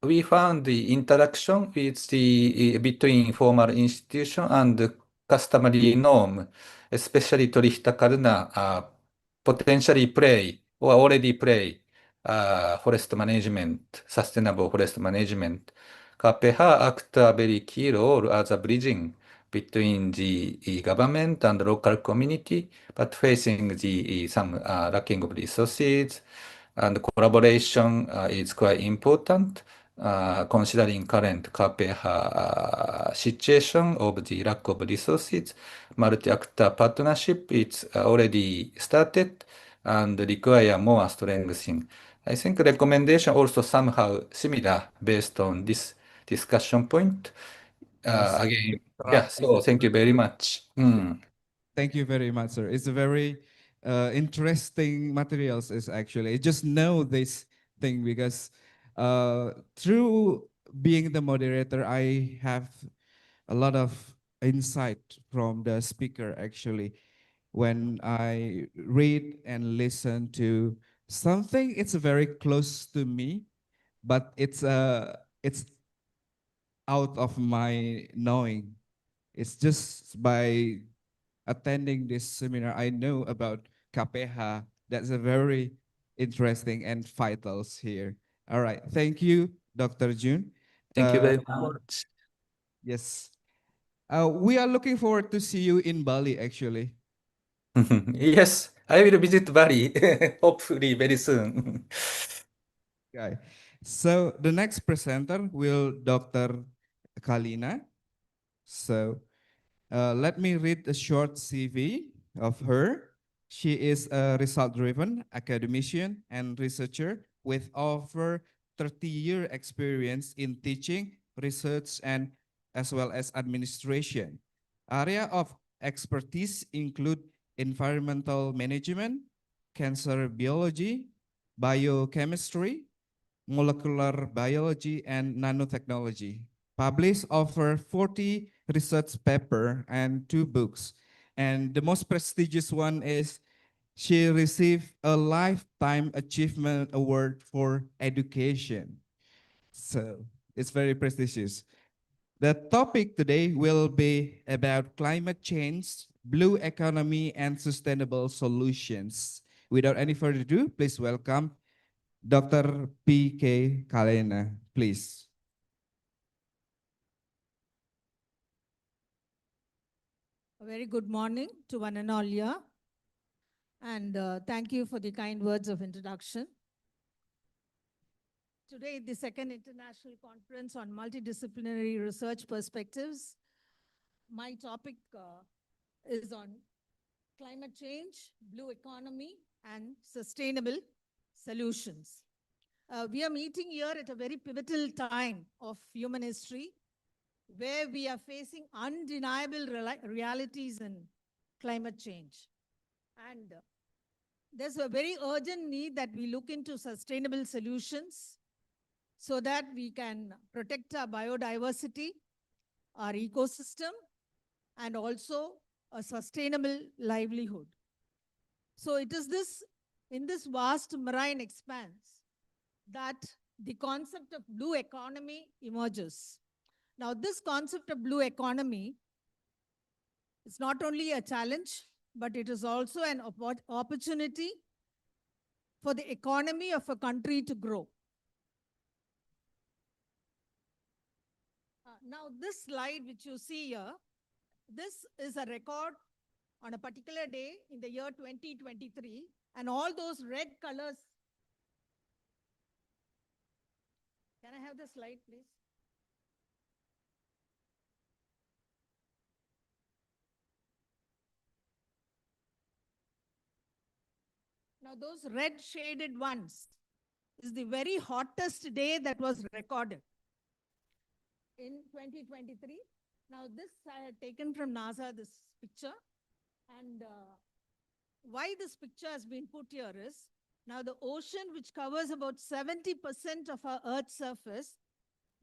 We found the interaction with the between formal institution and the customary norm, especially Torihita Karuna, potentially play or already play forest management, sustainable forest management. KPH act a very key role as a bridging between the government and local community, but facing the some lacking of resources, and collaboration is quite important, considering current KPH situation of the lack of resources. Multi-actor partnership is already started and require more strengthening. I think recommendation also somehow similar based on this discussion point. Yes. Again, yeah, so thank you very much. Thank you very much, sir. It's a very interesting materials is actually. I just know this thing because through being the moderator, I have a lot of insight from the speaker actually. When I read and listen to something, it's very close to me, but it's out of my knowing. It's just by attending this seminar, I know about KPH. That's a very interesting and vitals here. All right, thank you, Dr. Jun. Thank you very For- much. Yes, we are looking forward to see you in Bali. Actually, Yes, I will visit Bali, hopefully very soon. okay. So the next presenter will Dr. Kalina. So let me read a short CV of her. She is a result-driven academician and researcher with over 30-year experience in teaching, research, and as well as administration. Area of expertise include environmental management, cancer biology, biochemistry, molecular biology, and nanotechnology. Published over 40 research paper and 2 books. And the most prestigious one is she received a Lifetime Achievement Award for Education. So it's very prestigious. The topic today will be about climate change, blue economy, and sustainable solutions. Without any further ado, please welcome Dr. P.K. Kalena, please. A very good morning to one and all here. And thank you for the kind words of introduction. Today, the second International Conference on Multidisciplinary Research Perspectives. My topic is on climate change, blue economy, and sustainable solutions. We are meeting here at a very pivotal time of human history, where we are facing undeniable realities in climate change. And there's a very urgent need that we look into sustainable solutions so that we can protect our biodiversity, our ecosystem, and also a sustainable livelihood. So it is this, in this vast marine expanse, that the concept of blue economy emerges. Now, this concept of blue economy is not only a challenge, but it is also an opportunity for the economy of a country to grow. Now this slide which you see here, this is a record on a particular day in the year 2023, and all those red colors. Can I have the slide, please? Now those red shaded ones is the very hottest day that was recorded in 2023. Now this I had taken from NASA, this picture. And why this picture has been put here is, now the ocean, which covers about 70% of our Earth's surface,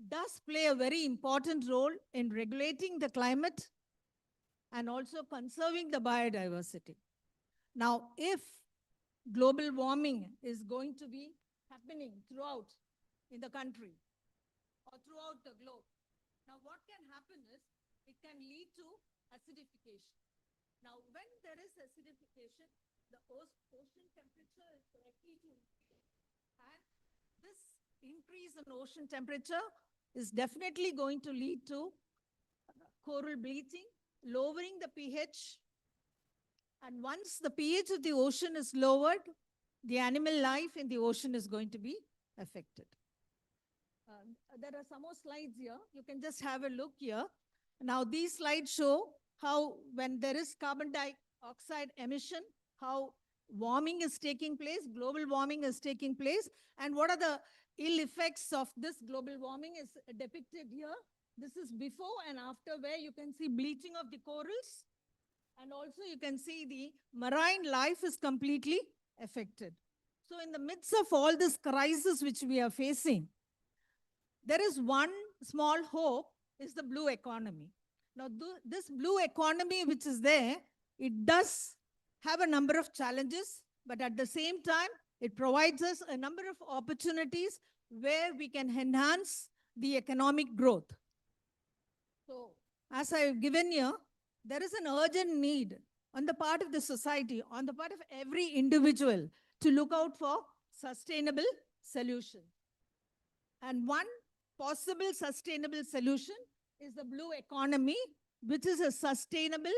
does play a very important role in regulating the climate and also conserving the biodiversity. Now, if global warming is going to be happening throughout in the country or throughout the globe, now what can happen is it can lead to acidification. Now, when there is acidification, the ocean temperature is likely to increase. And this increase in ocean temperature is definitely going to lead to coral bleaching, lowering the pH. And once the pH of the ocean is lowered, the animal life in the ocean is going to be affected. There are some more slides here. You can just have a look here. Now, these slides show how when there is carbon dioxide emission, how warming is taking place, global warming is taking place, and what are the ill effects of this global warming is depicted here. This is before and after, where you can see bleaching of the corals, and also you can see the marine life is completely affected. So in the midst of all this crisis which we are facing, there is one small hope, is the blue economy. Now, this blue economy which is there, it does have a number of challenges, but at the same time, it provides us a number of opportunities where we can enhance the economic growth. So, as I've given here, there is an urgent need on the part of the society, on the part of every individual, to look out for sustainable solutions. And one possible sustainable solution is the blue economy, which is a sustainable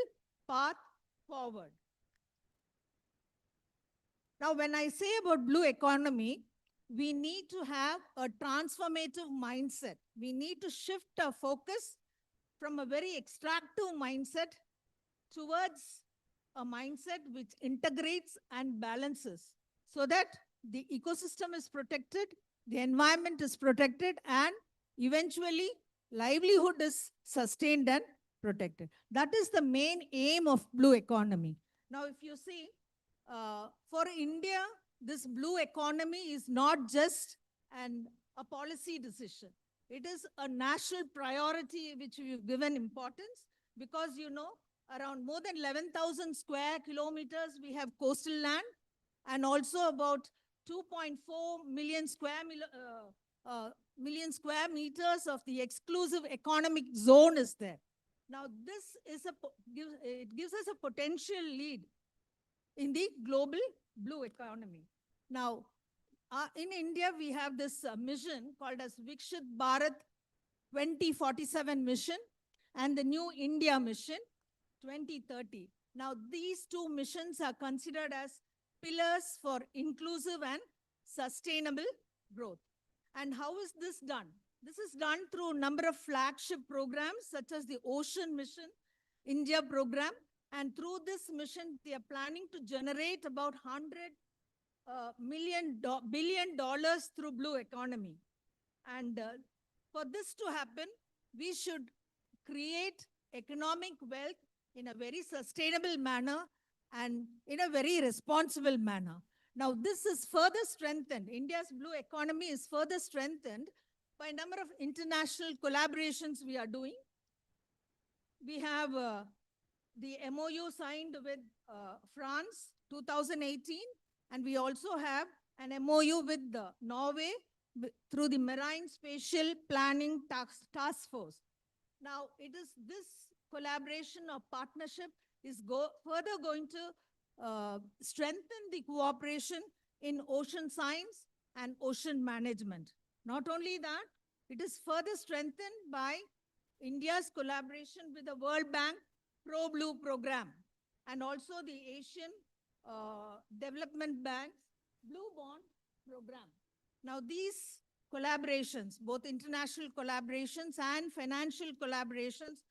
path forward. Now, when I say about blue economy, we need to have a transformative mindset. We need to shift our focus from a very extractive mindset towards a mindset which integrates and balances, so that the ecosystem is protected, the environment is protected, and eventually livelihood is sustained and protected. That is the main aim of blue economy. Now, if you see, for India, this blue economy is not just a policy decision. It is a national priority which we've given importance, because, you know, around more than 11,000 square kilometers we have coastal land, and also about 2.4 million square meters of the exclusive economic zone is there. Now, this is it gives us a potential lead in the global blue economy. Now, in India, we have this mission called as Vikshit Bharat 2047 mission and the New India mission 2030. Now, these two missions are considered as pillars for inclusive and sustainable growth. And how is this done? This is done through a number of flagship programs such as the Ocean Mission India program. And through this mission, they are planning to generate about $100 billion through blue economy. And for this to happen, we should create economic wealth in a very sustainable manner and in a very responsible manner. Now, this is further strengthened. India's blue economy is further strengthened by a number of international collaborations we are doing. We have the MOU signed with France 2018, and we also have an MOU with Norway through the Marine Spatial Planning Task Force. Now, it is this collaboration or partnership is further going to strengthen the cooperation in ocean science and ocean management. Not only that, it is further strengthened by India's collaboration with the World Bank Pro Blue program, and also the Asian Development Bank's Blue Bond program. Now, these collaborations, both international collaborations and financial collaborations,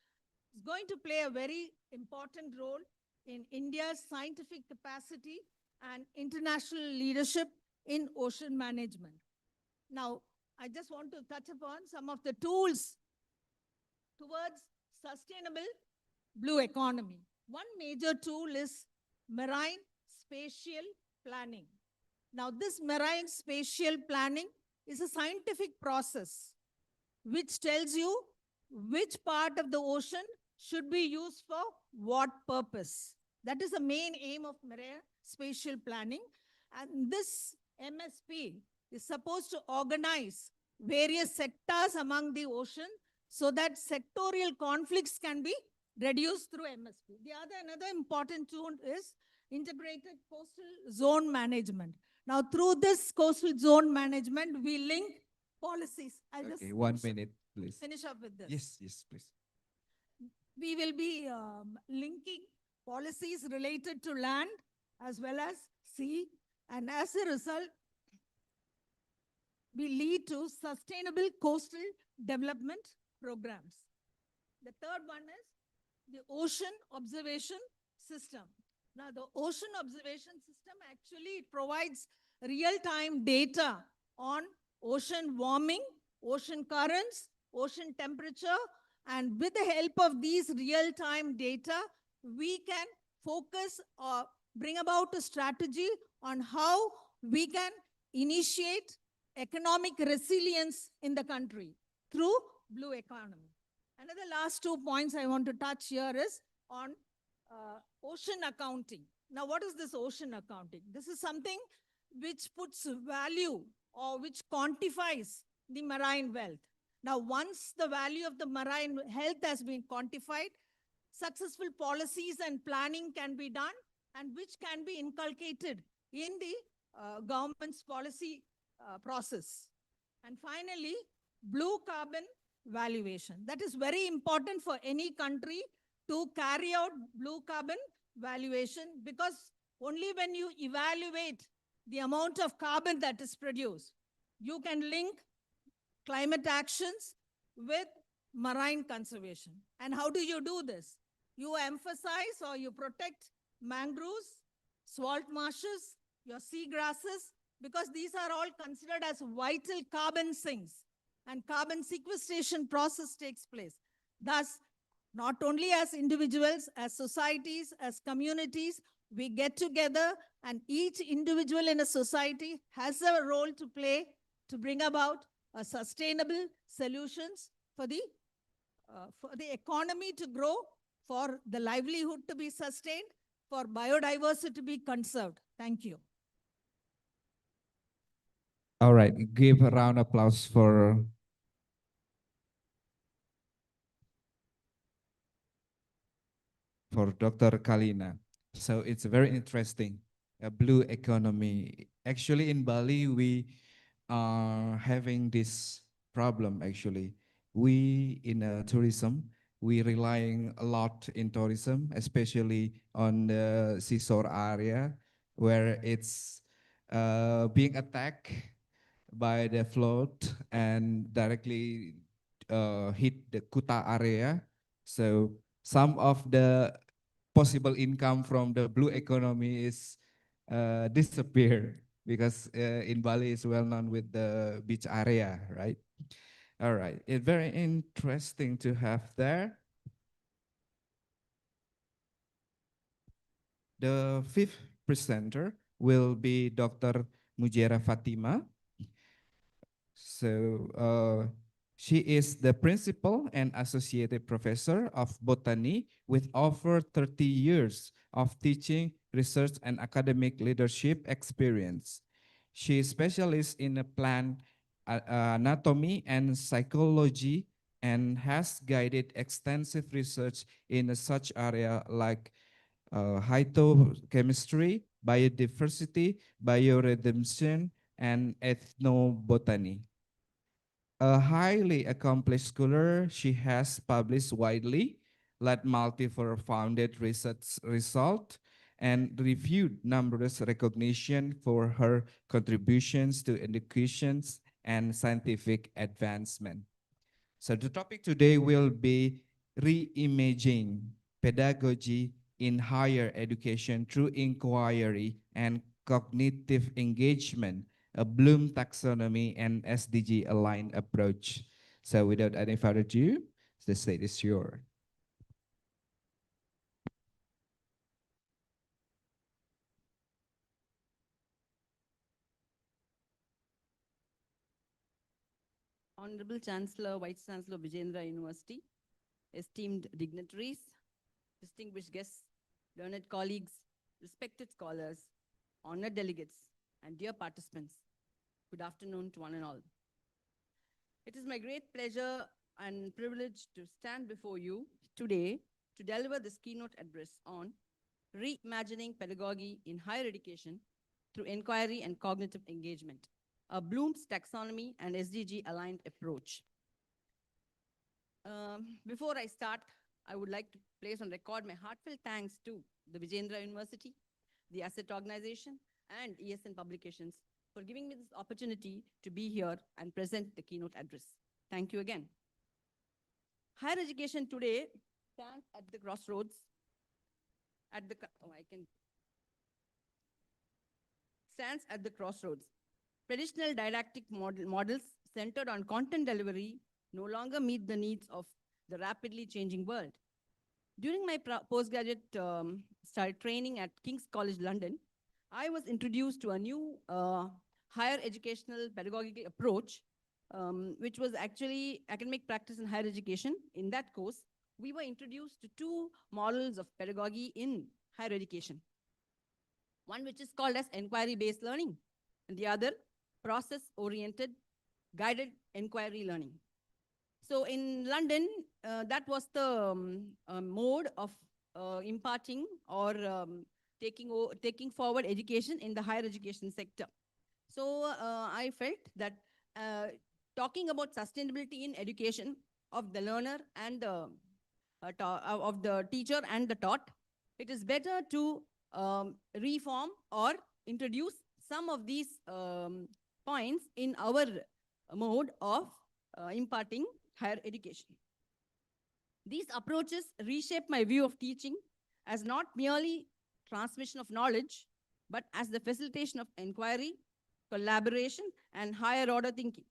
is going to play a very important role in India's scientific capacity and international leadership in ocean management. Now, I just want to touch upon some of the tools towards sustainable blue economy. One major tool is marine spatial planning. Now, this marine spatial planning is a scientific process which tells you which part of the ocean should be used for what purpose. That is the main aim of marine spatial planning. And this MSP is supposed to organize various sectors among the ocean so that sectorial conflicts can be reduced through MSP. Another important tool is integrated coastal zone management. Now, through this coastal zone management, we link policies. I'll Okay, 1 minute, please. finish up with this. Yes, please. We will be linking policies related to land as well as sea, and as a result, we lead to sustainable coastal development programs. The third one is the ocean observation system. Now, the ocean observation system actually provides real-time data on ocean warming, ocean currents, ocean temperature, and with the help of these real-time data, we can focus or bring about a strategy on how we can initiate economic resilience in the country through blue economy. Another last 2 points I want to touch here is on ocean accounting. Now, what is this ocean accounting? This is something which puts value or which quantifies the marine wealth. Now, once the value of the marine health has been quantified, successful policies and planning can be done, and which can be inculcated in the government's policy process. And finally, blue carbon valuation. That is very important for any country to carry out blue carbon valuation, because only when you evaluate the amount of carbon that is produced, you can link climate actions with marine conservation. And how do you do this? You emphasize or you protect mangroves, salt marshes, your seagrasses, because these are all considered as vital carbon sinks, and carbon sequestration process takes place. Thus, not only as individuals, as societies, as communities, we get together, and each individual in a society has a role to play to bring about sustainable solutions for the economy to grow, for the livelihood to be sustained, for biodiversity to be conserved. Thank you. All right, give a round of applause for Dr. Kalina. So it's very interesting, a blue economy. Actually, in Bali, we are having this problem. Actually, we in tourism, we relying a lot in tourism, especially on the seashore area where it's being attacked by the flood and directly hit the Kuta area. So some of the possible income from the blue economy is disappear, because in Bali is well known with the beach area, right? All right, it's very interesting to have there. The fifth presenter will be Dr. Mujera Fatima. So she is the principal and associate professor of botany with over 30 years of teaching, research, and academic leadership experience. She is specialist in plant anatomy and psychology, and has guided extensive research in such area like phytochemistry, biodiversity, biorhythmation, and ethnobotany. A highly accomplished scholar, she has published widely, led multiple founded research results, and reviewed numerous recognition for her contributions to education and scientific advancement. So the topic today will be reimagining pedagogy in higher education through inquiry and cognitive engagement, a Bloom taxonomy and SDG aligned approach. So without any further ado, the stage is yours. Honorable Chancellor, Vice Chancellor Vijayendra University, esteemed dignitaries, distinguished guests, learned colleagues, respected scholars, honored delegates, and dear participants, good afternoon to one and all. It is my great pleasure and privilege to stand before you today to deliver this keynote address on reimagining pedagogy in higher education through inquiry and cognitive engagement, a Bloom's taxonomy and SDG aligned approach. Before I start, I would like to place on record my heartfelt thanks to the Vijayendra University, the Asset Organization, and ESN Publications for giving me this opportunity to be here and present the keynote address. Thank you again. Higher education today stands at the crossroads, stands at the crossroads. Traditional didactic models centered on content delivery no longer meet the needs of the rapidly changing world. During my postgraduate training at King's College London, I was introduced to a new higher educational pedagogical approach, which was actually academic practice in higher education. In that course, we were introduced to two models of pedagogy in higher education. One which is called as inquiry-based learning, and the other process-oriented guided inquiry learning. So in London, that was the mode of imparting or taking forward education in the higher education sector. So I felt that talking about sustainability in education of the learner and of the teacher and the taught, it is better to reform or introduce some of these points in our mode of imparting higher education. These approaches reshape my view of teaching as not merely transmission of knowledge, but as the facilitation of inquiry, collaboration, and higher order thinking.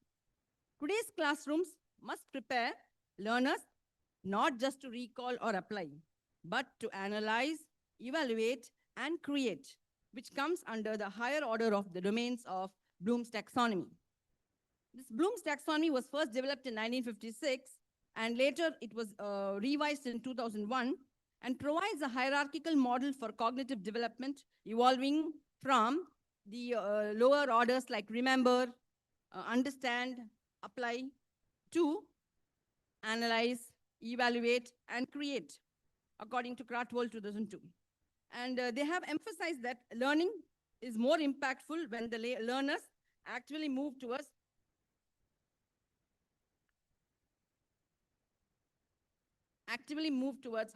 Today's classrooms must prepare learners not just to recall or apply, but to analyze, evaluate, and create, which comes under the higher order of the domains of Bloom's taxonomy. This Bloom's taxonomy was first developed in 1956, and later it was revised in 2001, and provides a hierarchical model for cognitive development, evolving from the lower orders like remember, understand, apply, to analyze, evaluate, and create, according to Krathwohl 2002. And they have emphasized that learning is more impactful when the learners actually move towards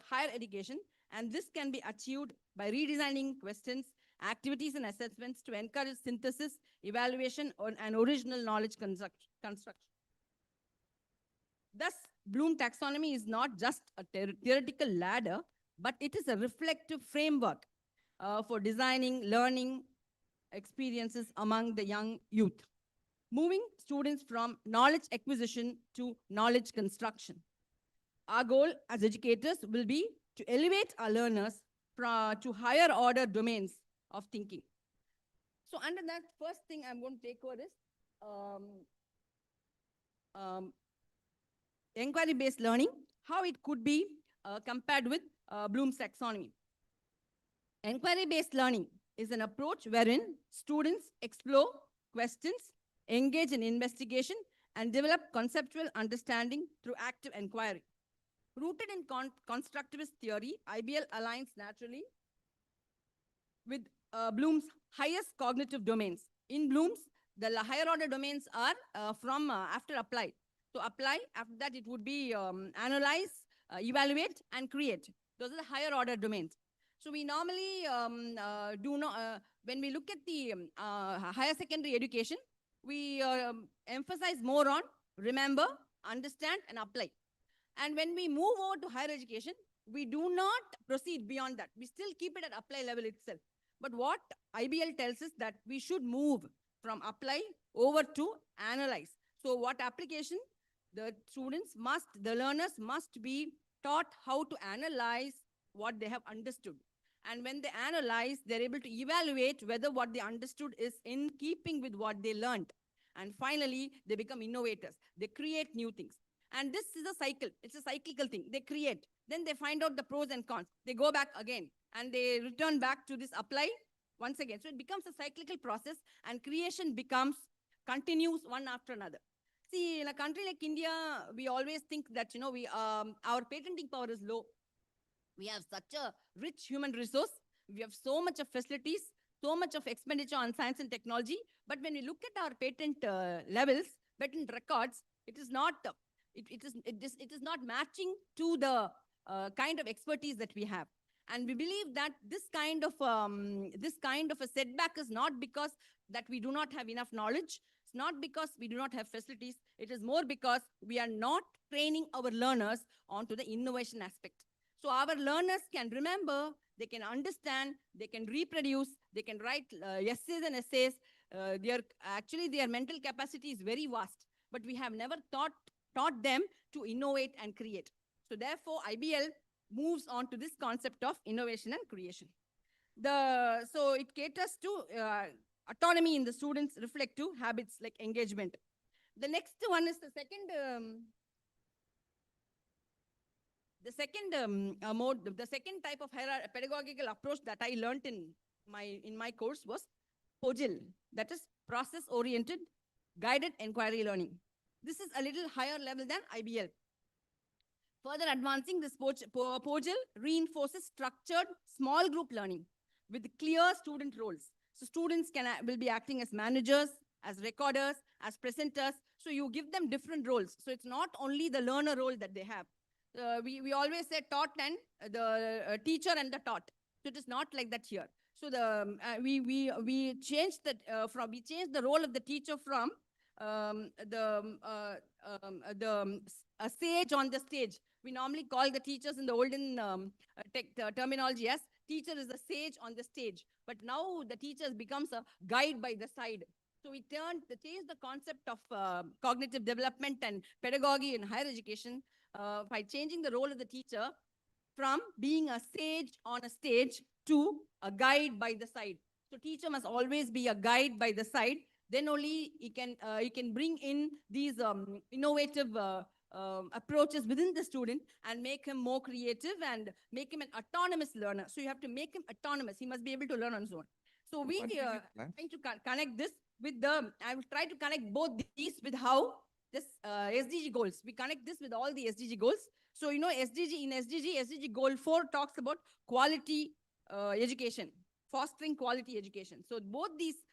higher education, and this can be achieved by redesigning questions, activities, and assessments to encourage synthesis, evaluation, and original knowledge construction. Thus, Bloom taxonomy is not just a theoretical ladder, but it is a reflective framework for designing learning experiences among the young youth, moving students from knowledge acquisition to knowledge construction. Our goal as educators will be to elevate our learners to higher order domains of thinking. So under that, first thing I'm going to take over is inquiry-based learning, how it could be compared with Bloom's taxonomy. Inquiry-based learning is an approach wherein students explore questions, engage in investigation, and develop conceptual understanding through active inquiry. Rooted in constructivist theory, IBL aligns naturally with Bloom's highest cognitive domains. In Bloom's, The higher order domains are from after apply. So apply, after that it would be analyze, evaluate, and create. Those are the higher order domains. So we normally do not, when we look at the higher secondary education, we emphasize more on remember, understand, and apply. And when we move over to higher education, we do not proceed beyond that. We still keep it at apply level itself. But what IBL tells us that we should move from apply over to analyze. So what application? The students must, the learners must be taught how to analyze what they have understood. And when they analyze, they're able to evaluate whether what they understood is in keeping with what they learned. And finally, they become innovators. They create new things. And this is a cycle. It's a cyclical thing. They create. Then they find out the pros and cons. They go back again and they return back to this apply once again. So it becomes a cyclical process and creation becomes continuous one after another. See, in a country like India, we always think that, you know, our patenting power is low. We have such a rich human resource. We have so much of facilities, so much of expenditure on science and technology. But when we look at our patent levels, patent records, it is not it is not matching to the kind of expertise that we have. And we believe that this kind of a setback is not because that we do not have enough knowledge. It's not because we do not have facilities. It is more because we are not training our learners onto the innovation aspect. So our learners can remember, they can understand, they can reproduce, they can write essays and essays. Their mental capacity is very vast, but we have never taught them to innovate and create. So therefore, IBL moves on to this concept of innovation and creation. So it caters to autonomy in the students' reflective habits like engagement. The next one is the second mode. The second type of pedagogical approach that I learned in my course was POGIL, that is process-oriented guided inquiry learning. This is a little higher level than IBL. Further advancing, this POGIL reinforces structured small group learning with clear student roles. So students will be acting as managers, as recorders, as presenters. So you give them different roles. So it's not only the learner role that they have. We always say taught and the teacher and the taught. So it is not like that here. So we changed the role of the teacher from a sage on the stage. We normally call the teachers in the olden terminology as teacher is a sage on the stage. But now the teacher becomes a guide by the side. So we changed the concept of cognitive development and pedagogy in higher education by changing the role of the teacher from being a sage on a stage to a guide by the side. So teacher must always be a guide by the side. Then only he can bring in these innovative approaches within the student and make him more creative and make him an autonomous learner. So you have to make him autonomous. He must be able to learn on his own. So we trying to connect this with I will try to connect both these with how this SDG goals. We connect this with all the SDG goals. So, you know, SDG goal 4 talks about quality education, fostering quality education. So both these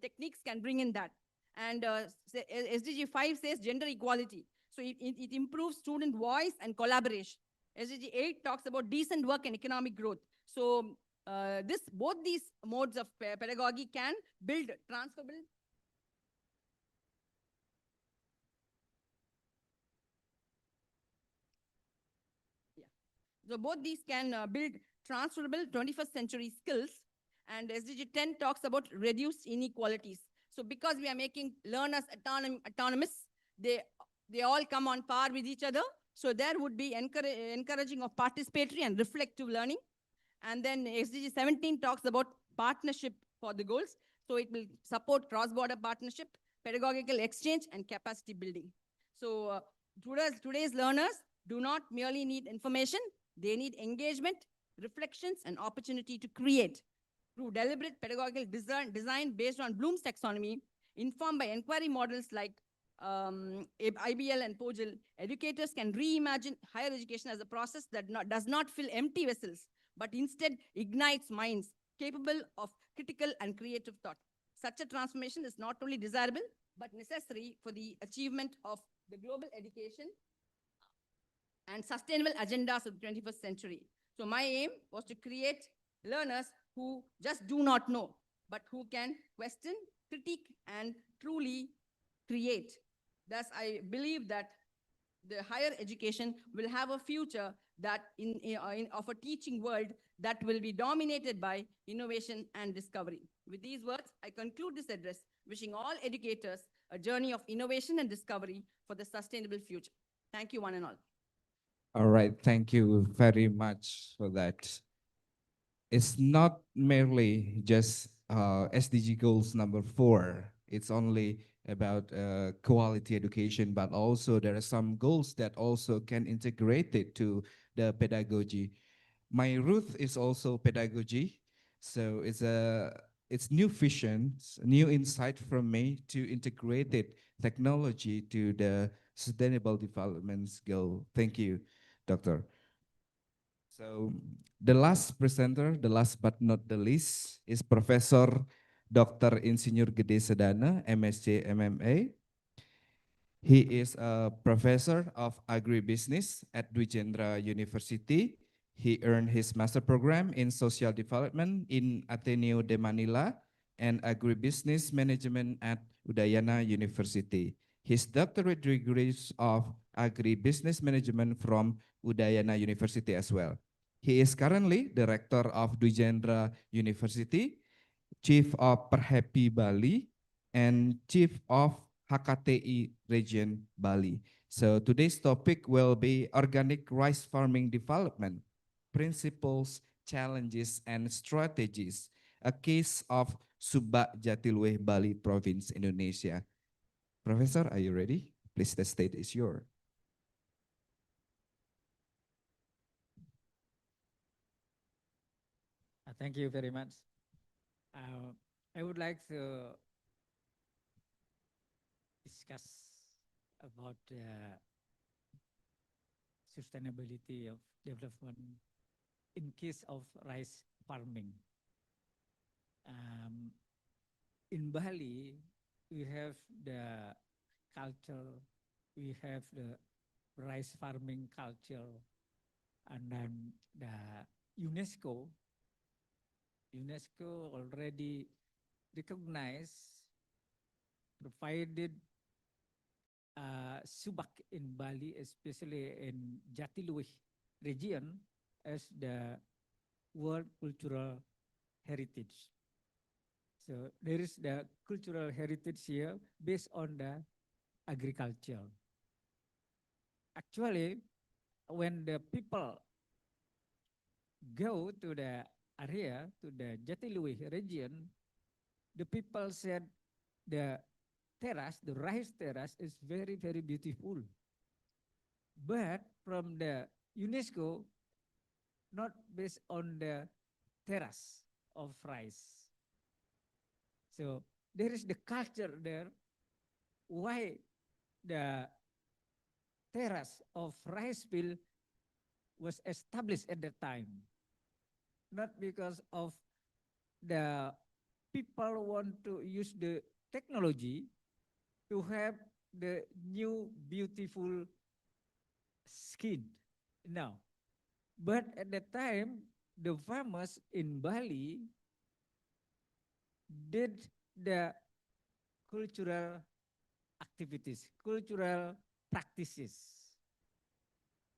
techniques can bring in that. And SDG 5 says gender equality. So it improves student voice and collaboration. SDG 8 talks about decent work and economic growth. So both these modes of pedagogy can build transferable. So both these can build transferable 21st century skills. And SDG 10 talks about reduced inequalities. So because we are making learners autonomous, they all come on par with each other. So there would be encouraging of participatory and reflective learning. And then SDG 17 talks about partnership for the goals. So it will support cross-border partnership, pedagogical exchange, and capacity building. So today's learners do not merely need information, they need engagement, reflections, and opportunity to create. Through deliberate pedagogical design based on Bloom's taxonomy, informed by inquiry models like IBL and POGIL, educators can reimagine higher education as a process that does not fill empty vessels, but instead ignites minds capable of critical and creative thought. such a transformation is not only desirable, but necessary for the achievement of the global education and sustainable agendas of the 21st century. So my aim was to create learners who just do not know, but who can question, critique, and truly create. Thus, I believe that the higher education will have a future that of a teaching world that will be dominated by innovation and discovery. With these words, I conclude this address, wishing all educators a journey of innovation and discovery for the sustainable future. Thank you, one and all. All right, thank you very much for that. It's not merely just SDG goals number 4. It's only about quality education, but also there are some goals that also can integrate it to the pedagogy. My root is also pedagogy, so it's new vision, new insight from me to integrate it technology to the sustainable development goal. Thank you, Doctor. So the last presenter, the last but not the least, is Professor Dr. Insinyur Gede Sedana, MSc MMA. He is a professor of agribusiness at Dwi Jendra University. He earned his master program in social development in Ateneo de Manila and agribusiness management at Udayana University. His doctorate degrees of agribusiness management from Udayana University as well. He is currently director of Dwi Jendra University, chief of Perhappy Bali, and chief of HKTI region Bali. So today's topic will be organic rice farming development, principles, challenges, and strategies, a case of Subak Jatiluwih, Bali Province, Indonesia. Professor, are you ready? Please, the stage is yours. Thank you very much. I would like to discuss about the sustainability of development in case of rice farming. In Bali, we have the culture, we have the rice farming culture, and then the UNESCO already recognized, provided Subak in Bali, especially in Jatiluwih region, as the World Cultural Heritage. So there is the cultural heritage here based on the agriculture. Actually, when the people go to the area, to the Jatiluwih region, the people said the terrace, the rice terrace is very, very beautiful. But from the UNESCO, not based on the terrace of rice. So there is the culture there, why the terrace of rice field was established at that time. Not because of the people want to use the technology to have the new beautiful skin. No. But at that time, the farmers in Bali did the cultural activities, cultural practices.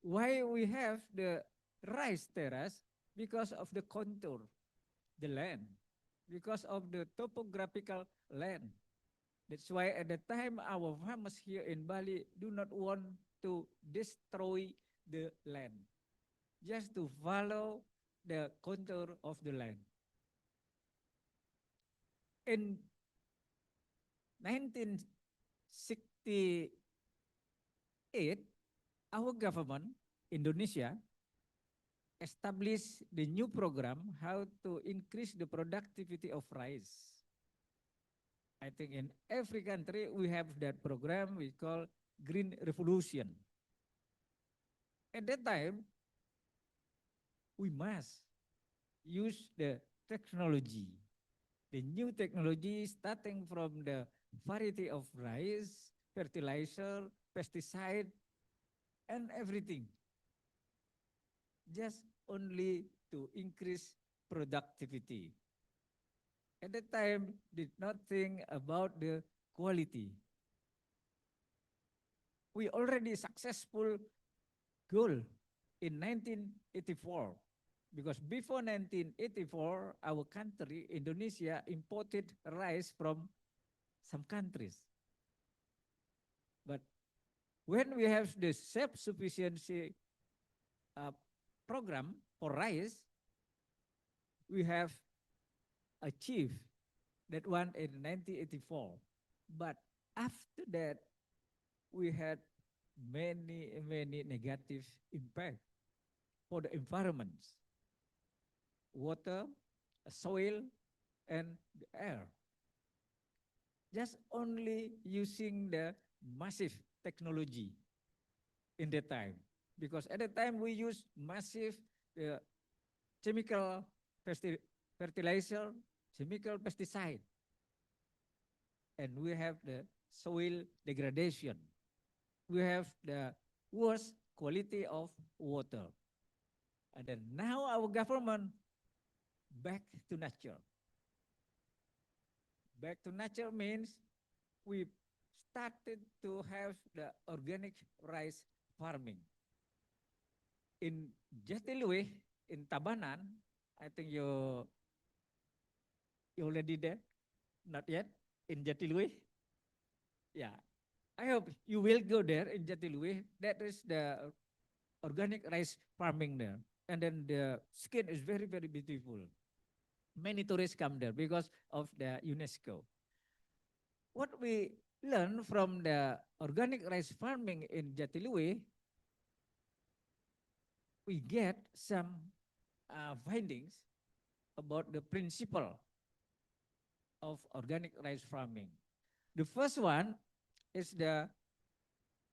Why we have the rice terrace? Because of the contour, the land, because of the topographical land. That's why at the time our farmers here in Bali do not want to destroy the land, just to follow the contour of the land. In 1968, our government, Indonesia, established the new program how to increase the productivity of rice. I think in every country we have that program we call Green Revolution. At that time, we must use the technology the new technology starting from the variety of rice, fertilizer, pesticide, and everything. Just only to increase productivity. At that time, did not think about the quality. We already successful goal in 1984 because before 1984, our country, Indonesia, imported rice from some countries. But when we have the self-sufficiency program for rice, we have achieved that one in 1984. But after that, we had many negative impact for the environment, water, soil, and the air. Just only using the massive technology in that time. Because at that time we use massive chemical fertilizer, chemical pesticide. And we have the soil degradation. We have the worst quality of water. And then now our government back to nature. Back to nature means we started to have the organic rice farming. In Jatiluwe, in Tabanan, I think you already there? Not yet? In Jatiluwe? Yeah. I hope you will go there in Jatiluwe. That is the organic rice farming there. And then the skin is very beautiful. Many tourists come there because of the UNESCO. What we learn from the organic rice farming in Jatiluwe, we get some findings about the principle of organic rice farming. The first one is the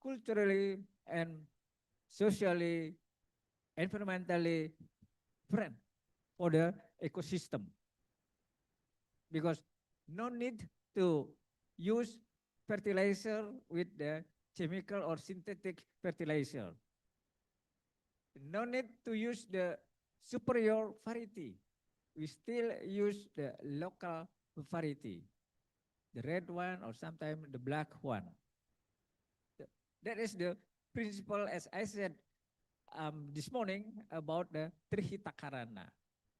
culturally and socially, environmentally friend for the ecosystem. Because no need to use fertilizer with the chemical or synthetic fertilizer. No need to use the superior variety. We still use the local variety, the red one or sometimes the black one. That is the principle, as I said this morning, about the Trihita Karana,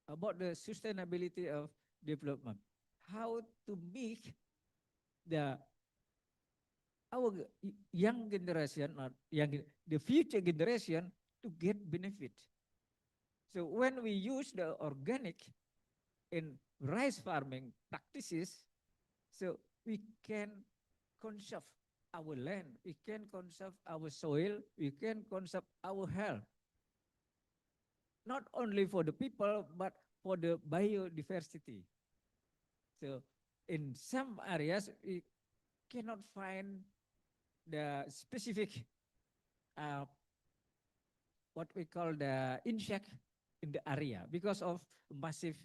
about the sustainability of development. How to make our young generation, or the future generation, to get benefit. So when we use the organic in rice farming practices, so we can conserve our land, we can conserve our soil, we can conserve our health. Not only for the people, but for the biodiversity. So in some areas, we cannot find the specific what we call the insect in the area because of massive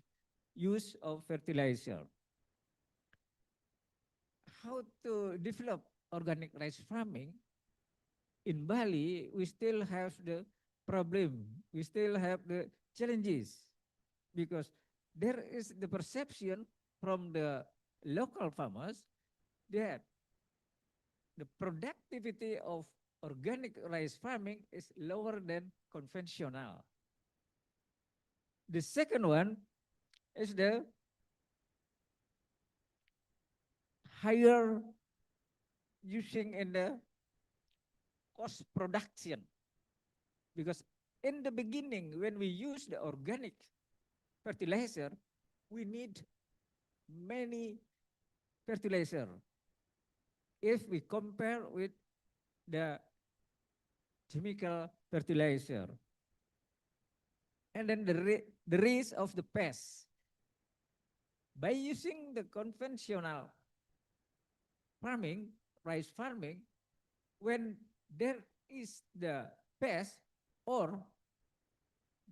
use of fertilizer. How to develop organic rice farming? In Bali, we still have the problem. We still have the challenges because there is the perception from the local farmers that the productivity of organic rice farming is lower than conventional. The second one is the higher using in the cost production. Because in the beginning, when we use the organic fertilizer, we need many fertilizer. If we compare with the chemical fertilizer. And then the risk of the pests. By using the conventional farming, rice farming, when there is the pest or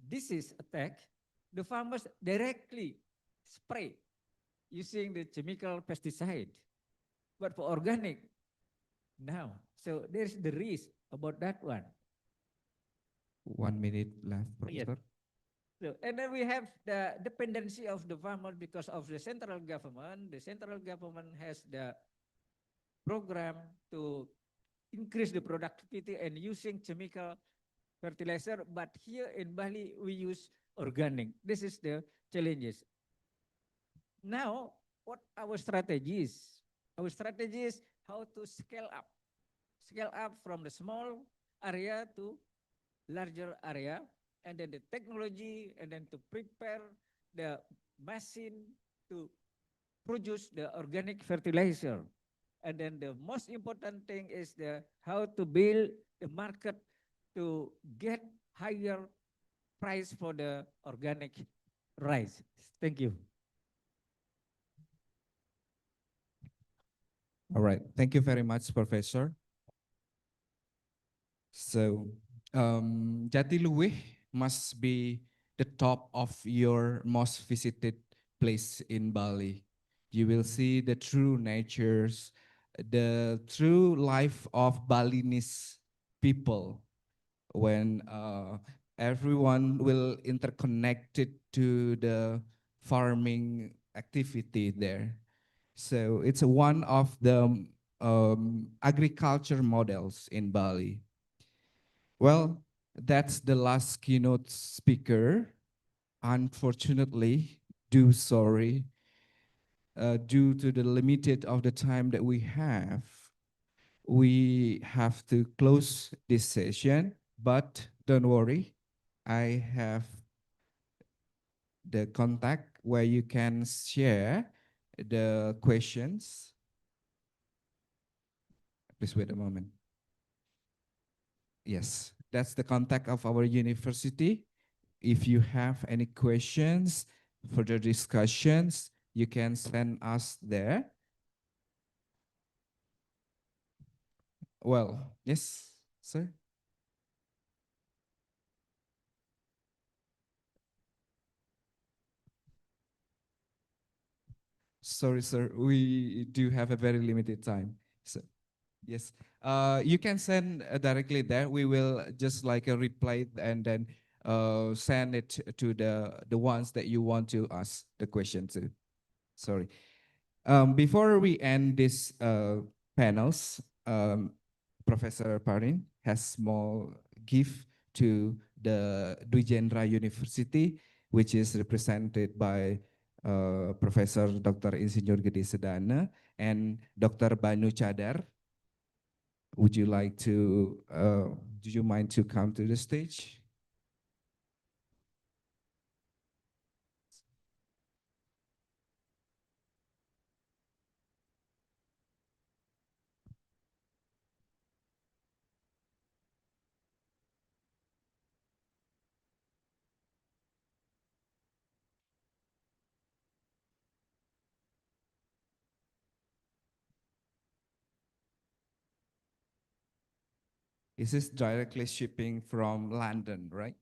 disease attack, the farmers directly spray using the chemical pesticide. But for organic, now, so there's the risk about that one. 1 minute left, Yes. Professor. So, and then we have the dependency of the farmer because of the central government. The central government has the program to increase the productivity and using chemical fertilizer. But here in Bali, we use organic. This is the challenges. Now, what our strategy is? Our strategy is how to scale up from the small area to larger area, and then the technology, and then to prepare the machine to produce the organic fertilizer. And then the most important thing is the how to build the market to get higher price for the organic rice. Thank you. All right. Thank you very much, Professor. So, Jatiluwih must be the top of your most visited place in Bali. You will see the true natures, the true life of Balinese people when everyone will interconnected to the farming activity there. So it's one of the agriculture models in Bali. Well, that's the last keynote speaker. Unfortunately, due to the limited of the time that we have to close this session, but don't worry, I have the contact where you can share the questions. Please wait a moment. Yes, that's the contact of our university. If you have any questions, further discussions, you can send us there. Well, yes, sir. Sorry, sir. We do have a very limited time. So, yes, you can send directly there. We will just like a reply and then send it to the ones that you want to ask the question to. Sorry. Before we end this panels, Professor Parin has small gift to the Dwi Jendra University, which is represented by Professor Dr. Insinyur Gede Sedana and Dr. Banu Chadar. Would you like to, do you mind to come to the stage? This is directly shipping from London, right?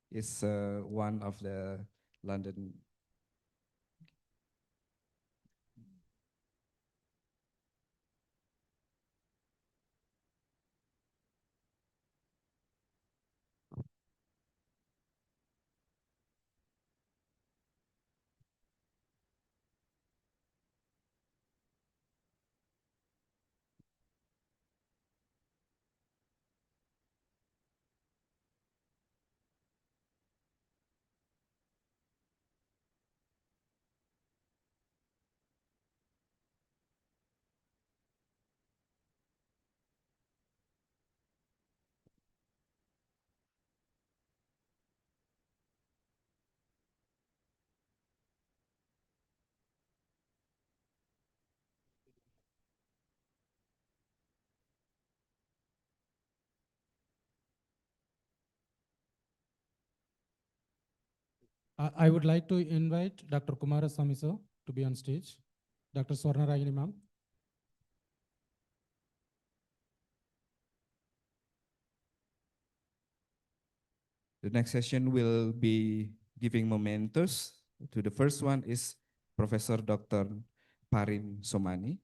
It's one of the London. I would like to invite Dr. Kumara Samiso to be on stage. Dr. Swarna Ragini ma'am. The next session will be giving mementos. To the first one is Professor Dr. Parim Somani.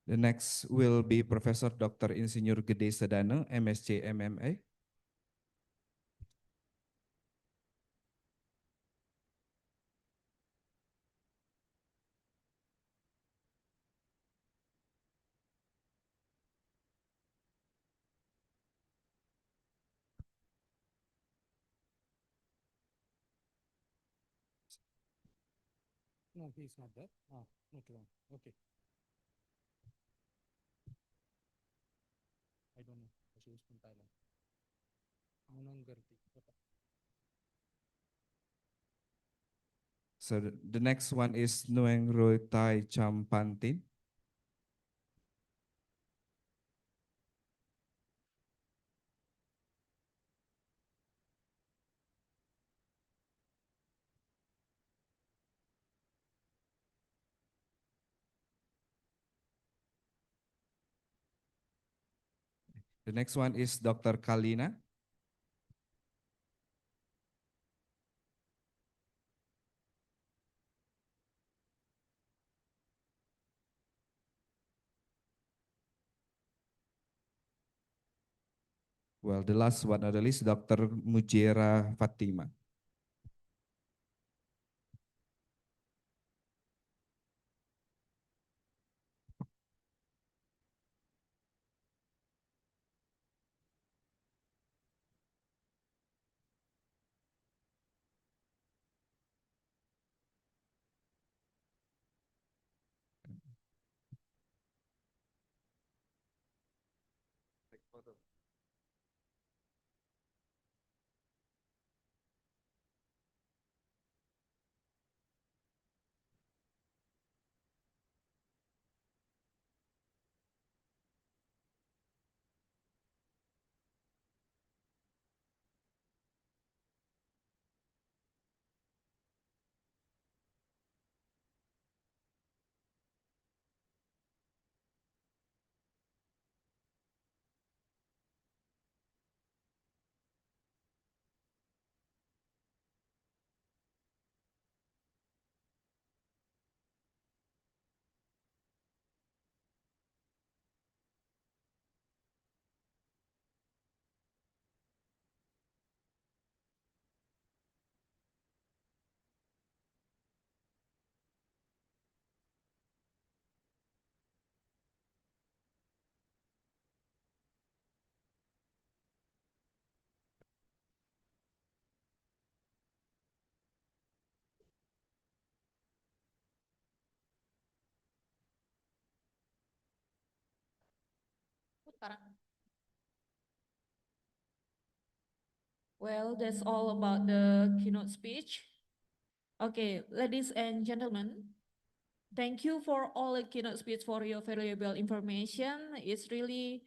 The next will be Professor Dr. Insinyur Gede Sedana, MSc MMA. No, he's not there. Ah, okay, okay. I don't know. She was from Thailand. Nunang Gerti. So the next one is Nueng Roy Tai Champantin. The next one is Dr. Kalina. Well, the last one on the list, Dr. Mujera Fatima. Well, that's all about the keynote speech. Okay, ladies and gentlemen, thank you for all the keynote speech for your valuable information. It's really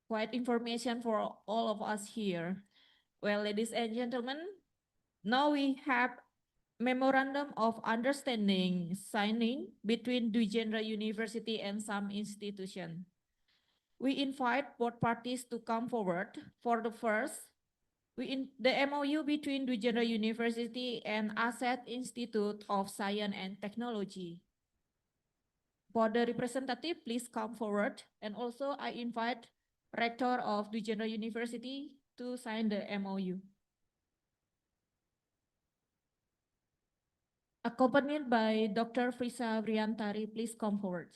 quite information for all of us here. Well, ladies and gentlemen, now we have Memorandum of Understanding signing between Duijendra University and some institution. We invite both parties to come forward. For the first, the MOU between Duijendra University and Asset Institute of Science and Technology. For the representative, please come forward. And also I invite Rector of Duijendra University to sign the MOU. Accompanied by Dr. Frisa Briantari, please come forward.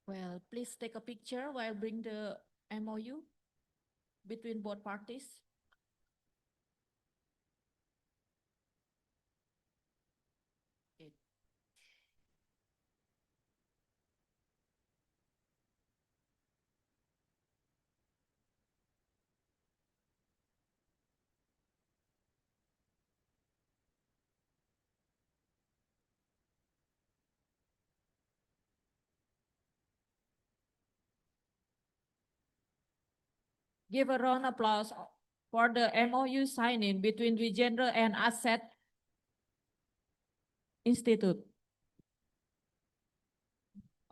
Well, please take a picture while bring the MOU between both parties. Okay. Give a round of applause for the MOU signing between Dwijendra and Asset Institute.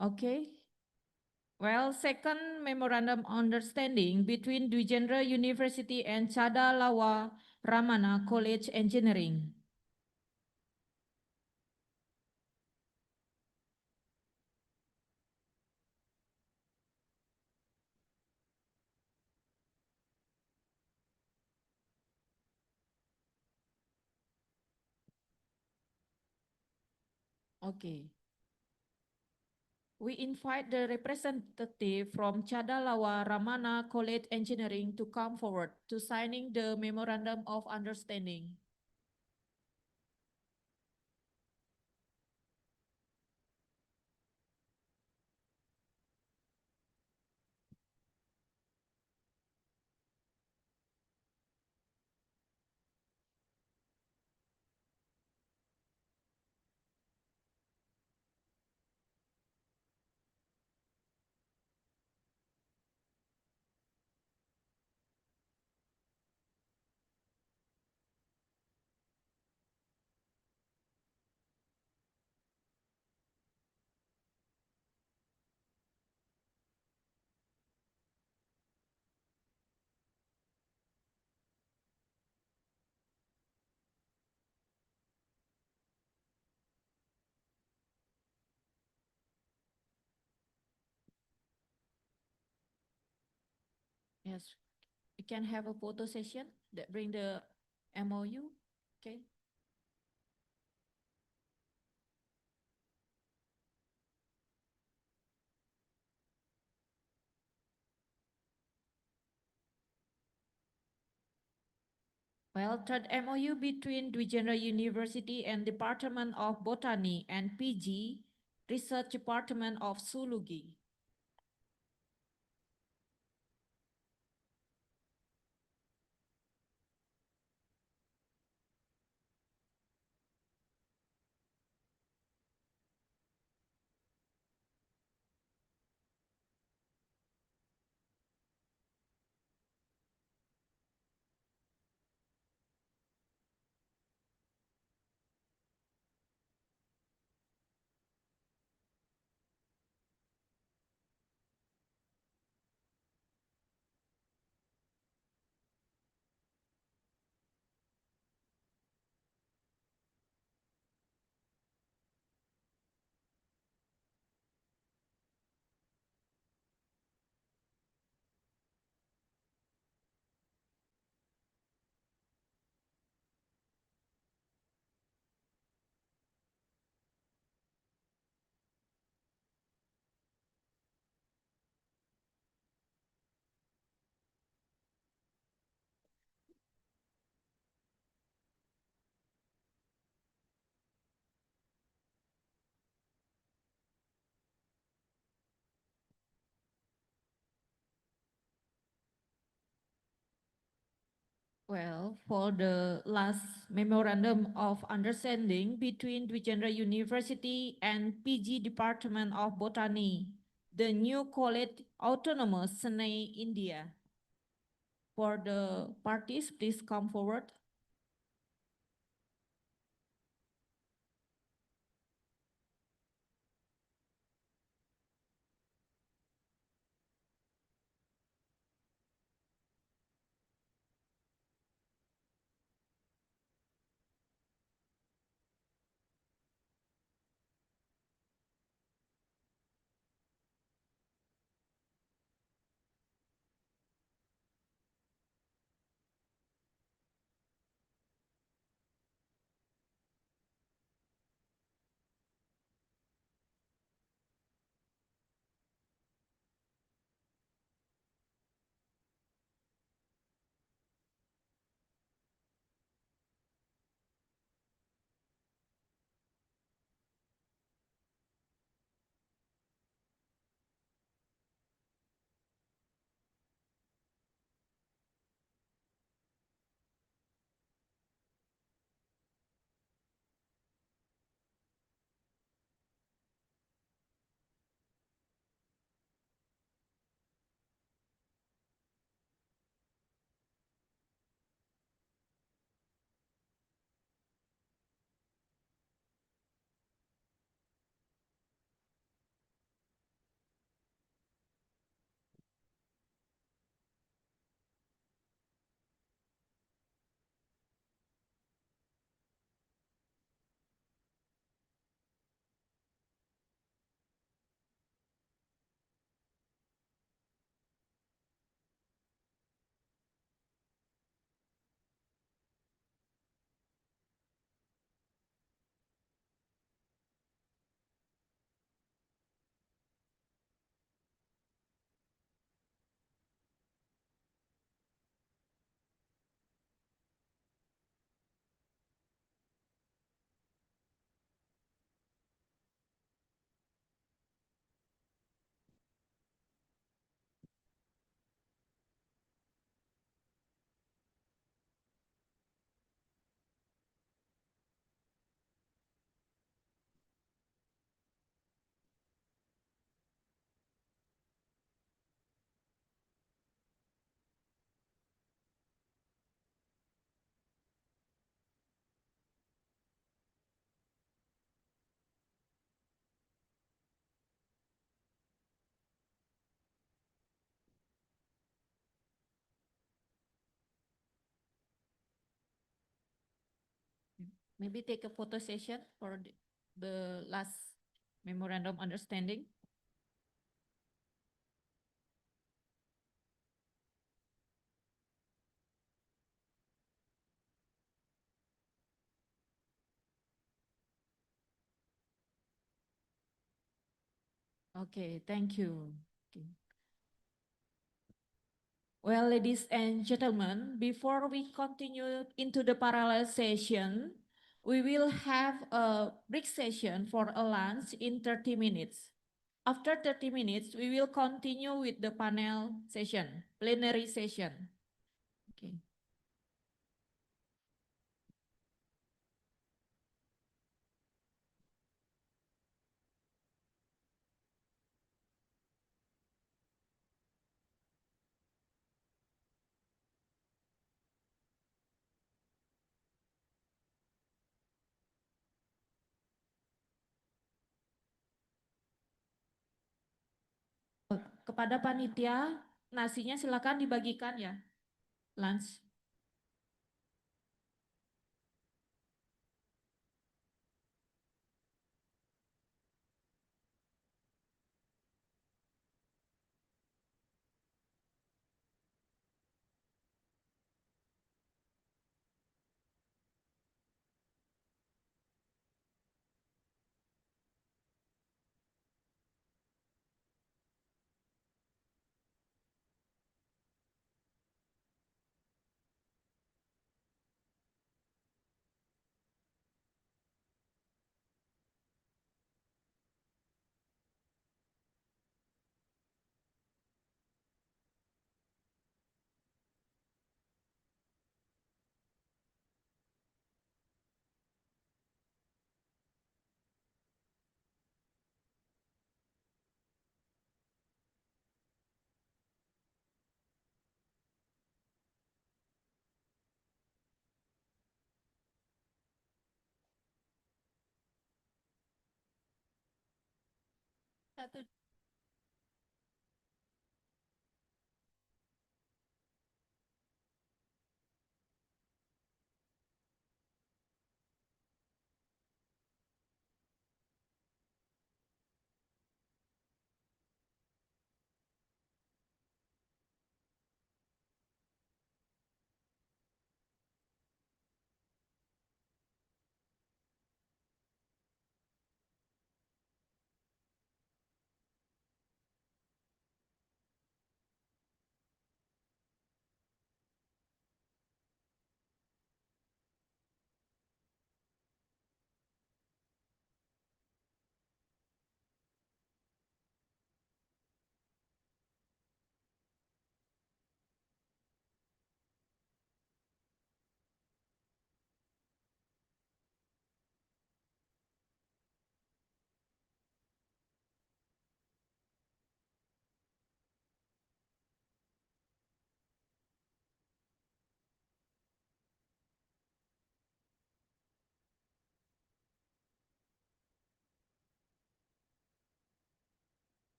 Okay. Well, second memorandum understanding between Dwijendra University and Chadalawa Ramana College Engineering. Okay. We invite the representative from Chadalawa Ramana College Engineering to come forward to signing the memorandum of understanding. Yes, we can have a photo session that bring the MOU. Okay. Well, third MOU between Dwijendra University and Department of Botany and PG Research Department of Sulugi. Well, for the last memorandum of understanding between Dwijendra University and PG Department of Botany, the new college autonomous Chennai, India. For the parties, please come forward. Maybe take a photo session for the last memorandum understanding. Okay, thank you. Okay. Well, ladies and gentlemen, before we continue into the parallel session, we will have a break session for a lunch in 30 minutes. After 30 minutes, we will continue with the panel session, plenary session. Okay. Kepada panitia, nasinya silakan dibagikan ya, lunch. Satu.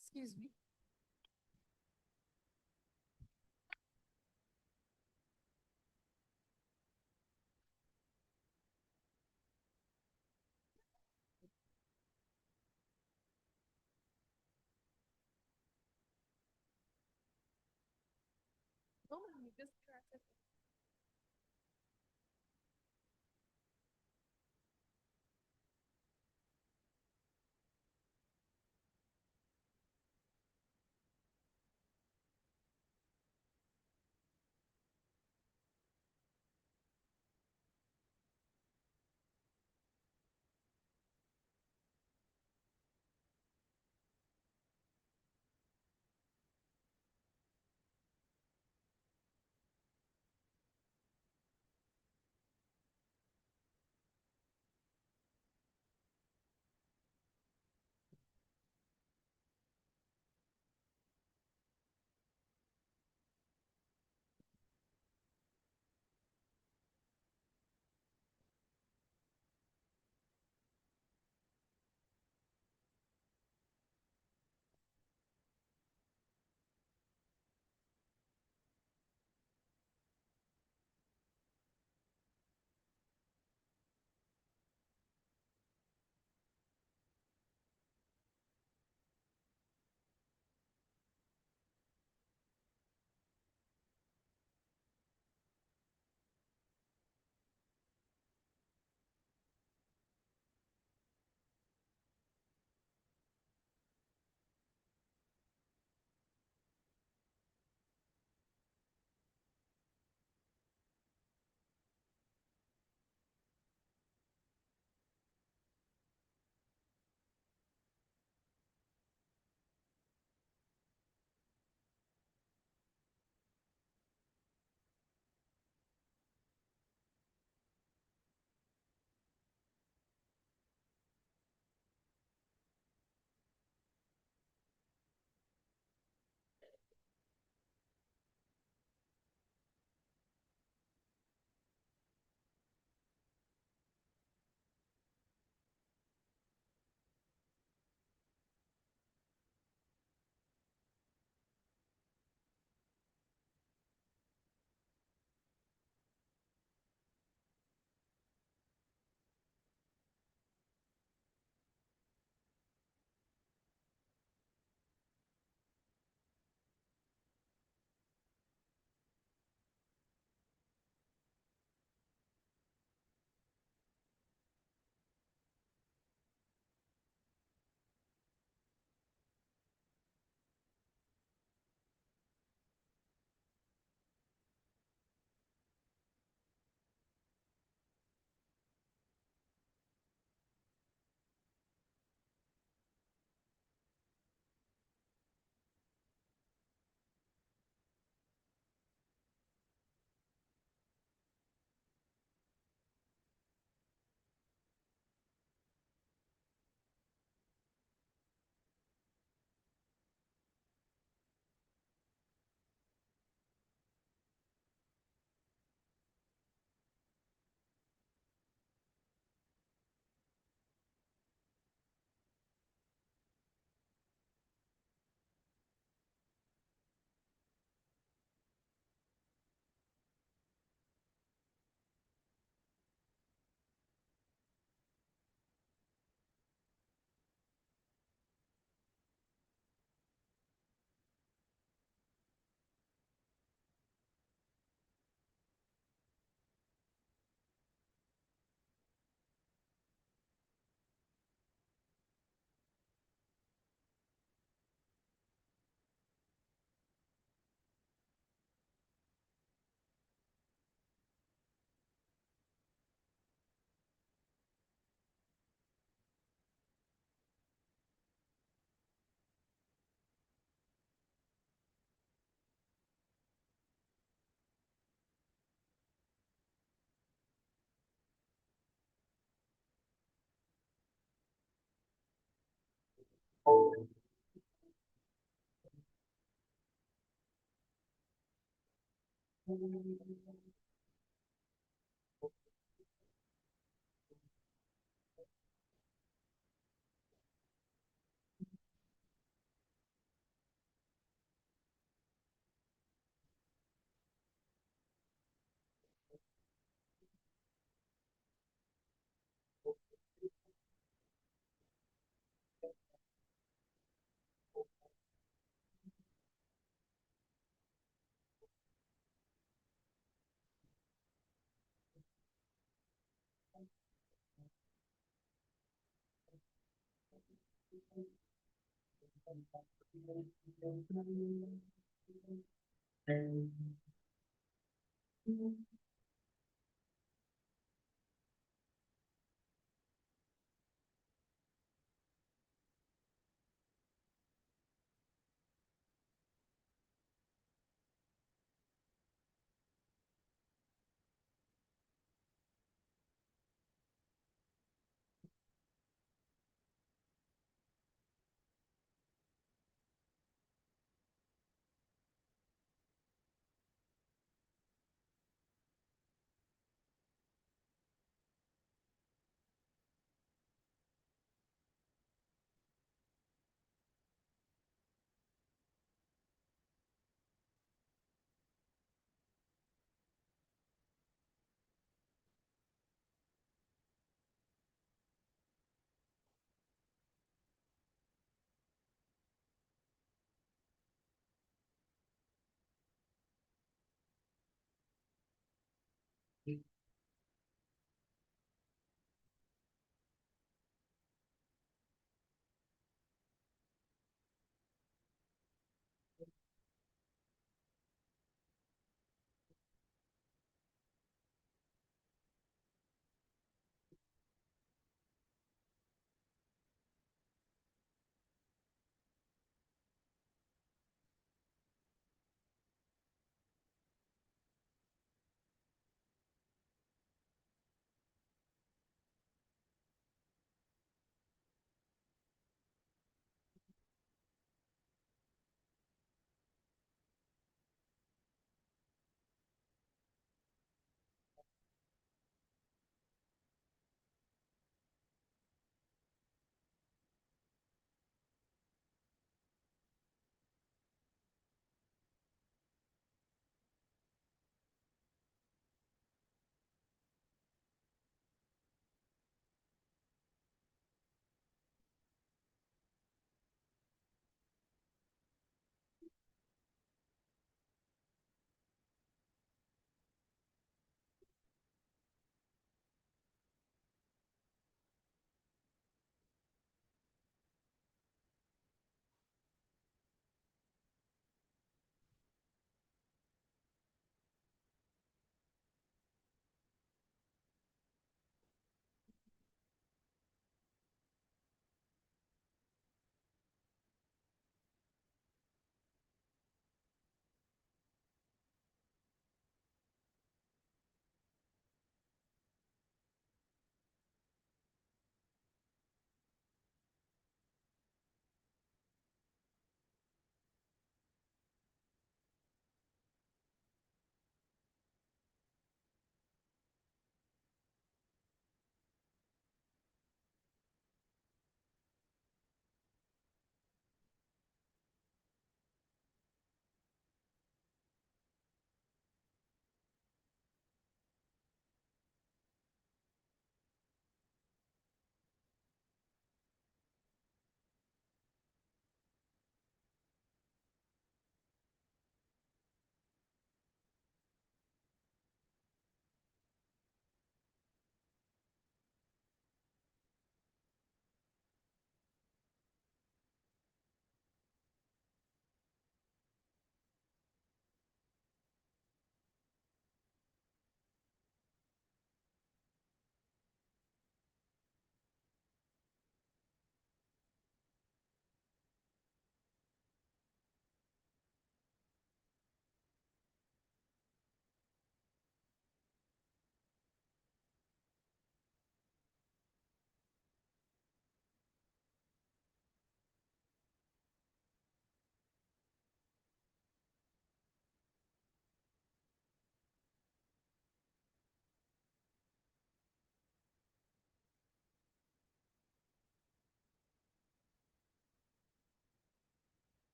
Excuse me. You just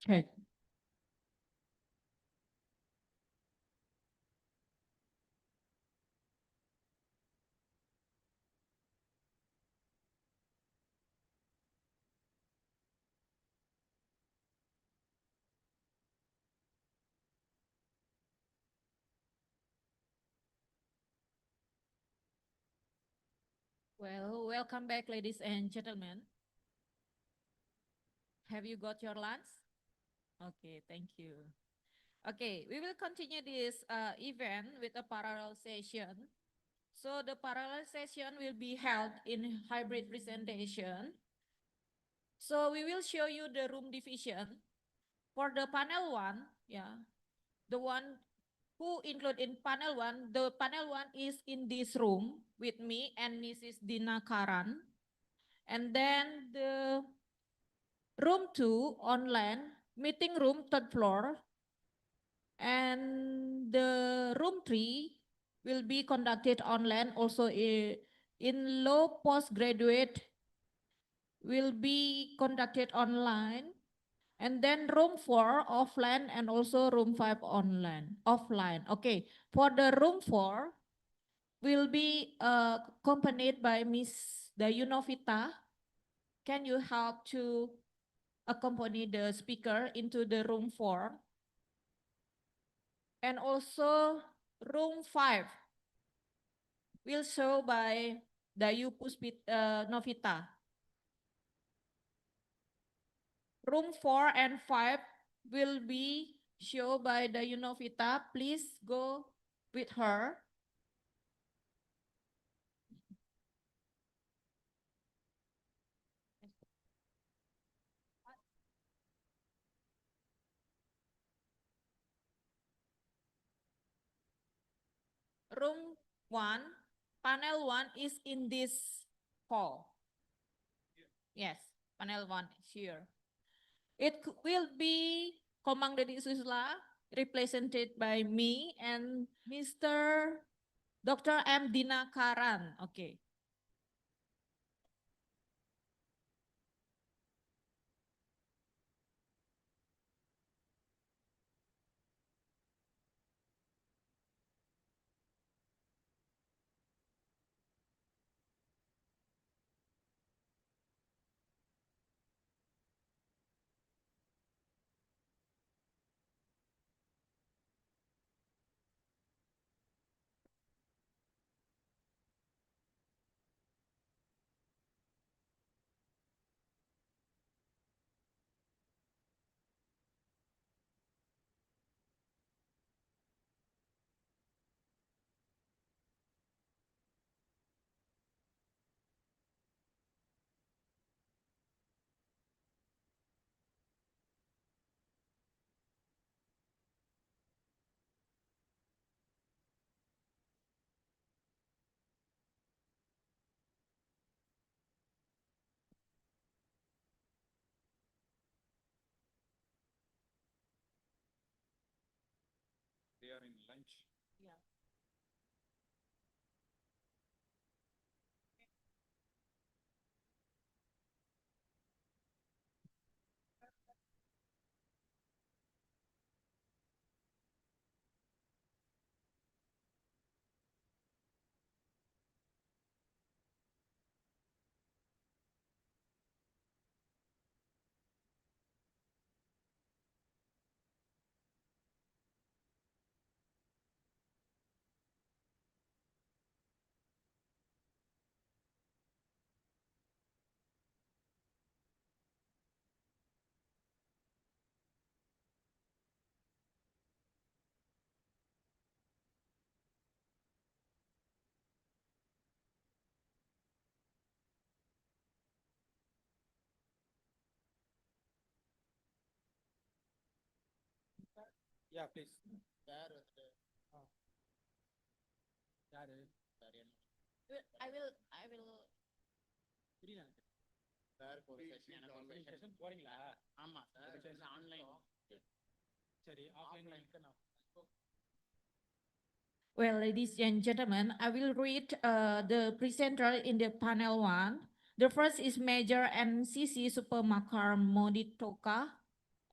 Check. Well, welcome back, ladies and gentlemen. Have you got your lunch? Okay, thank you. Okay, we will continue this event with a parallel session. So the parallel session will be held in hybrid presentation. So we will show you the room division. For the panel one, yeah, the one who include in panel one, the panel one is in this room with me and Mrs. Dina Karan. And then the room two online, meeting room third floor. And the room three will be conducted online also in low postgraduate will be conducted online. And then room 4 offline and also room 5 offline. Okay, for the room 4 will be accompanied by Miss Dayunovita. Can you help to accompany the speaker into the room 4? And also room 5 will show by Dayu Novita. Room 4 and 5 will be shown by the Novita. Please go with her. Room 1, panel 1 is in this hall. Yes, panel 1 is here. It will be Komang Deddy Susla, represented by me and Mr. Dr. M. Dina Karan. Okay. They are in lunch. Yeah. Yeah, please. I will. Well, ladies and gentlemen, I will read the presenter in the panel 1. The first is Major NCC Supermakar Moditoka,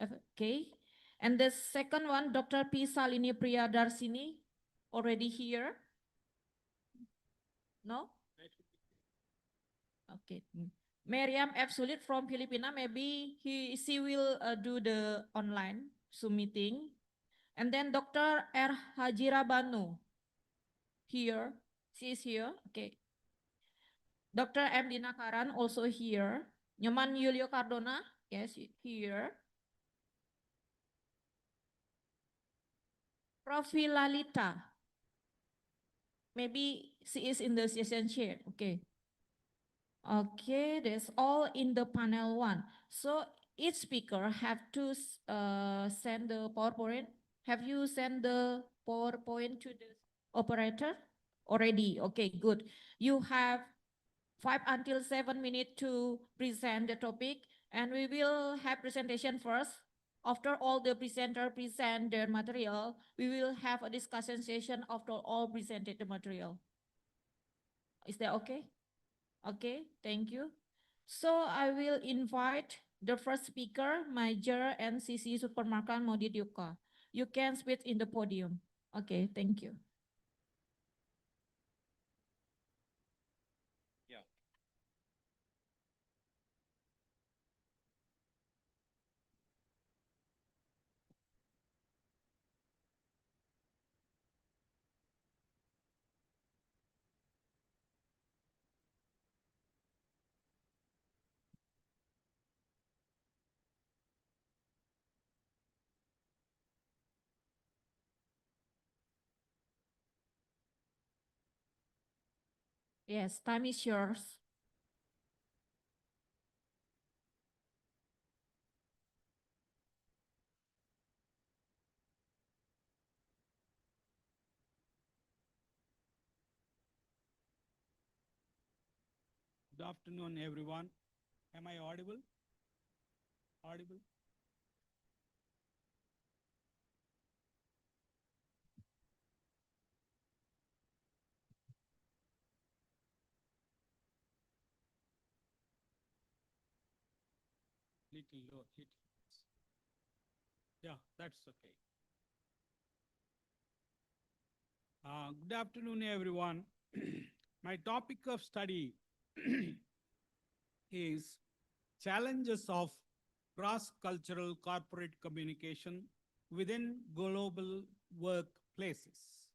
Okay. And the second one, Dr. P. Salini Priyadarsini, already here? No? Okay. Miriam Absolute from Filipina, maybe she will do the online Zoom meeting. And then Dr. R. Hajirabanu here. She is here. Okay. Dr. M. Dinakaran also here. Nyoman Yulio Cardona, yes, here. Prof. Lalita, maybe she is in the session chair. Okay. Okay, that's all in the panel one. So each speaker have to send the PowerPoint. Have you sent the PowerPoint to the operator already? Okay, good. You have 5 until 7 minutes to present the topic, and we will have presentation first. After all the presenter present their material, we will have a discussion session after all presented the material. Is that okay? Okay, thank you. So I will invite the first speaker, Major NCC Supermarket Modidyuka. You can speak in the podium. Okay, thank you. Yeah. Yes, time is yours. Good afternoon, everyone. Am I audible? Audible? Little low. Yeah, that's okay. Good afternoon, everyone. My topic of study is challenges of cross-cultural corporate communication within global workplaces.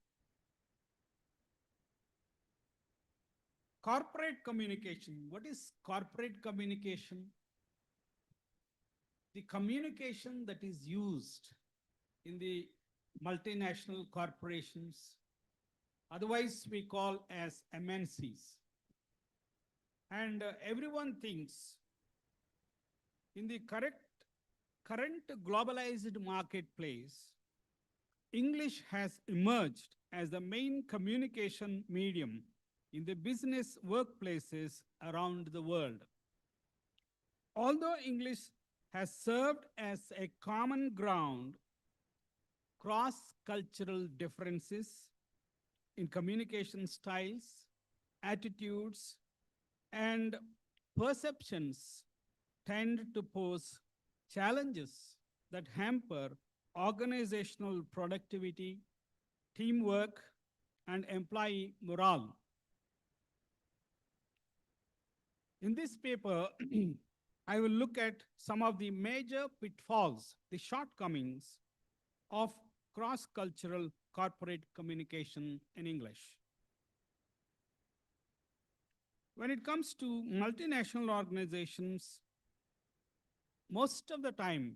Corporate communication. What is corporate communication? The communication that is used in the multinational corporations, otherwise we call as MNCs. And everyone thinks in the current globalized marketplace, English has emerged as the main communication medium in the business workplaces around the world. Although English has served as a common ground, cross-cultural differences in communication styles, attitudes, and perceptions tend to pose challenges that hamper organizational productivity, teamwork, and employee morale. In this paper, I will look at some of the major pitfalls, the shortcomings of cross-cultural corporate communication in English. When it comes to multinational organizations, most of the time,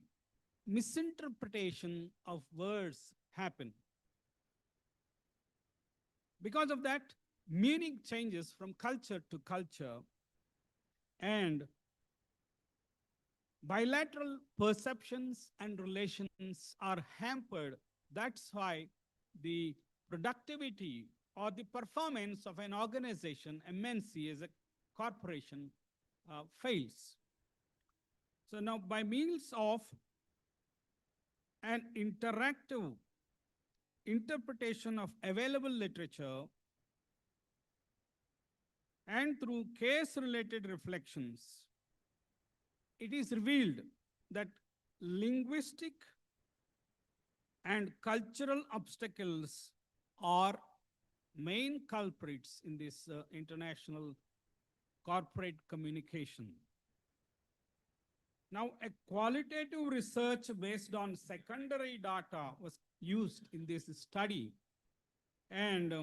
misinterpretation of words happen. Because of that, meaning changes from culture to culture, and bilateral perceptions and relations are hampered. That's why the productivity or the performance of an organization, MNC as a corporation, fails. So now by means of an interactive interpretation of available literature and through case-related reflections, it is revealed that linguistic and cultural obstacles are main culprits in this international corporate communication. Now, a qualitative research based on secondary data was used in this study, and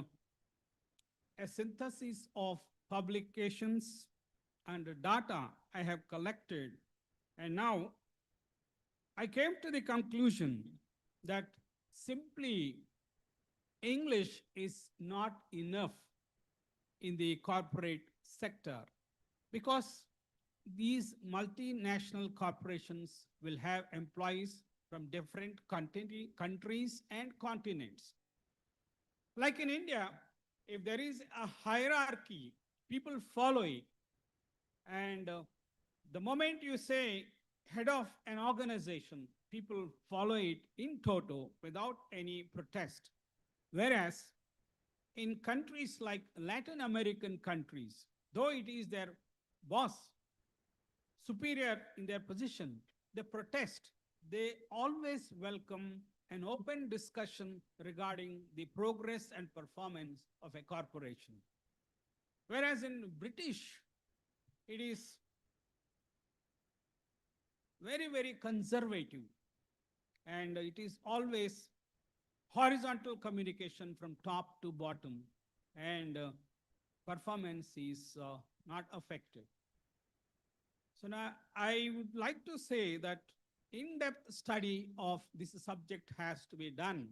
a synthesis of publications and data I have collected. And now I came to the conclusion that simply English is not enough in the corporate sector, because these multinational corporations will have employees from different countries and continents. Like in India, if there is a hierarchy, people follow it. And the moment you say head of an organization, people follow it in toto without any protest. Whereas in countries like Latin American countries, though it is their boss, superior in their position, they protest. They always welcome an open discussion regarding the progress and performance of a corporation. Whereas in British, it is very, very conservative, and it is always horizontal communication from top to bottom, and performance is not affected. So now I would like to say that in-depth study of this subject has to be done.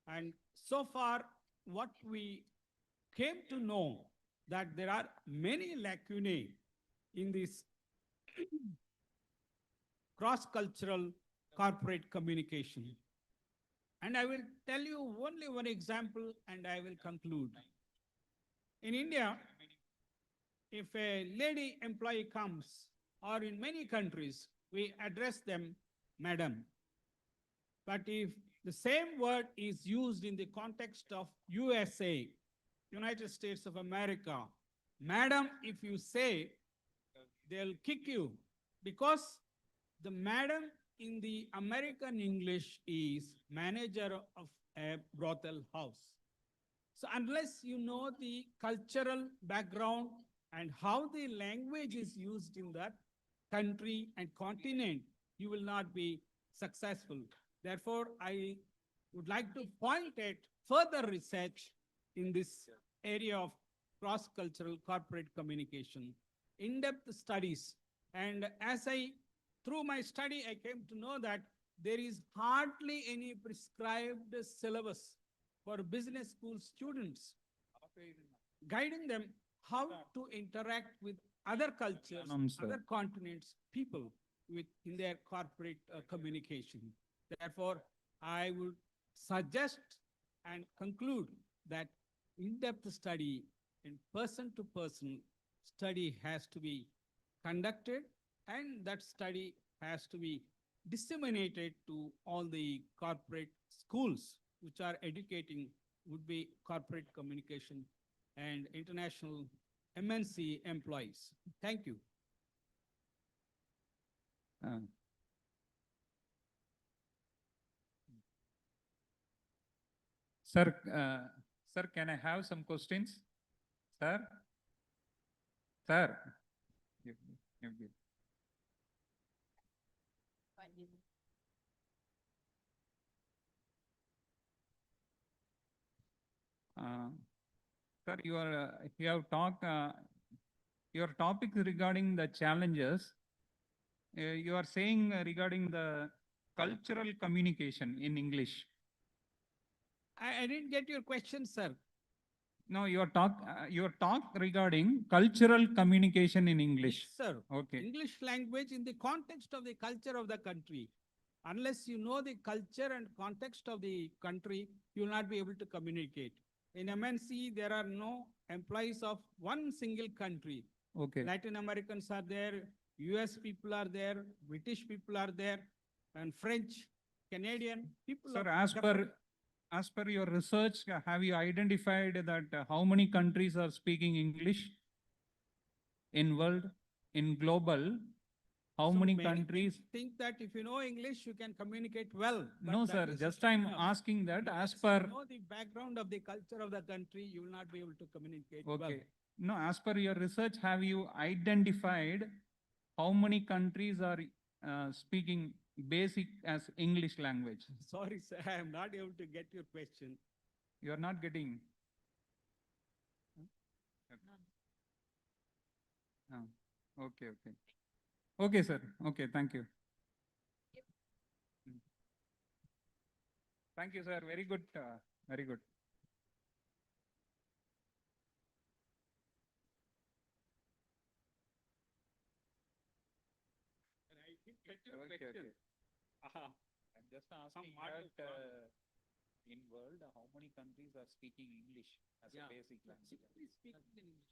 And so far, what we came to know that there are many lacunae in this cross-cultural corporate communication. And I will tell you only one example and I will conclude. In India, if a lady employee comes, or in many countries, we address them madam. But if the same word is used in the context of USA, United States of America, madam, if you say, they'll kick you, because the madam in the American English is manager of a brothel house. So unless you know the cultural background and how the language is used in that country and continent, you will not be successful. Therefore, I would like to point at further research in this area of cross-cultural corporate communication, in-depth studies. And through my study, I came to know that there is hardly any prescribed syllabus for business school students, guiding them how to interact with other cultures, other continents, people in their corporate communication. Therefore, I would suggest and conclude that in-depth study and person-to-person study has to be conducted, and that study has to be disseminated to all the corporate schools which are educating would-be corporate communication and international MNC employees. Thank you. Sir, sir, can I have some questions? Sir? Sir? Sir, you have talked, your topic regarding the challenges. You are saying regarding the cultural communication in English. I didn't get your question, sir. No, your talk regarding cultural communication in English. Yes, sir. Okay. English language in the context of the culture of the country. Unless you know the culture and context of the country, you will not be able to communicate. In MNC, there are no employees of one single country. Okay. Latin Americans are there, US people are there, British people are there, and French, Canadian people. Sir, as per your research, have you identified that how many countries are speaking English in world, in global? how So many people countries? think that if you know English, you can communicate well. but No, that sir, is just not I'm enough. asking that as If per, you know the background of the culture of the country, you will not be able to communicate well. okay. No, as per your research, have you identified how many countries are speaking basic as English language? Sorry, sir, I am not able to get your question. You are not getting. Okay, okay. Okay, sir. Okay, thank you. Mm. Thank you, sir. Very good. Very good. I didn't get your Okay, question. okay. I'm just asking model that in world, how many countries are speaking English as a basic language? Please speak in English.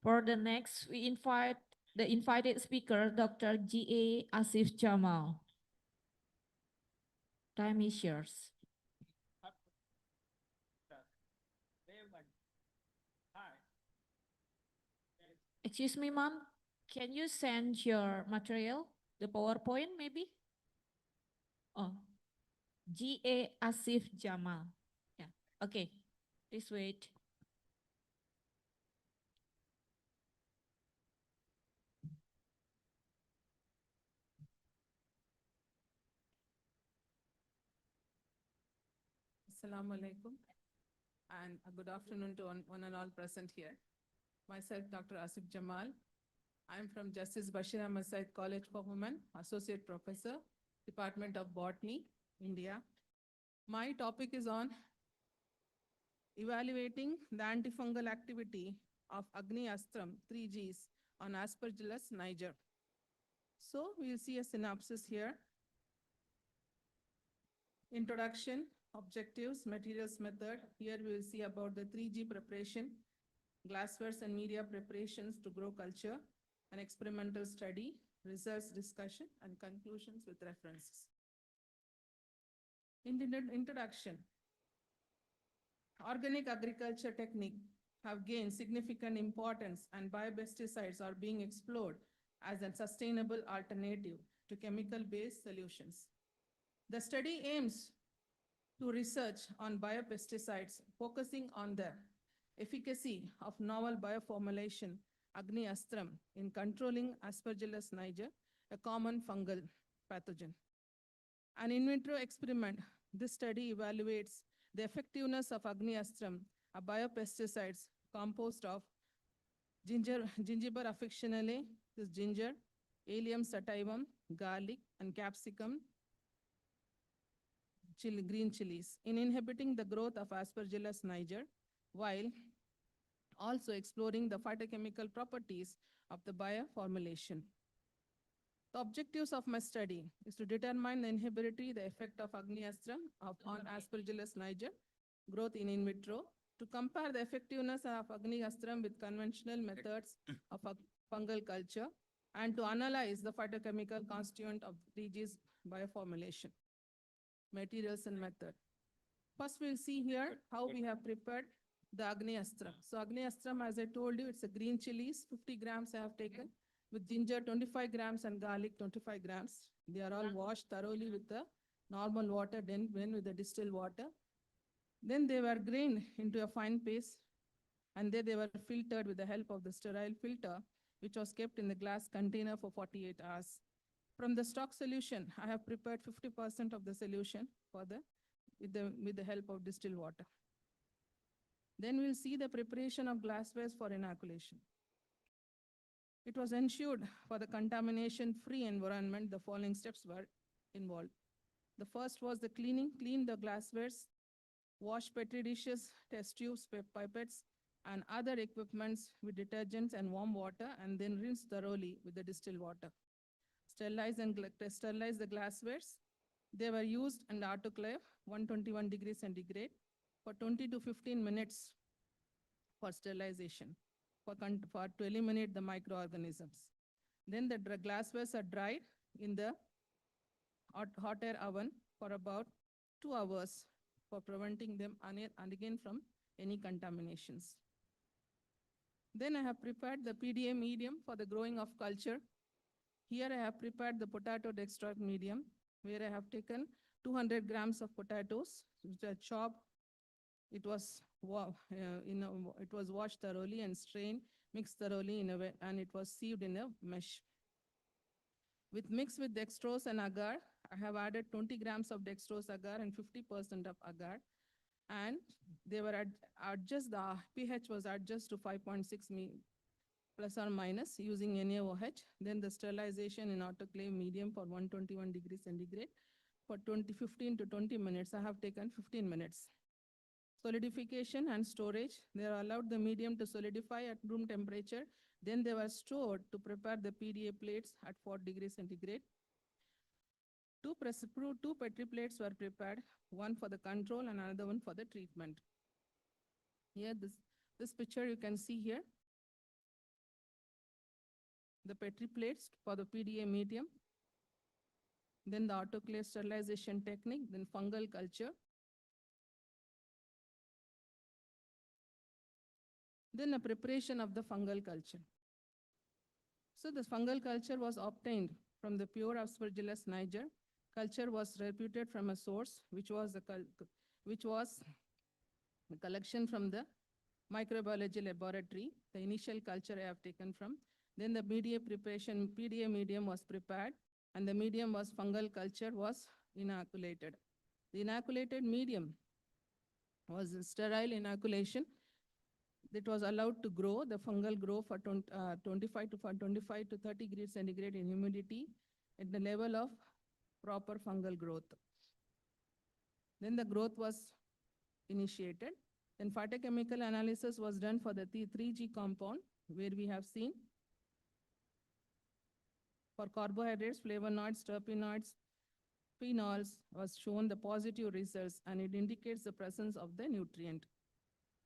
For the next, we invite the invited speaker, Dr. G.A. Asif Jamal. Time is yours. Hi. Excuse me, ma'am. Can you send your material, the PowerPoint maybe? Oh, G.A. Asif Jamal. Yeah, okay. Please wait. Assalamu alaikum and a good afternoon to one and all present here. Myself, Dr. Asif Jamal. I'm from Justice Bashir Ahmed Said College for Women, Associate Professor, Department of Botany, India. My topic is on evaluating the antifungal activity of Agni Astram 3Gs on Aspergillus niger. So we'll see a synopsis here. Introduction, objectives, materials method. Here we will see about the 3G preparation, glasswares and media preparations to grow culture, an experimental study, results discussion, and conclusions with references. In the introduction, organic agriculture technique have gained significant importance and biopesticides are being explored as a sustainable alternative to chemical-based solutions. The study aims to research on biopesticides, focusing on the efficacy of novel bioformulation Agni Astram in controlling Aspergillus niger, a common fungal pathogen. An in vitro experiment, this study evaluates the effectiveness of Agni Astram, a biopesticides composed of Gingiber officinale, this ginger, Allium sativum, garlic, and capsicum, green chilies, in inhibiting the growth of Aspergillus niger, while also exploring the phytochemical properties of the bioformulation. The objectives of my study is to determine the inhibitory, the effect of Agni Astram on Aspergillus niger growth in vitro, to compare the effectiveness of Agni Astram with conventional methods of fungal culture, and to analyze the phytochemical constituent of 3G's bioformulation. Materials and method. First, we'll see here how we have prepared the Agni Astram. So Agni Astram, as I told you, it's a green chilies, 50 grams I have taken, with ginger 25 grams and garlic 25 grams. They are all washed thoroughly with the normal water, then with the distilled water. Then they were grained into a fine paste, and then they were filtered with the help of the sterile filter, which was kept in the glass container for 48 hours. From the stock solution, I have prepared 50% of the solution for with the help of distilled water. Then we'll see the preparation of glasswares for inoculation. It was ensured for the contamination-free environment, the following steps were involved. The first was the cleaning, clean the glasswares, wash petri dishes, test tubes, pipettes, and other equipments with detergents and warm water, and then rinse thoroughly with the distilled water. Sterilize the glasswares. They were used in the autoclave, 121 degrees centigrade, for 20 to 15 minutes for sterilization, to eliminate the microorganisms. Then the glasswares are dried in the hot air oven for about 2 hours for preventing them and again from any contaminations. Then I have prepared the PDA medium for the growing of culture. Here I have prepared the potato dextrose medium, where I have taken 200 grams of potatoes, which are chopped. It was it was washed thoroughly and strained, mixed thoroughly in a way, and it was sieved in a mesh. Mixed with dextrose and agar, I have added 20 grams of dextrose agar and 50% of agar, and they were the pH was adjusted to 5.6 plus or minus using NaOH. Then the sterilization in autoclave medium for 121 degrees centigrade for 15 to 20 minutes. I have taken 15 minutes. Solidification and storage. They are allowed the medium to solidify at room temperature. Then they were stored to prepare the PDA plates at 4 degrees centigrade. Two Petri plates were prepared, one for the control and another one for the treatment. Here, this picture you can see here. The Petri plates for the PDA medium, then the autoclave sterilization technique, then fungal culture. Then a preparation of the fungal culture. So the fungal culture was obtained from the pure Aspergillus niger. Culture was reputed from a source, which was the collection from the microbiology laboratory. The initial culture I have taken from. Then the PDA medium was prepared, and the medium was fungal culture was inoculated. The inoculated medium was sterile inoculation. It was allowed to grow, the fungal grow for 25 to 30 degrees centigrade in humidity at the level of proper fungal growth. Then the growth was initiated. Then phytochemical analysis was done for the 3G compound, where we have seen for carbohydrates, flavonoids, terpenoids, phenols was shown the positive results, and it indicates the presence of the nutrient,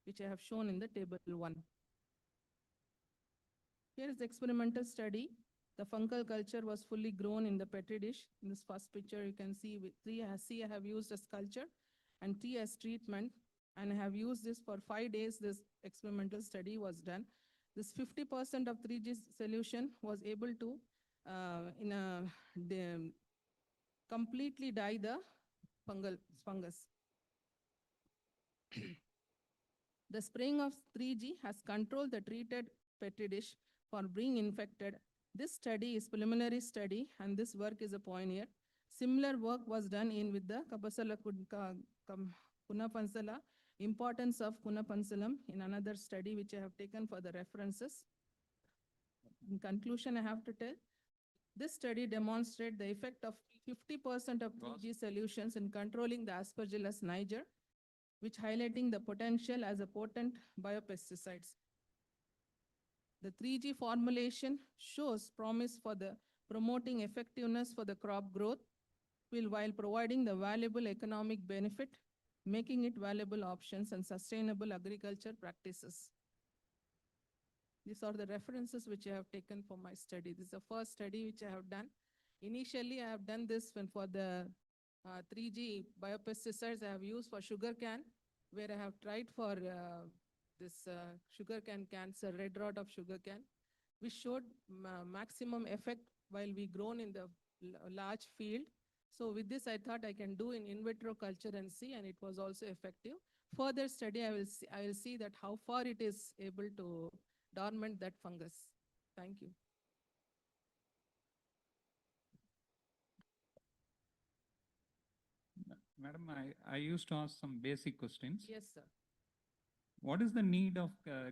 which I have shown in the table 1. Here is the experimental study. The fungal culture was fully grown in the Petri dish. In this first picture, you can see with C I have used as culture and T as treatment, and I have used this for 5 days. This experimental study was done. This 50% of 3G solution was able to completely die the fungus. The spraying of 3G has controlled the treated Petri dish for being infected. This study is preliminary study, and this work is a pioneer. Similar work was done with the Kapasala Kunapansala, importance of Kunapansalam in another study which I have taken for the references. In conclusion, I have to tell, this study demonstrates the effect of 50% of 3G solutions in controlling the Aspergillus niger, which highlighting the potential as a potent biopesticides. The 3G formulation shows promise for the promoting effectiveness for the crop growth, while providing the valuable economic benefit, making it valuable options and sustainable agriculture practices. These are the references which I have taken for my study. This is the first study which I have done. Initially, I have done this for the 3G biopesticides I have used for sugarcane, where I have tried for this sugarcane cancer, red rot of sugarcane, which showed maximum effect while we grown in the large field. So with this, I thought I can do in vitro culture and see, and it was also effective. Further study, I will see that how far it is able to dormant that fungus. Thank you. Madam, I used to ask some basic questions. Yes, sir. What is the need of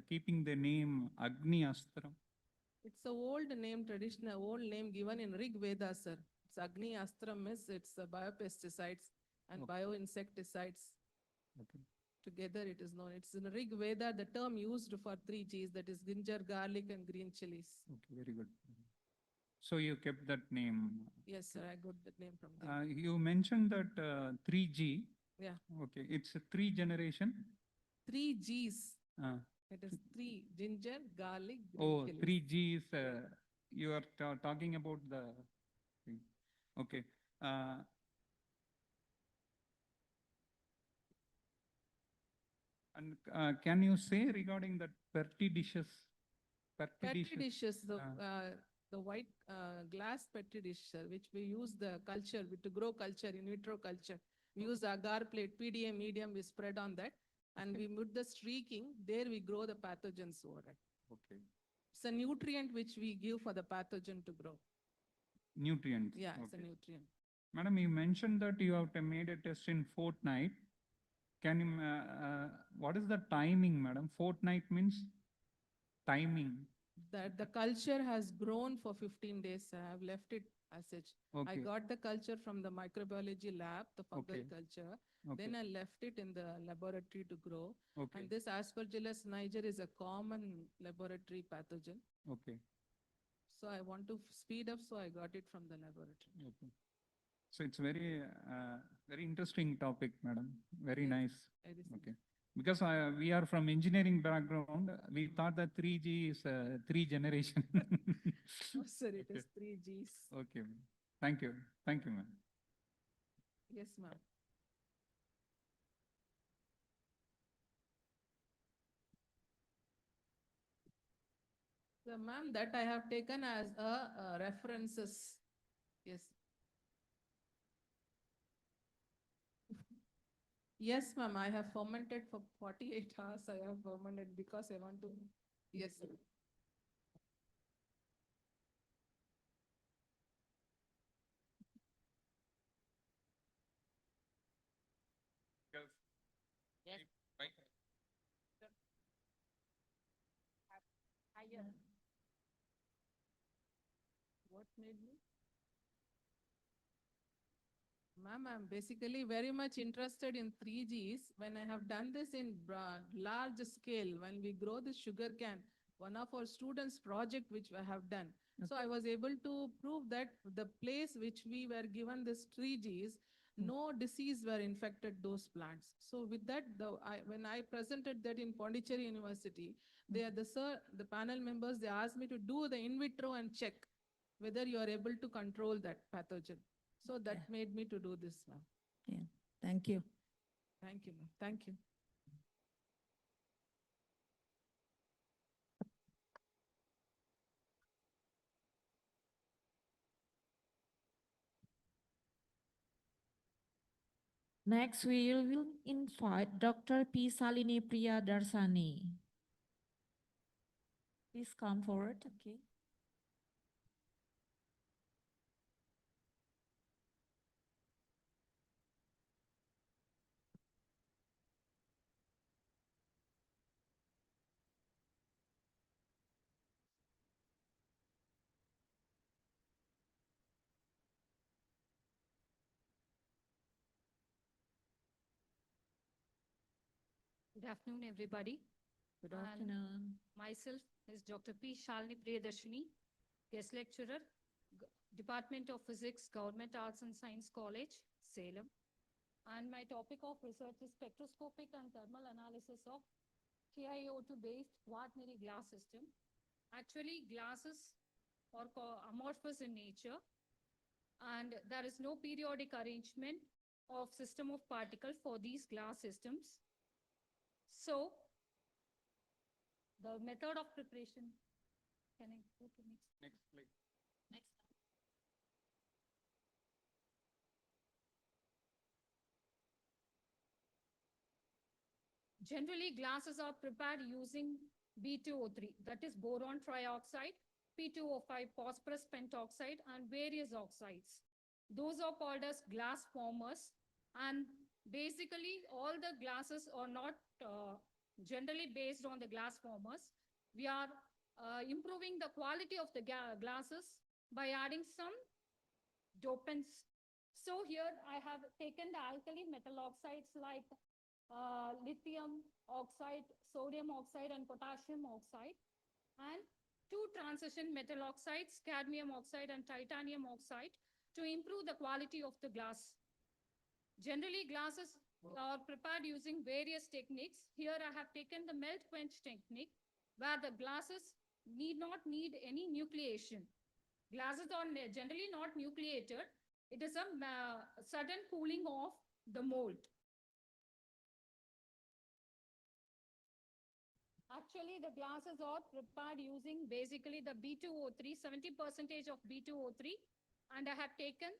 keeping the name Agni Astram? It's an old name, traditional old name given in Rig Veda, sir. It's Agni Astram, it's biopesticides and bioinsecticides. Okay. Together it is known. It's in Rig Veda, the term used for 3Gs, that is ginger, garlic, and green chilies. Okay, very good. So you kept that name. Yes, sir, I got that name from there. You mentioned that 3G. Yeah. Okay, it's a 3 generation. 3Gs. It is 3, ginger, garlic, green Oh, chilies. 3G is, you are talking about the thing. Okay. And can you say regarding that Petri dishes? Petri dishes, the white glass petri dish, sir, which we use the culture to grow culture, in vitro culture. We use agar plate, PDA medium, we spread on that, and we put the streaking. There we grow the pathogens over it. Okay. It's a nutrient which we give for the pathogen to grow. Nutrients. Yeah, it's a Okay. nutrient. Madam, you mentioned that you have made a test in fortnight. Can you, what is the timing, madam? Fortnight means timing. That the culture has grown for 15 days. I have left it as such. I Okay. got the culture from the microbiology lab, the fungal Okay. culture. Okay. Then I left it in the laboratory to grow. Okay. And this Aspergillus niger is a common laboratory pathogen. Okay. So I want to speed up, so I got it from the laboratory. Okay. So it's very interesting topic, madam. Very Yes, nice. it is. Okay. Because we are from engineering background, we thought that 3G is three generation. Oh, sir, it Okay. is 3 Gs. Okay. Ma'am. Thank you. Thank you, ma'am. Yes, ma'am. So, ma'am, that I have taken as a references. Yes. Yes, ma'am, I have fermented for 48 hours. I have fermented because I want to. Yes, sir. Yes. What made me? Ma'am, I'm basically very much interested in 3Gs. When I have done this in large scale, when we grow the sugar cane, one of our students' project which I have done. So I was able to prove that the place which we were given this 3Gs, no disease were infected those plants. So with that, when I presented that in Pondicherry University, the panel members, they asked me to do the in vitro and check whether you are able to control that pathogen. So that made me to do this, ma'am. Yeah, thank you. Thank you, ma'am. Thank you. Next, we will invite Dr. P. Salini Priyadarsani. Please come forward. Okay. Good afternoon, everybody. Good And afternoon. myself is Dr. P. Shalini Priyadarshini, guest lecturer, Department of Physics, Government Arts and Science College, Salem. And my topic of research is spectroscopic and thermal analysis of KiO2-based quaternary glass system. Actually, glasses are amorphous in nature, and there is no periodic arrangement of system of particle for these glass systems. So, the method of preparation, can I go to next? Next, please. Next. Generally, glasses are prepared using B2O3, that is boron trioxide, P2O5 phosphorus pentoxide, and various oxides. Those are called as glass formers. And basically, all the glasses are not generally based on the glass formers. We are improving the quality of the glasses by adding some dopants. So here I have taken the alkali metal oxides like lithium oxide, sodium oxide, and potassium oxide, and two transition metal oxides, cadmium oxide and titanium oxide, to improve the quality of the glass. Generally, glasses are prepared using various techniques. Here I have taken the melt quench technique, where the glasses need not need any nucleation. Glasses are generally not nucleated. It is a sudden cooling of the mold. Actually, the glasses are prepared using basically the B2O3, 70% of B2O3. And I have taken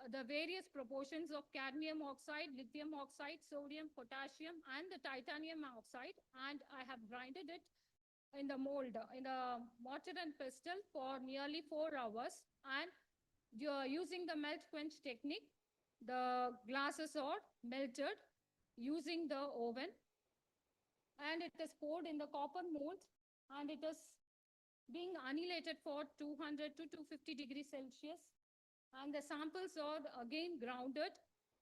the various proportions of cadmium oxide, lithium oxide, sodium, potassium, and the titanium oxide. And I have grinded it in the mold, in the mortar and pestle for nearly 4 hours. And using the melt quench technique, the glasses are melted using the oven. And it is poured in the copper mold, and it is being annihilated for 200 to 250 degrees Celsius. And the samples are again grounded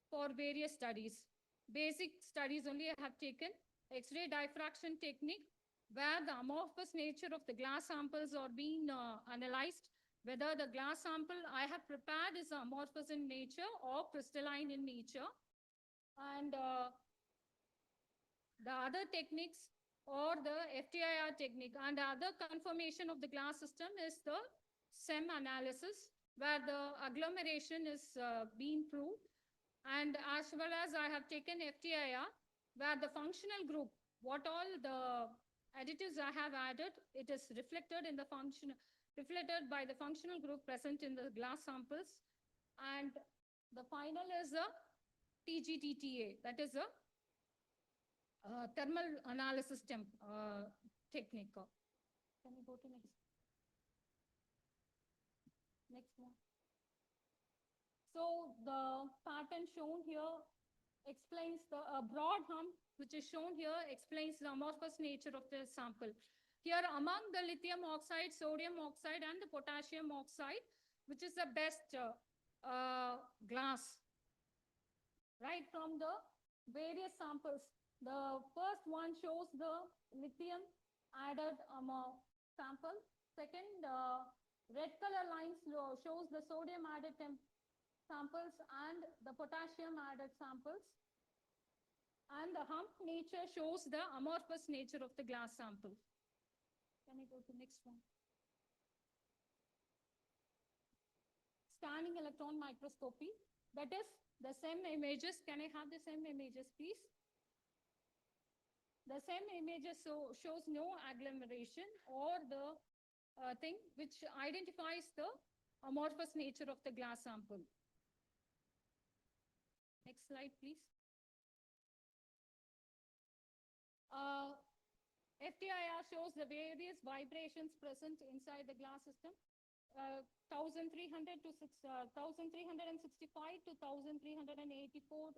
for various studies. Basic studies only I have taken. X-ray diffraction technique, where the amorphous nature of the glass samples are being analyzed, whether the glass sample I have prepared is amorphous in nature or crystalline in nature. And the other techniques or the FTIR technique, and the other confirmation of the glass system is the SEM analysis, where the agglomeration is being proved. And as well as I have taken FTIR, where the functional group, what all the additives I have added, it is reflected in the reflected by the functional group present in the glass samples. And the final is a TGTTA, that is a thermal analysis technique. Can we go to next one? So the pattern shown here explains the broad hump, which is shown here, explains the amorphous nature of the sample. Here, among the lithium oxide, sodium oxide, and the potassium oxide, which is the best glass, right from the various samples. The first one shows the lithium added sample. Second, red color lines shows the sodium added samples and the potassium added samples. And the hump nature shows the amorphous nature of the glass sample. Can I go to the next one? Scanning electron microscopy. That is the same images. Can I have the same images, please? The same images shows no agglomeration or the thing which identifies the amorphous nature of the glass sample. Next slide, please. FTIR shows the various vibrations present inside the glass system. 1300 to 1365 to 1384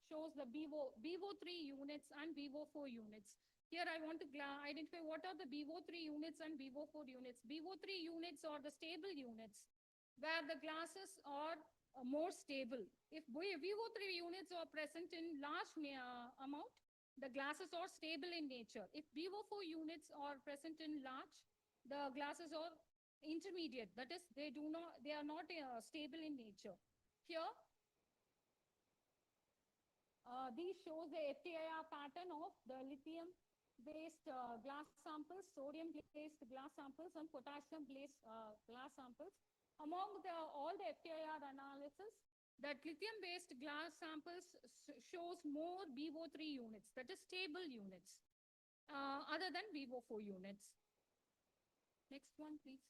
shows the BO3 units and BO4 units. Here I want to identify what are the BO3 units and BO4 units. BO3 units are the stable units, where the glasses are more stable. If BO3 units are present in large amount, the glasses are stable in nature. If BO4 units are present in large, the glasses are intermediate. That is, they are not stable in nature. Here, these shows the FTIR pattern of the lithium-based glass samples, sodium-based glass samples, and potassium-based glass samples. Among all the FTIR analysis, that lithium-based glass samples shows more BO3 units, that is stable units, other than BO4 units. Next one, please.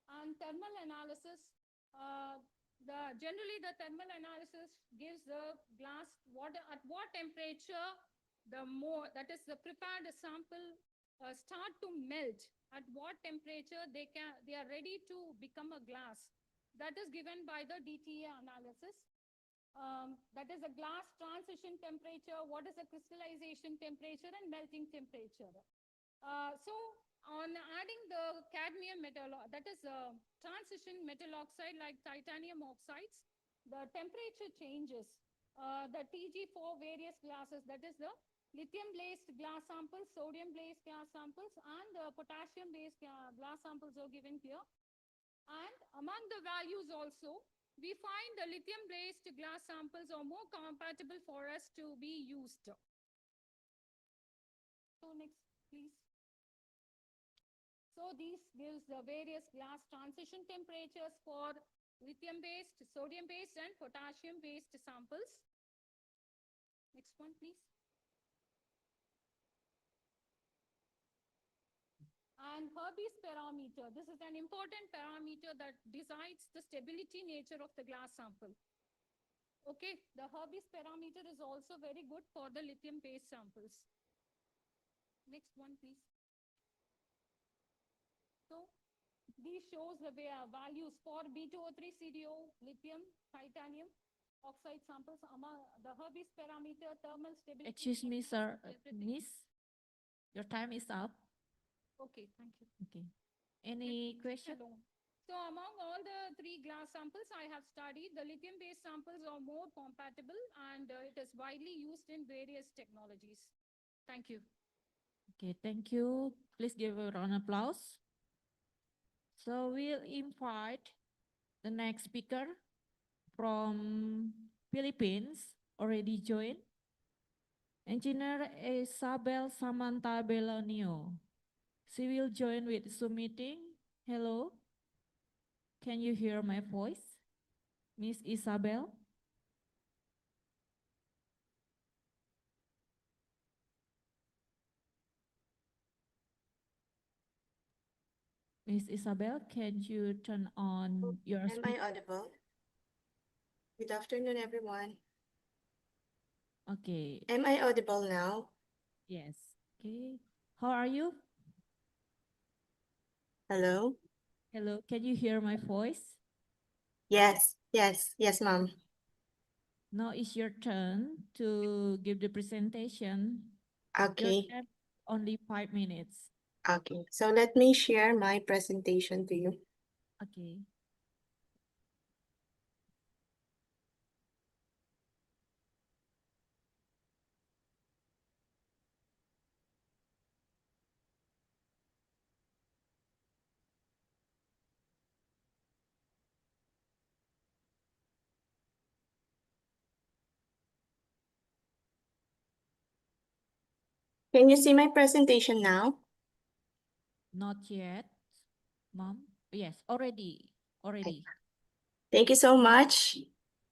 And thermal analysis, generally the thermal analysis gives the glass at what temperature that is the prepared sample start to melt, at what temperature they are ready to become a glass. That is given by the DTA analysis. That is a glass transition temperature, what is the crystallization temperature, and melting temperature. So on adding the cadmium metal, that is transition metal oxide like titanium oxides, the temperature changes. The TG4 various glasses, that is the lithium-based glass samples, sodium-based glass samples, and the potassium-based glass samples are given here. And among the values also, we find the lithium-based glass samples are more compatible for us to be used. So next, please. So these gives the various glass transition temperatures for lithium-based, sodium-based, and potassium-based samples. Next one, please. And Herbis parameter, this is an important parameter that decides the stability nature of the glass sample. Okay, the Herbis parameter is also very good for the lithium-based samples. Next one, please. So these shows the values for B2O3, CDO, lithium, titanium, oxide samples among the Herbis parameter, thermal stability. Excuse me, sir, everything. Miss, your time is up. Okay, thank you. Okay. Any question? Hello. So among all the 3 glass samples I have studied, the lithium-based samples are more compatible and it is widely used in various technologies. Thank you. Okay, thank you. Please give a round of applause. So we'll invite the next speaker from Philippines, already joined. Engineer Isabel Samantha Belonio. She will join with Zoom meeting. Hello. Can you hear my voice? Miss Isabel? Miss Isabel, can you turn on your Am I speaker? audible? Good afternoon, everyone. Okay. Am I audible now? Yes. Okay. How are you? Hello? Hello. Can you hear my voice? Yes, ma'am. Now it's your turn to give the presentation. Your Okay, time only 5 minutes. okay. So let me share my presentation to you. Okay. Can you see my presentation now? Not yet, Mom. Yes, already. Thank you so much.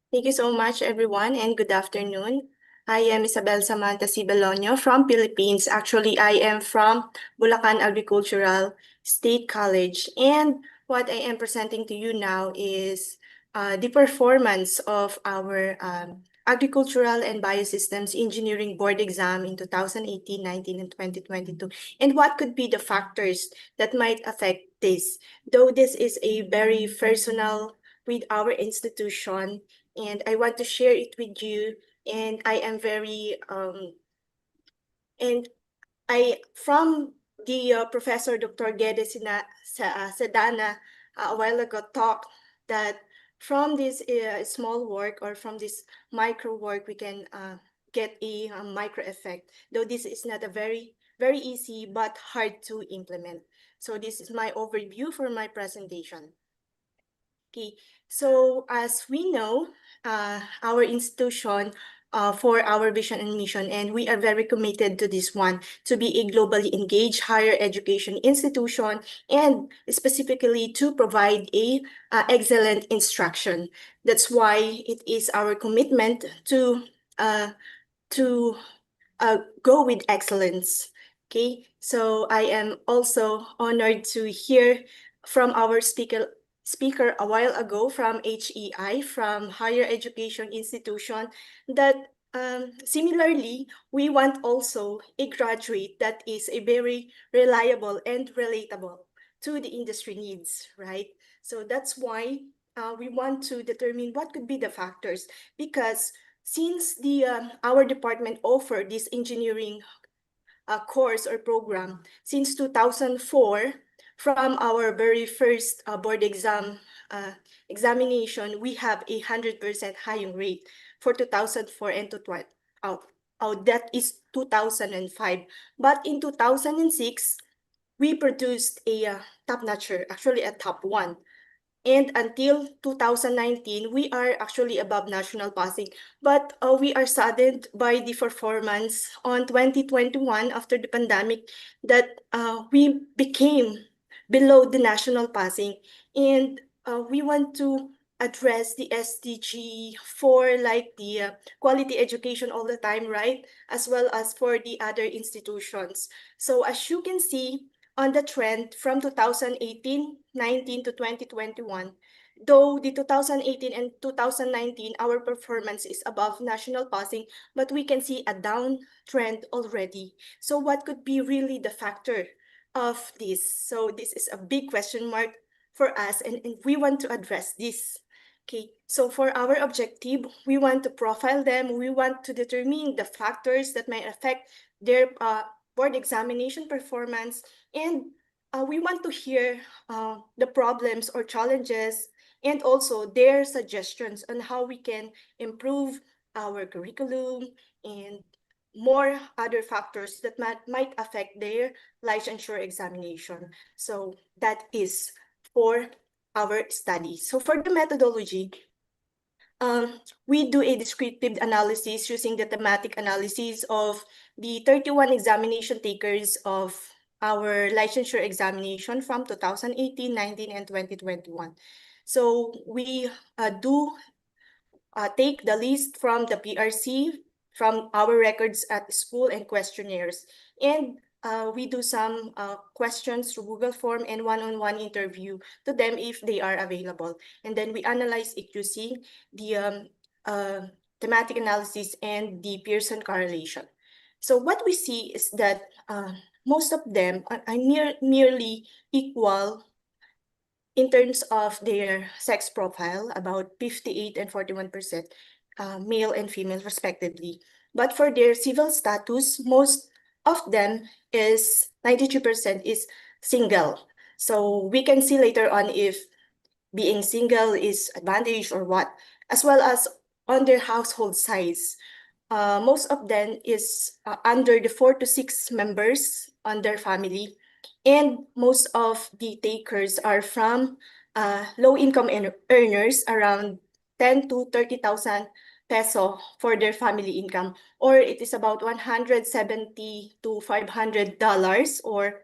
Thank you so much, everyone, and good afternoon. I am Isabel Samantha Sibelonio from Philippines. Actually, I am from Bulacan Agricultural State College. And what I am presenting to you now is the performance of our Agricultural and Biosystems Engineering Board exam in 2018, 19, and 2022. And what could be the factors that might affect this? Though this is a very personal with our institution, and I want to share it with you. And I am very and I from the Professor Dr. Gede Sedana a while ago talked that from this small work or from this micro work we can get a micro effect. Though this is not a very easy but hard to implement. So this is my overview for my presentation. Okay, so as we know, our institution for our vision and mission, and we are very committed to this one, to be a globally engaged higher education institution, and specifically to provide a excellent instruction. That's why it is our commitment to go with excellence. Okay, so I am also honored to hear from our speaker a while ago from HEI, from Higher Education Institution, that similarly, we want also a graduate that is a very reliable and relatable to the industry needs, right? So that's why we want to determine what could be the factors, because since the our department offered this engineering course or program since 2004, from our very first board examination, we have 100% hiring rate for 2004 and that is 2005. But in 2006, we produced a top-notcher, actually a top one. And until 2019, we are actually above national passing. But we are saddened by the performance on 2021 after the pandemic that we became below the national passing. And we want to address the SDG for like the quality education all the time, right? As well as for the other institutions. So as you can see, on the trend from 2018-19 to 2021. Though the 2018 and 2019, our performance is above national passing, but we can see a downtrend already. So what could be really the factor of this? So this is a big question mark for us, and we want to address this. Okay, so for our objective, we want to profile them. We want to determine the factors that might affect their board examination performance, and we want to hear the problems or challenges and also their suggestions on how we can improve our curriculum and more other factors that might affect their licensure examination. So that is for our study. So for the methodology, we do a descriptive analysis using the thematic analysis of the 31 examination takers of our licensure examination from 2018, 19, and 2021. So we do take the list from the PRC, from our records at school and questionnaires. And we do some questions through Google form and one-on-one interview to them if they are available. And then we analyze it using the thematic analysis and the Pearson correlation. So what we see is that most of them are nearly equal in terms of their sex profile, about 58 and 41%, male and female respectively. But for their civil status, most of them is 92% is single. So we can see later on if being single is advantage or what, as well as on their household size. Most of them is under the 4 to 6 members on their family. And most of the takers are from low-income earners, around 10 to 30,000 peso for their family income, or it is about $170 to $500, or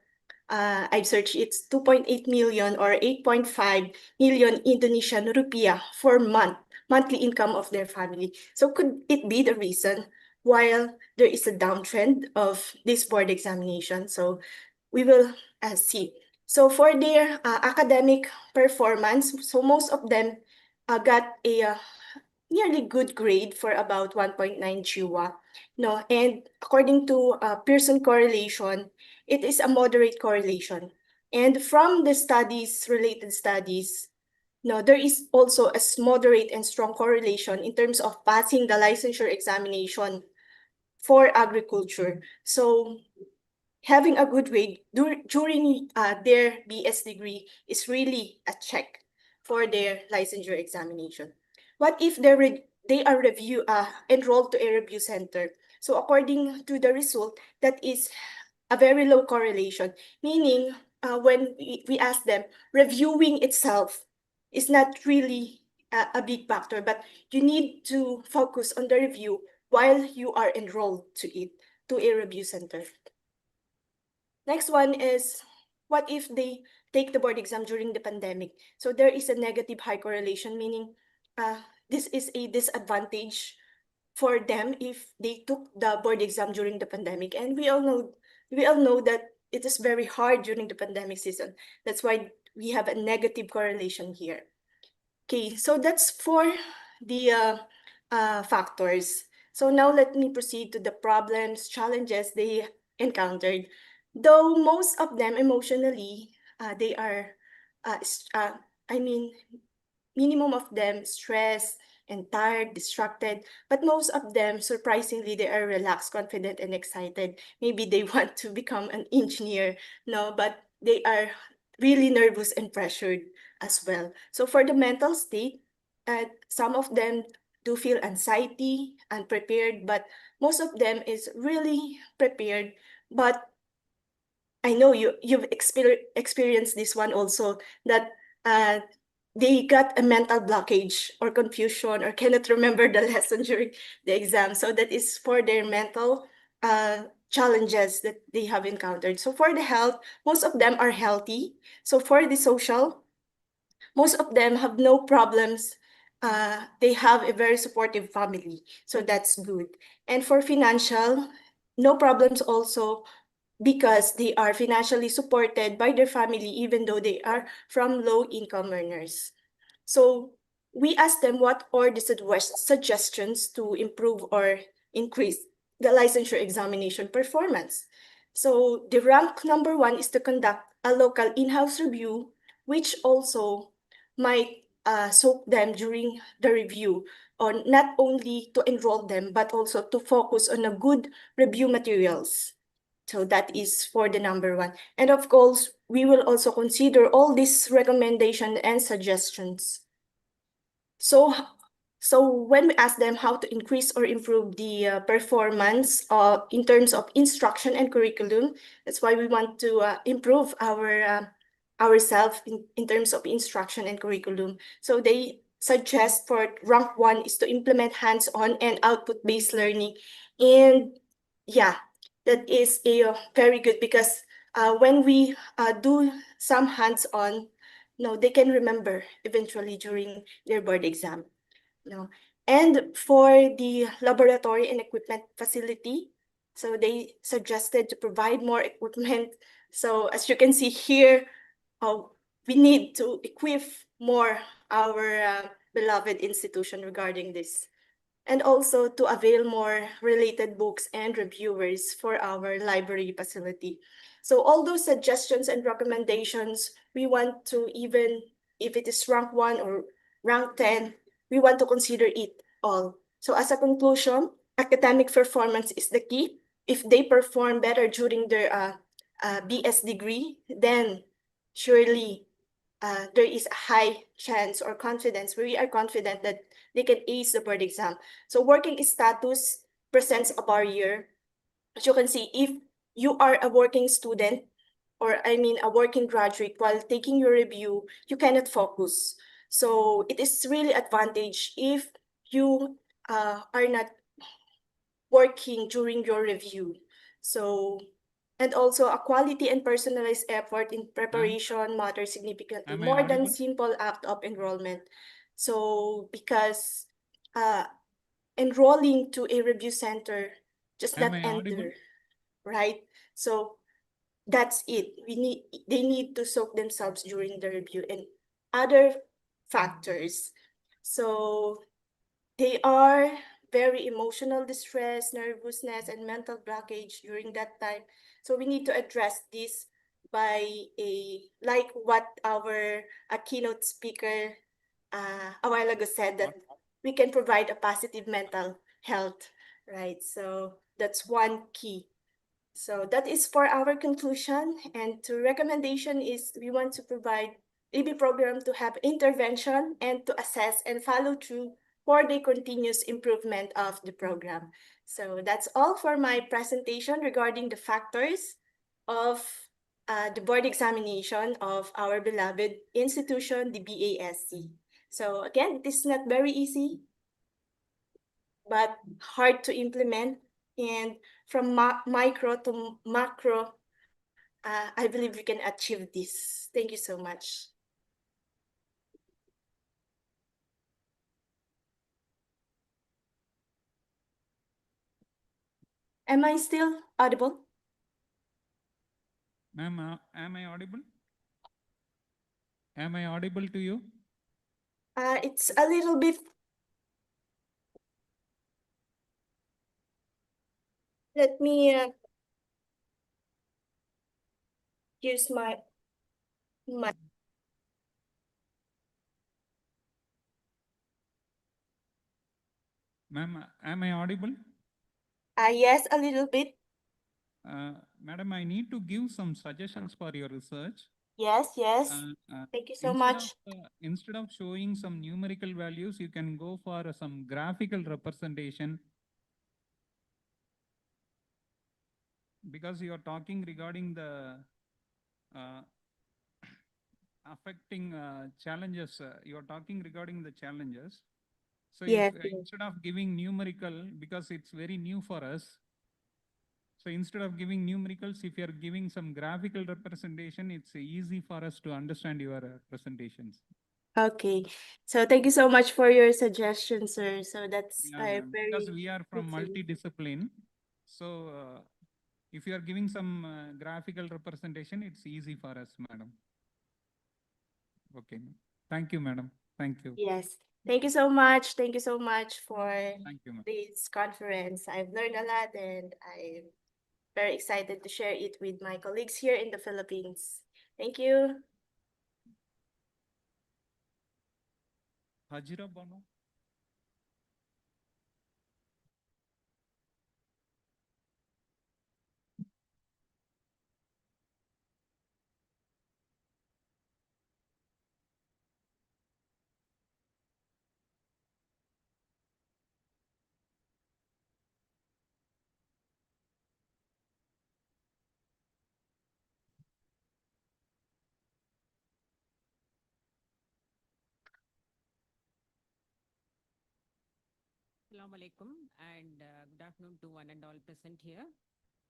I've searched it's 2.8 million or 8.5 million Indonesian rupiah for monthly income of their family. So could it be the reason while there is a downtrend of this board examination? So we will see. So for their academic performance, so most of them got a nearly good grade for about 1.9 GWA. No, and according to Pearson correlation, it is a moderate correlation. And from the studies, related studies, no, there is also a moderate and strong correlation in terms of passing the licensure examination for agriculture. So having a good grade during their BS degree is really a check for their licensure examination. What if they are enrolled to a review center? So according to the result, that is a very low correlation, meaning when we ask them, reviewing itself is not really a big factor, but you need to focus on the review while you are enrolled to a review center. Next one is, what if they take the board exam during the pandemic? So there is a negative high correlation, meaning this is a disadvantage for them if they took the board exam during the pandemic. And we all know that it is very hard during the pandemic season. That's why we have a negative correlation here. Okay, so that's for the factors. So now let me proceed to the problems, challenges they encountered. Though most of them emotionally, they are, minimum of them stressed and tired, distracted, but most of them, surprisingly, they are relaxed, confident, and excited. Maybe they want to become an engineer, no, but they are really nervous and pressured as well. So for the mental state, some of them do feel anxiety, unprepared, but most of them is really prepared. But I know you've experienced this one also, that they got a mental blockage or confusion or cannot remember the lesson during the exam. So that is for their mental challenges that they have encountered. So for the health, most of them are healthy. So for the social, most of them have no problems. They have a very supportive family. So that's good. And for financial, no problems also. because they are financially supported by their family, even though they are from low-income earners. So we asked them what are the suggestions to improve or increase the licensure examination performance. So the rank number 1 is to conduct a local in-house review, which also might soak them during the review, on not only to enroll them, but also to focus on a good review materials. So that is for the number 1. And of course, we will also consider all these recommendations and suggestions. So when we ask them how to increase or improve the performance in terms of instruction and curriculum, that's why we want to improve ourselves in terms of instruction and curriculum. So they suggest for rank 1 is to implement hands-on and output-based learning. And yeah, that is a very good, because when we do some hands-on, they can remember eventually during their board exam. And for the laboratory and equipment facility, so they suggested to provide more equipment. So as you can see here, we need to equip more our beloved institution regarding this, and also to avail more related books and reviewers for our library facility. So all those suggestions and recommendations, we want to, even if it is rank 1 or rank 10, we want to consider it all. So as a conclusion, academic performance is the key. If they perform better during their BS degree, then surely there is a high chance or confidence, we are confident that they can ace the board exam. So working status presents a barrier. As you can see, if you are a working student, or a working graduate, while taking your review, you cannot focus. So it is really advantage if you are not working during your review. So, and also a quality and personalized effort in preparation matters significantly Am I more than audible? simple act of enrollment. So because enrolling to a review center, just Am not I audible? enter, right? So that's it. They need to soak themselves during the review and other factors. So they are very emotional distress, nervousness, and mental blockage during that time. So we need to address this by like what our keynote speaker a while ago said, that we can provide a positive mental health, right? So that's one key. So that is for our conclusion. And to recommendation is we want to provide EB program to have intervention and to assess and follow through for the continuous improvement of the program. So that's all for my presentation regarding the factors of the board examination of our beloved institution, the BASC. So again, it is not very easy, but hard to implement. And from micro to macro, I believe we can achieve this. Thank you so much. Am I still audible? Ma'am, am I audible? Am I audible to you? It's a little bit. Let me use my. Ma'am, am I audible? Yes, a little bit. Madam, I need to give some suggestions for your research. Yes. Thank you so much. Instead of showing some numerical values, you can go for some graphical representation, because you are talking regarding the affecting challenges. You are talking regarding the challenges. So Yes, if instead of giving numerical, because it's very new for us, so instead of giving numericals, if you're giving some graphical representation, it's easy for us to understand your presentations. Okay. So thank you so much for your suggestion, sir. So that's Yeah, very. because we are from multidiscipline. So If you are giving some graphical representation, it's easy for us, madam. Okay. Thank you, madam. Thank you. Yes. Thank you so much. Thank you so much for Thank you, ma'am. this conference. I've learned a lot and I'm very excited to share it with my colleagues here in the Philippines. Thank you. Hajira Bano. Assalamu alaikum and good afternoon to one and all present here.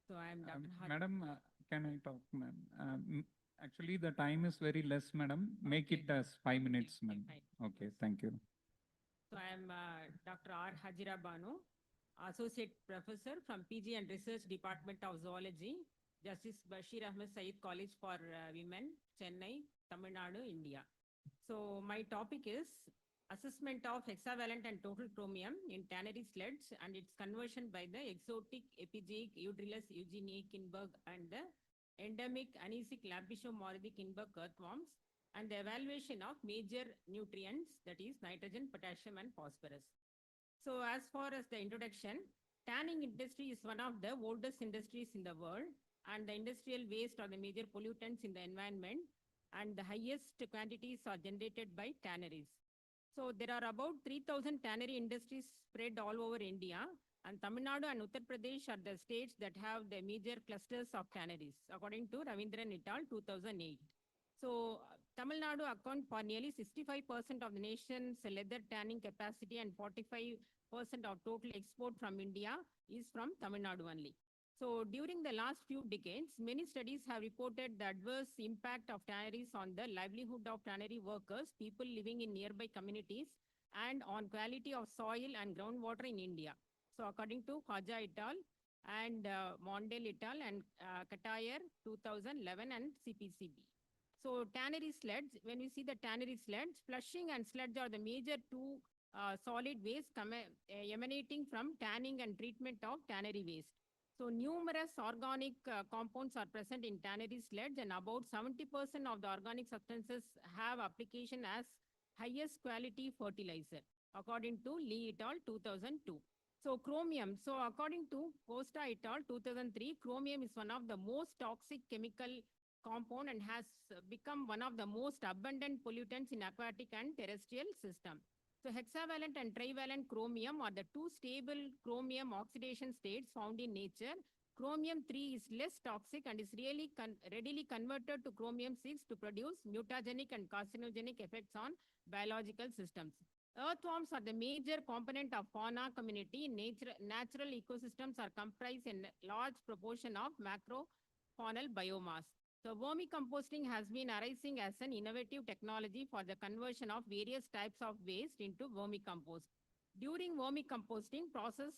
So I am Dr. Madam, can I talk, ma'am? Actually, the time is very less, madam. Make it as 5 minutes, madam. Okay, thank you. So I am Dr. R. Hajira Banu, Associate Professor from PG and Research Department of Zoology, Justice Bashir Ahmed Saeed College for Women, Chennai, Tamil Nadu, India. So my topic is assessment of hexavalent and total chromium in tannery sleds and its conversion by the exotic epigeic Eudrilus eugeniae Kinberg and the endemic anisic Lampishomordi Kinberg earthworms and the evaluation of major nutrients, that is nitrogen, potassium and phosphorus. So as far as the introduction, tanning industry is one of the oldest industries in the world and the industrial waste are the major pollutants in the environment and the highest quantities are generated by tanneries. So there are about 3,000 tannery industries spread all over India, and Tamil Nadu and Uttar Pradesh are the states that have the major clusters of tanneries, according to Ravindran et al. 2008. So Tamil Nadu account for nearly 65% of the nation's leather tanning capacity and 45% of total export from India is from Tamil Nadu only. So during the last few decades, many studies have reported the adverse impact of tanneries on the livelihood of tannery workers, people living in nearby communities, and on quality of soil and groundwater in India. So according to Khaja et al. And Mondale et al. And Katayer 2011 and CPCB. So tannery sleds, when we see the tannery sleds, flushing and sludge are the major two solid waste emanating from tanning and treatment of tannery waste. So numerous organic compounds are present in tannery sludge and about 70% of the organic substances have application as highest quality fertilizer, according to Lee et al. 2002. So chromium, so according to Costa et al. 2003, chromium is one of the most toxic chemical compound and has become one of the most abundant pollutants in aquatic and terrestrial system. So hexavalent and trivalent chromium are the two stable chromium oxidation states found in nature. Chromium-3 is less toxic and is really readily converted to chromium-6 to produce mutagenic and carcinogenic effects on biological systems. Earthworms are the major component of fauna community. Natural ecosystems are comprised in large proportion of macrofaunal biomass. So vermicomposting has been arising as an innovative technology for the conversion of various types of waste into vermicompost. During vermicomposting process,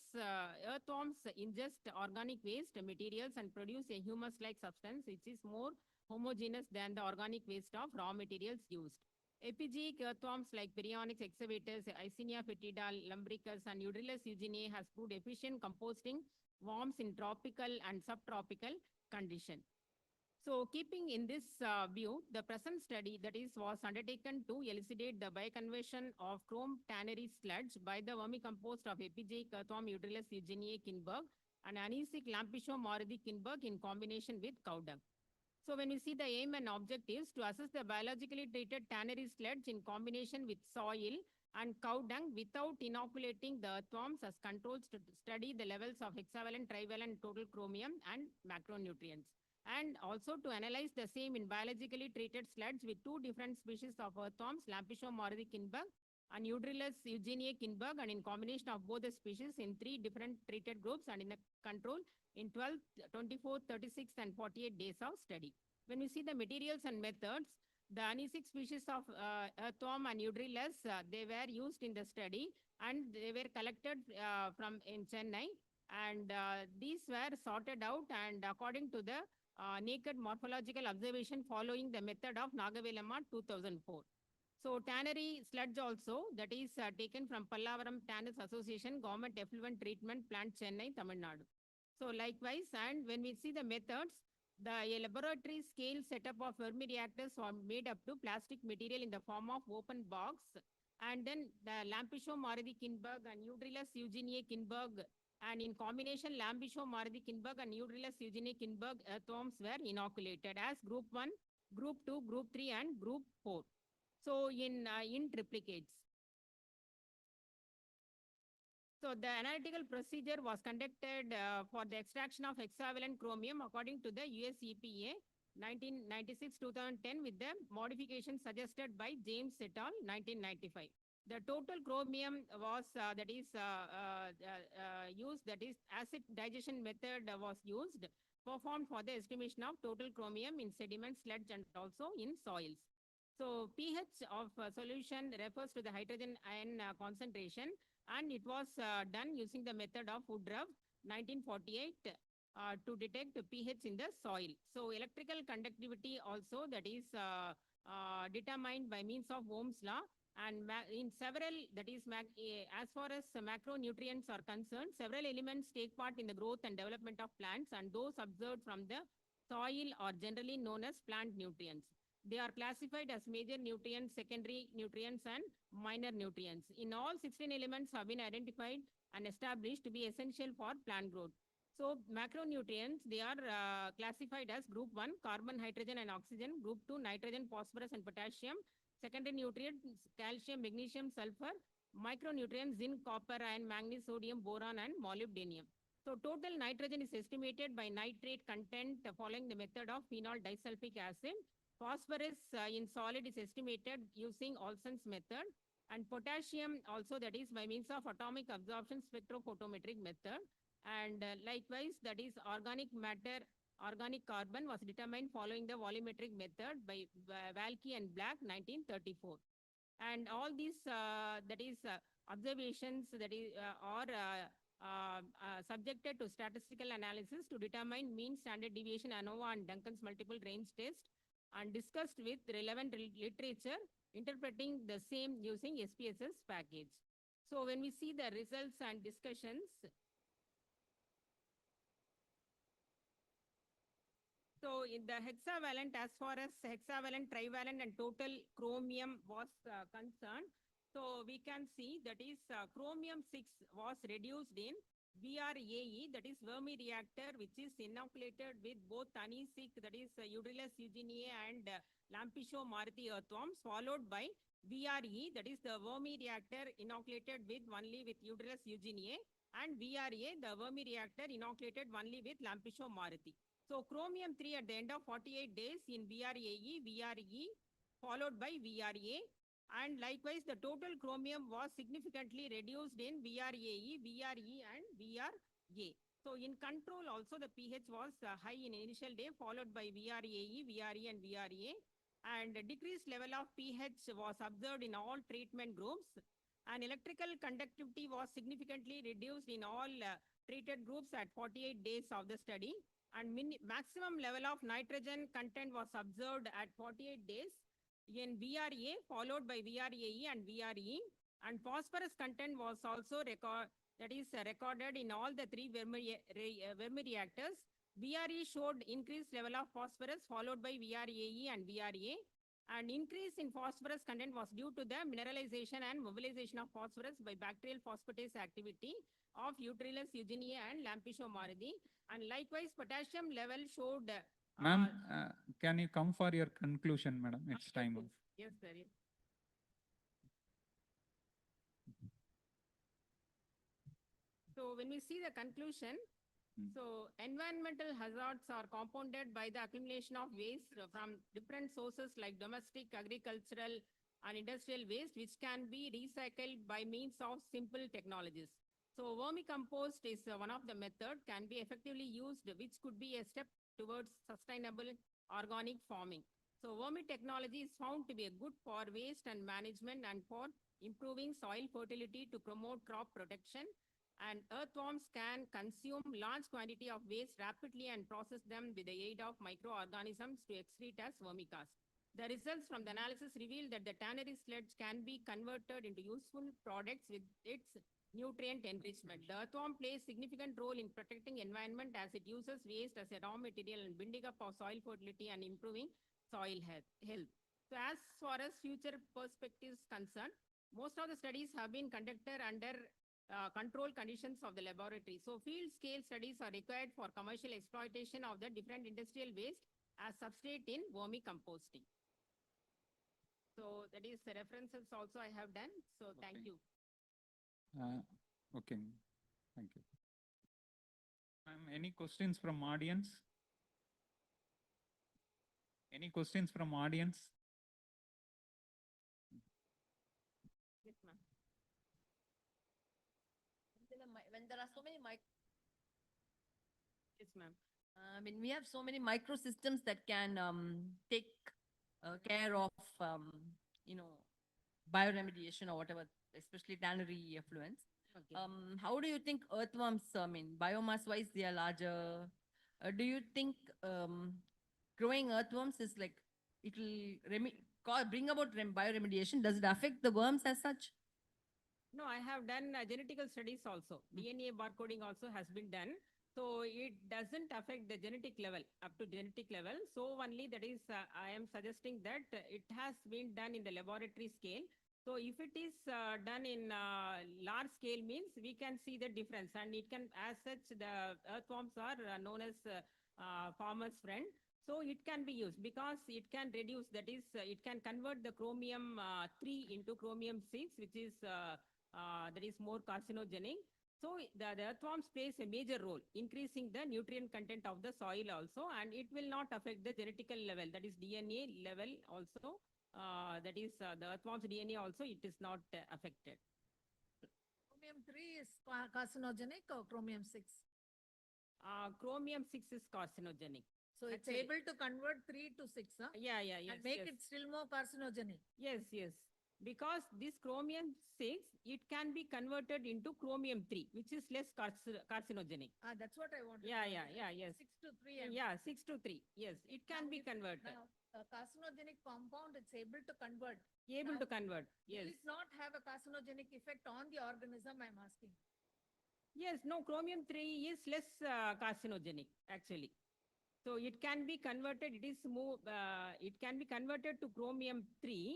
earthworms ingest organic waste materials and produce a humus-like substance which is more homogeneous than the organic waste of raw materials used. Epigeic earthworms like Perionyx excavators, Icinia fetida, Lumbricus, and Eudrilus eugeniae has proved efficient composting worms in tropical and subtropical conditions. So keeping in this view, the present study was undertaken to elucidate the bioconversion of chrome tannery sludge by the vermicompost of epigeic earthworm Eudrilus eugeniae Kinberg and anisic Lampishomordi Kinberg in combination with cow dung. So when we see the aim and objectives to assess the biologically treated tannery sludge in combination with soil and cow dung without inoculating the earthworms as controls to study the levels of hexavalent, trivalent, total chromium and macronutrients. And also to analyze the same in biologically treated sludge with two different species of earthworms, Lampishomordi Kinberg and Eudrilus eugeniae Kinberg, and in combination of both the species in 3 different treated groups and in a control in 12, 24, 36 and 48 days of study. When we see the materials and methods, the anisic species of earthworm and Eudrilus, they were used in the study and they were collected from in Chennai. And these were sorted out and according to the naked morphological observation following the method of Nagavelamma 2004. So tannery sludge also, that is taken from Pallavaram Tanners Association Government Effluent Treatment Plant, Chennai, Tamil Nadu. So likewise, and when we see the methods, the laboratory scale setup of Fermi reactors are made up to plastic material in the form of open box. And then the Lampisho Maradi Kinberg and Eudrilus eugeniae Kinberg, and in combination Lampisho Maradi Kinberg and Eudrilus eugeniae Kinberg earthworms were inoculated as group 1, group 2, group 3 and group 4. So in triplicates. So the analytical procedure was conducted for the extraction of hexavalent chromium according to the US EPA 1996-2010 with the modification suggested by James et al. 1995. The total chromium was used, that is acid digestion method was used, performed for the estimation of total chromium in sediment, sludge and also in soils. So pH of solution refers to the hydrogen ion concentration, and it was done using the method of Woodruff 1948 to detect pH in the soil. So electrical conductivity also, that is determined by means of Ohm's law, and in several, that is as far as macronutrients are concerned, several elements take part in the growth and development of plants, and those observed from the soil are generally known as plant nutrients. They are classified as major nutrients, secondary nutrients, and minor nutrients. In all, 16 elements have been identified and established to be essential for plant growth. So macronutrients, they are classified as group 1, carbon, hydrogen, and oxygen, group 2, nitrogen, phosphorus, and potassium, secondary nutrients, calcium, magnesium, sulfur, micronutrients, zinc, copper, iron, manganese, sodium, boron, and molybdenum. So total nitrogen is estimated by nitrate content following the method of phenol disulfuric acid. Phosphorus in solid is estimated using Olson's method, and potassium also, that is by means of atomic absorption spectrophotometric method. And likewise, that is organic matter, organic carbon was determined following the volumetric method by Valkey and Black 1934. And all these observations that is are subjected to statistical analysis to determine mean standard deviation ANOVA and Duncan's multiple range test, and discussed with relevant literature interpreting the same using SPSS package. So when we see the results and discussions, so in the hexavalent, as far as hexavalent, trivalent and total chromium was concerned, so we can see that is chromium 6 was reduced in VRAE, that is Fermi reactor, which is inoculated with both Tanisic, that is Eudrilus eugeniae and Lampisho Maradi earthworms, followed by VRE, that is the Fermi reactor inoculated with only with Eudrilus eugeniae, and VRA, the Fermi reactor inoculated only with Lampisho Maradi. So chromium 3 at the end of 48 days in VRAE, VRE, followed by VRA. And likewise, the total chromium was significantly reduced in VRAE, VRE, and VRA. So in control also, the pH was high in initial day, followed by VRAE, VRE, and VRA. And a decreased level of pH was observed in all treatment groups. And electrical conductivity was significantly reduced in all treated groups at 48 days of the study. And maximum level of nitrogen content was observed at 48 days in VRA, followed by VRAE and VRE, and phosphorus content was also recorded in all the three Fermi reactors. VRE showed increased level of phosphorus, followed by VRAE and VRA, and increase in phosphorus content was due to the mineralization and mobilization of phosphorus by bacterial phosphatase activity of Eudrilus eugeniae and Lampisho Maradi, and likewise potassium level showed Ma'am, can you come for your conclusion, madam? It's time. Yes, sir. So when we see the conclusion, so environmental hazards are compounded by the accumulation of waste from different sources like domestic, agricultural, and industrial waste, which can be recycled by means of simple technologies. So vermicompost is one of the method can be effectively used, which could be a step towards sustainable organic farming. So vermi technology is found to be good for waste and management and for improving soil fertility to promote crop protection. And earthworms can consume large quantity of waste rapidly and process them with the aid of microorganisms to excrete as vermicast. The results from the analysis reveal that the tannery sludge can be converted into useful products with its nutrient enrichment. The earthworm plays significant role in protecting environment as it uses waste as a raw material and building up of soil fertility and improving soil health. So as far as future perspectives concerned, most of the studies have been conducted under controlled conditions of the laboratory. So field scale studies are required for commercial exploitation of the different industrial waste as substrate in vermicomposting. So that is the references also I have done. So thank you. Okay, thank you. Any questions from audience? Any questions from audience? Yes, ma'am. When there are so many Yes, ma'am. when we have so many microsystems that can take care of you know, bioremediation or whatever, especially tannery effluents. Okay. How do you think earthworms, biomass wise, they are larger? Do you think growing earthworms is like, it will bring about bioremediation? Does it affect the worms as such? No, I have done genetical studies also. DNA barcoding also has been done. So it doesn't affect the genetic level, up to genetic level. So only that is, I am suggesting that it has been done in the laboratory scale. So if it is done in large scale means we can see the difference, and it can, as such, the earthworms are known as farmer's friend. So it can be used because it can reduce, that is, it can convert the chromium 3 into chromium 6, which is that is more carcinogenic. So the earthworms plays a major role, increasing the nutrient content of the soil also, and it will not affect the genetical level, that is DNA level also. That is the earthworms DNA also, it is not affected. Chromium 3 is carcinogenic or chromium 6? Chromium 6 is carcinogenic. So it's Actually, able to convert 3 to 6, huh? Yeah, And make yes. it still more carcinogenic. Yes. Because this chromium 6, it can be converted into chromium 3, which is less carcinogenic. That's what I wanted. Yeah, to know. yes. 6 to 3. Yeah, 6 to 3. Yes, it can be converted. Now, a carcinogenic compound, it's able to convert. Able to convert, Will yes. it not have a carcinogenic effect on the organism, I'm asking? Yes, no, chromium 3 is less carcinogenic, actually. So it can be converted, it can be converted to chromium 3.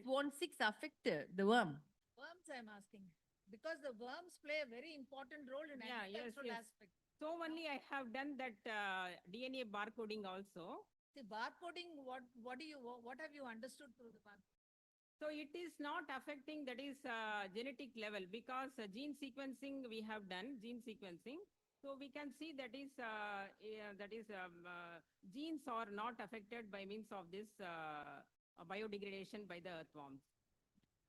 Won't 6 affect the worm? Worms, I'm asking. Because the worms play a very important role in agricultural aspect. So only I have done that DNA barcoding also. The barcoding, what have you understood through the barcode? So it is not affecting, that is genetic level, because gene sequencing we have done, gene sequencing. So we can see that is genes are not affected by means of this biodegradation by the earthworms.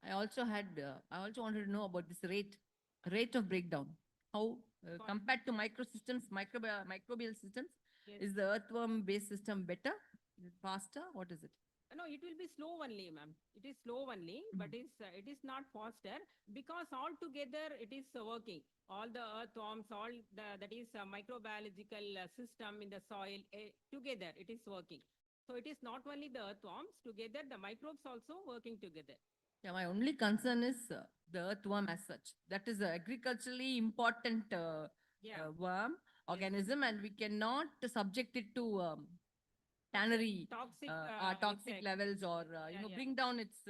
I also wanted to know about this rate of breakdown. How compared to microsystems, microbial systems, Yes. is the earthworm-based system better? Is it faster? What is it? No, it will be slow only, ma'am. It is slow only, but it is not faster, because all together it is working. All the earthworms, that is microbiological system in the soil, together it is working. So it is not only the earthworms, together the microbes also working together. Yeah, my only concern is the earthworm as such. That is an agriculturally important worm organism, and we cannot subject it to tannery Toxic, toxic effect. levels, or bring down its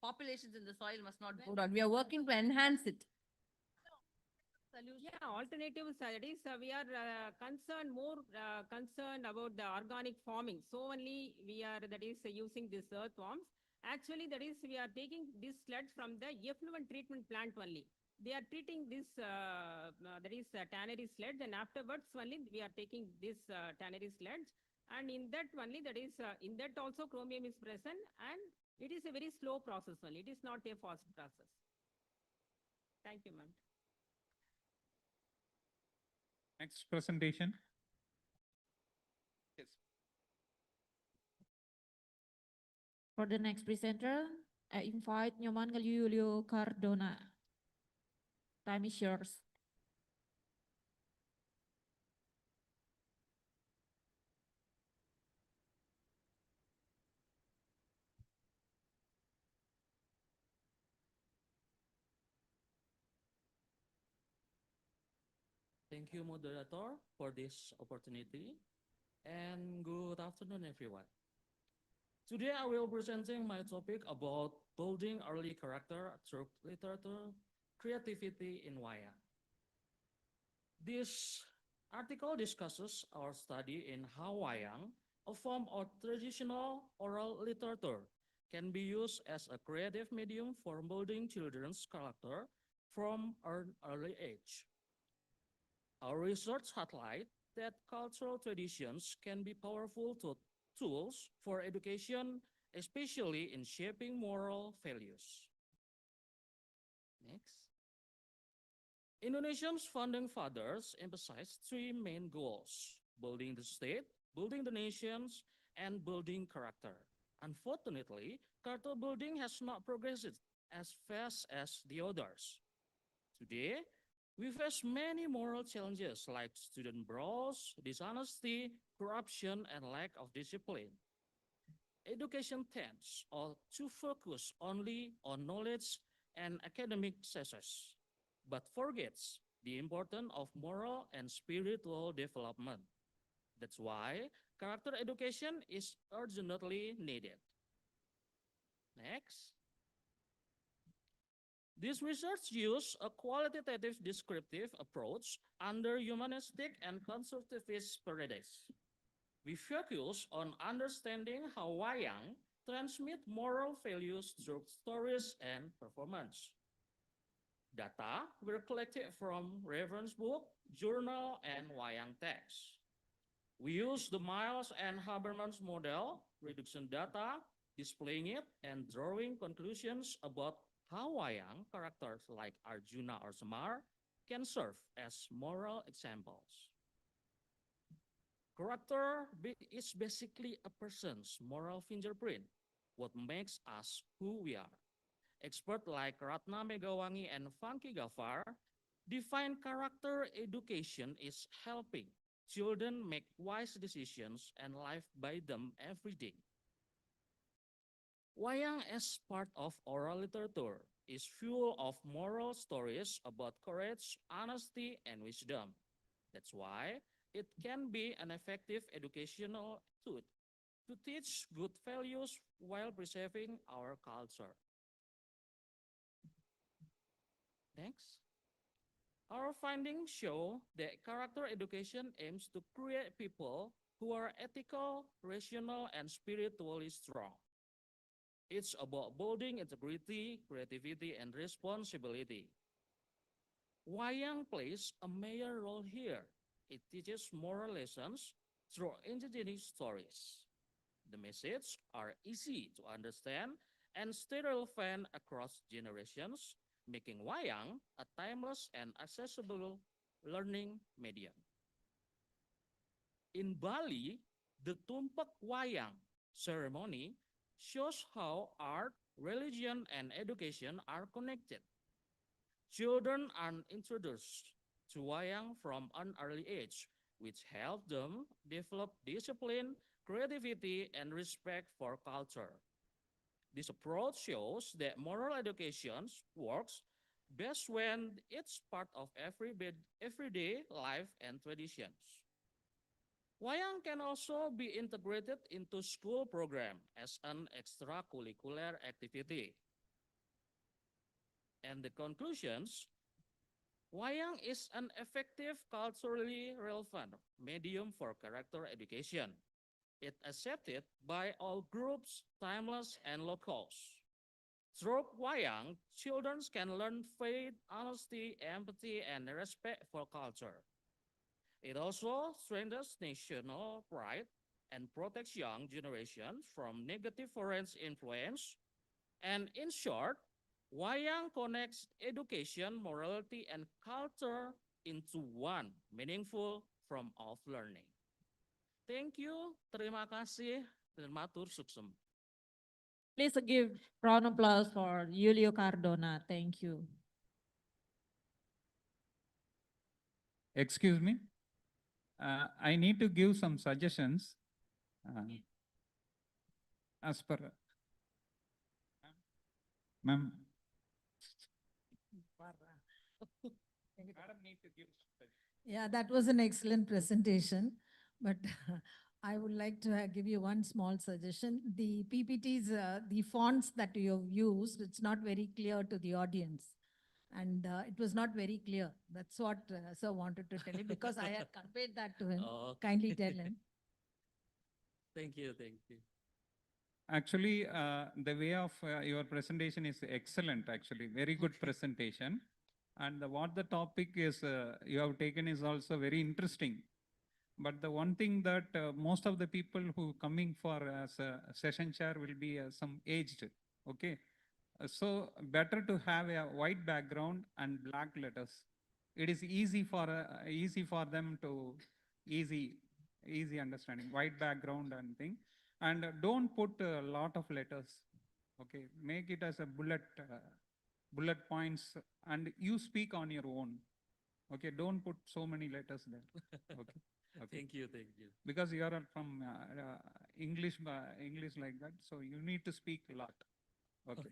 populations in the soil must not go down. We are working to enhance it. Yeah, alternatives, that is, we are more concerned about the organic farming. So only we are, that is, using this earthworms. Actually, that is, we are taking this sludge from the effluent treatment plant only. They are treating this, that is, tannery sludge, and afterwards only we are taking this tannery sludge. And in that only, that is, in that also chromium is present, and it is a very slow process only. It is not a fast process. Thank you, ma'am. Next presentation. Yes. For the next presenter, I invite Nyoman Julio Cardona. Time is yours. Thank you, moderator, for this opportunity. And good afternoon, everyone. Today, I will presenting my topic about building early character through literature, creativity in wayang. This article discusses our study in how wayang, a form of traditional oral literature, can be used as a creative medium for building children's character from an early age. Our research highlights that cultural traditions can be powerful tools for education, especially in shaping moral values. Next. Indonesia's founding fathers emphasized three main goals: building the state, building the nations, and building character. Unfortunately, character building has not progressed as fast as the others. Today, we face many moral challenges like student brawls, dishonesty, corruption, and lack of discipline. Education tends to focus only on knowledge and academic success, but forgets the importance of moral and spiritual development. That's why character education is urgently needed. Next. This research used a qualitative descriptive approach under humanistic and constructivist paradigms. We focus on understanding how wayang transmit moral values through stories and performance. Data were collected from reference book, journal, and wayang text. We use the Miles and Habermas model, reduction data, displaying it, and drawing conclusions about how wayang characters like Arjuna or Semar can serve as moral examples. Character is basically a person's moral fingerprint, what makes us who we are. Experts like Ratna Megawangi and Funky Gafar define character education is helping children make wise decisions and live by them every day. Wayang as part of oral literature is full of moral stories about courage, honesty, and wisdom. That's why it can be an effective educational tool to teach good values while preserving our culture. Next. Our findings show that character education aims to create people who are ethical, rational, and spiritually strong. It's about building integrity, creativity, and responsibility. Wayang plays a major role here. It teaches moral lessons through indigenous stories. The messages are easy to understand and stay relevant across generations, making wayang a timeless and accessible learning medium. In Bali, the Tumpak Wayang ceremony shows how art, religion, and education are connected. Children are introduced to wayang from an early age, which help them develop discipline, creativity, and respect for culture. This approach shows that moral education works best when it's part of everyday life and traditions. Wayang can also be integrated into school program as an extracurricular activity. And the conclusions, wayang is an effective culturally relevant medium for character education. It accepted by all groups, timeless and locals. Through wayang, children can learn faith, honesty, empathy, and respect for culture. It also strengthens national pride and protects young generations from negative foreign influence. And in short, wayang connects education, morality, and culture into one meaningful form of learning. Thank you, terima kasih, dan matur suksem. Please give round of applause for Julio Cardona. Thank you. excuse me. I need to give some suggestions. As per, ma'am. Madam need to give. Yeah, that was an excellent presentation, but I would like to give you one small suggestion. The PPTs, the fonts that you have used, it's not very clear to the audience. And it was not very clear. That's what sir wanted to tell you because I had conveyed that to him. Oh, Kindly tell him. Thank you, thank you. Actually, the way of your presentation is excellent, actually. Very good presentation. And what the topic is you have taken is also very interesting. But the one thing that most of the people who coming for as a session chair will be some aged, okay? So better to have a white background and black letters. It is easy for them to easy understanding, white background and thing. And don't put a lot of letters, okay? Make it as a bullet points, and you speak on your own, okay? Don't put so many letters there, okay? Okay. Thank you, thank you. Because you are from English like that, so you need to speak a lot, okay?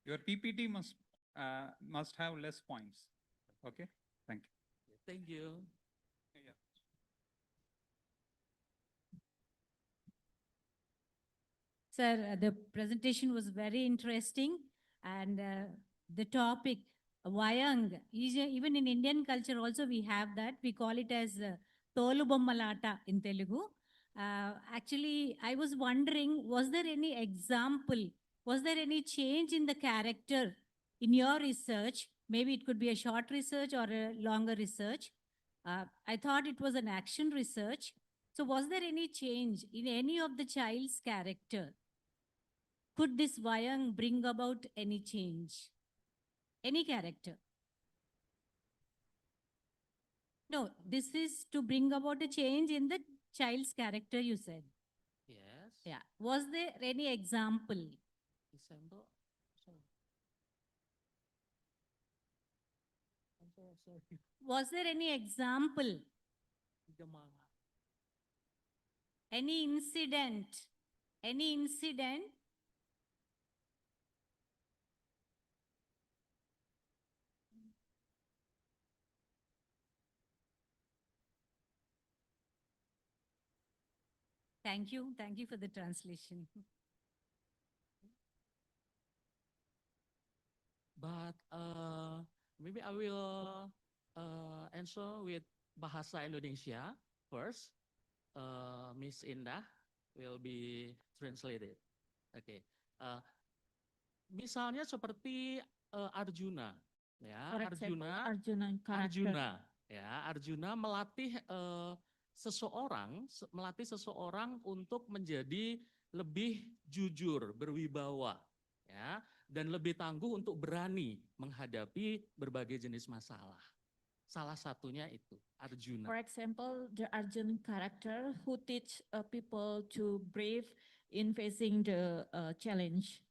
Your PPT must have less points, okay? Thank you. Thank you. Yeah. Sir, the presentation was very interesting, and the topic, Wayang, even in Indian culture also we have that. We call it as Tolu Bommalata in Telugu. Actually, I was wondering, was there any example, was there any change in the character in your research? Maybe it could be a short research or a longer research. I thought it was an action research. So was there any change in any of the child's character? Could this Vayang bring about any change? Any character? No, this is to bring about a change in the child's character, you said. Yes. Yeah. Was there any example? Example? Sorry. Was there any example? Any incident? Any incident? Thank you. Thank you for the translation. But maybe I will answer with Bahasa Indonesia first. Miss Indah will be translated. Okay. Misalnya seperti Arjuna, ya. For example, Arjuna character. Arjuna, ya. Arjuna melatih seseorang untuk menjadi lebih jujur, berwibawa, ya, dan lebih tangguh untuk berani menghadapi berbagai jenis masalah. Salah satunya itu Arjuna. For example, the Arjun character who teach people to brave in facing the challenge.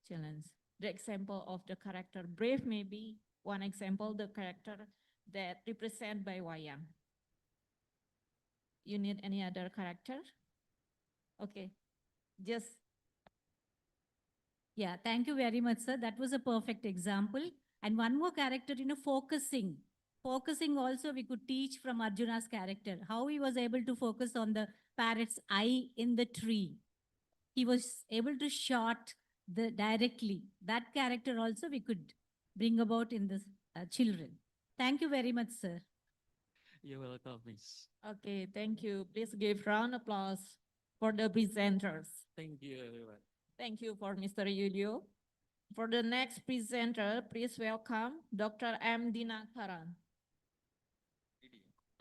The example of the character brave may be one example, the character that represent by Wayang. You need any other character? Okay, just. Yeah, thank you very much, sir. That was a perfect example. And one more character, focusing. Focusing also we could teach from Arjuna's character, how he was able to focus on the parrot's eye in the tree. He was able to shot directly. That character also we could bring about in the children. Thank you very much, sir. You're welcome, Miss. Okay, thank you. Please give round of applause for the presenters. Thank you, everyone. Thank you for Mr. Yulio. For the next presenter, please welcome Dr. M. Dinakaran.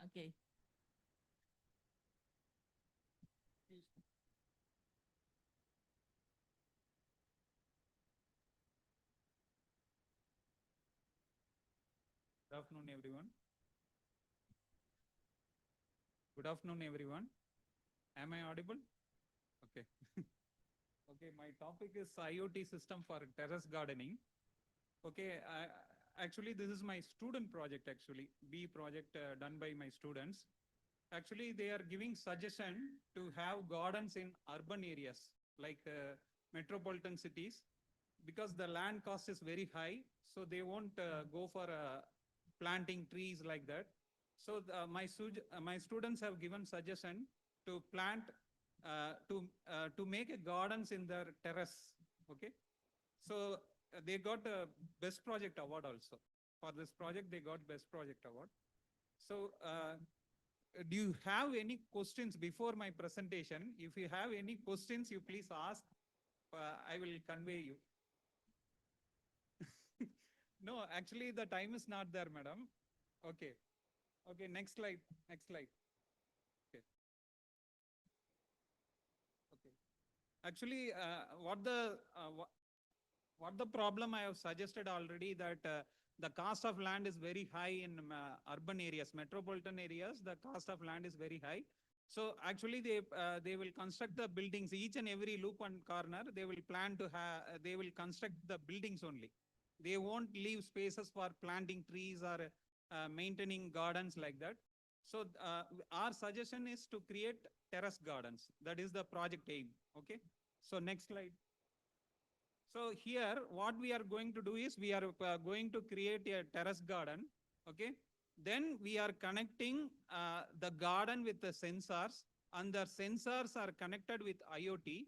Okay. Good afternoon, everyone. Good afternoon, everyone. Am I audible? Okay. Okay, my topic is IoT system for terrace gardening. Okay, actually, this is my student project, actually, B project done by my students. Actually, they are giving suggestion to have gardens in urban areas like metropolitan cities, because the land cost is very high. So they won't go for planting trees like that. So my students have given suggestion to plant, to make a gardens in their terrace. Okay. So they got a best project award also. For this project, they got best project award. So do you have any questions before my presentation? If you have any questions, you please ask. I will convey you. No, actually the time is not there, madam. Okay. Okay, next slide. Next slide. Okay. Okay. Actually, what the problem I have suggested already, that the cost of land is very high in urban areas, metropolitan areas. The cost of land is very high. So actually, they will construct the buildings, each and every loop and corner. They will plan to have. They will construct the buildings only. They won't leave spaces for planting trees or maintaining gardens like that. So our suggestion is to create terrace gardens. That is the project aim. Okay. So next slide. So here, what we are going to do is we are going to create a terrace garden. Okay. Then we are connecting the garden with the sensors, and the sensors are connected with IoT.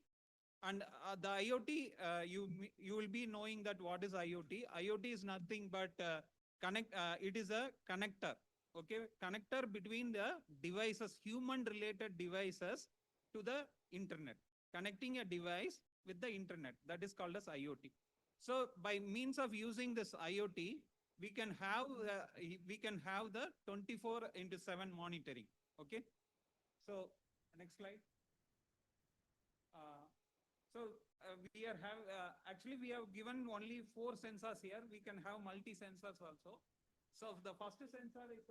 And the IoT, you will be knowing that what is IoT. IoT is nothing but it is a connector. Okay, connector between the devices, human-related devices, to the internet. Connecting a device with the internet, that is called as IoT. So by means of using this IoT, we can have the 24/7 monitoring. Okay. So next slide. We are actually we have given only 4 sensors here. We can have multi sensors also. So the first sensor is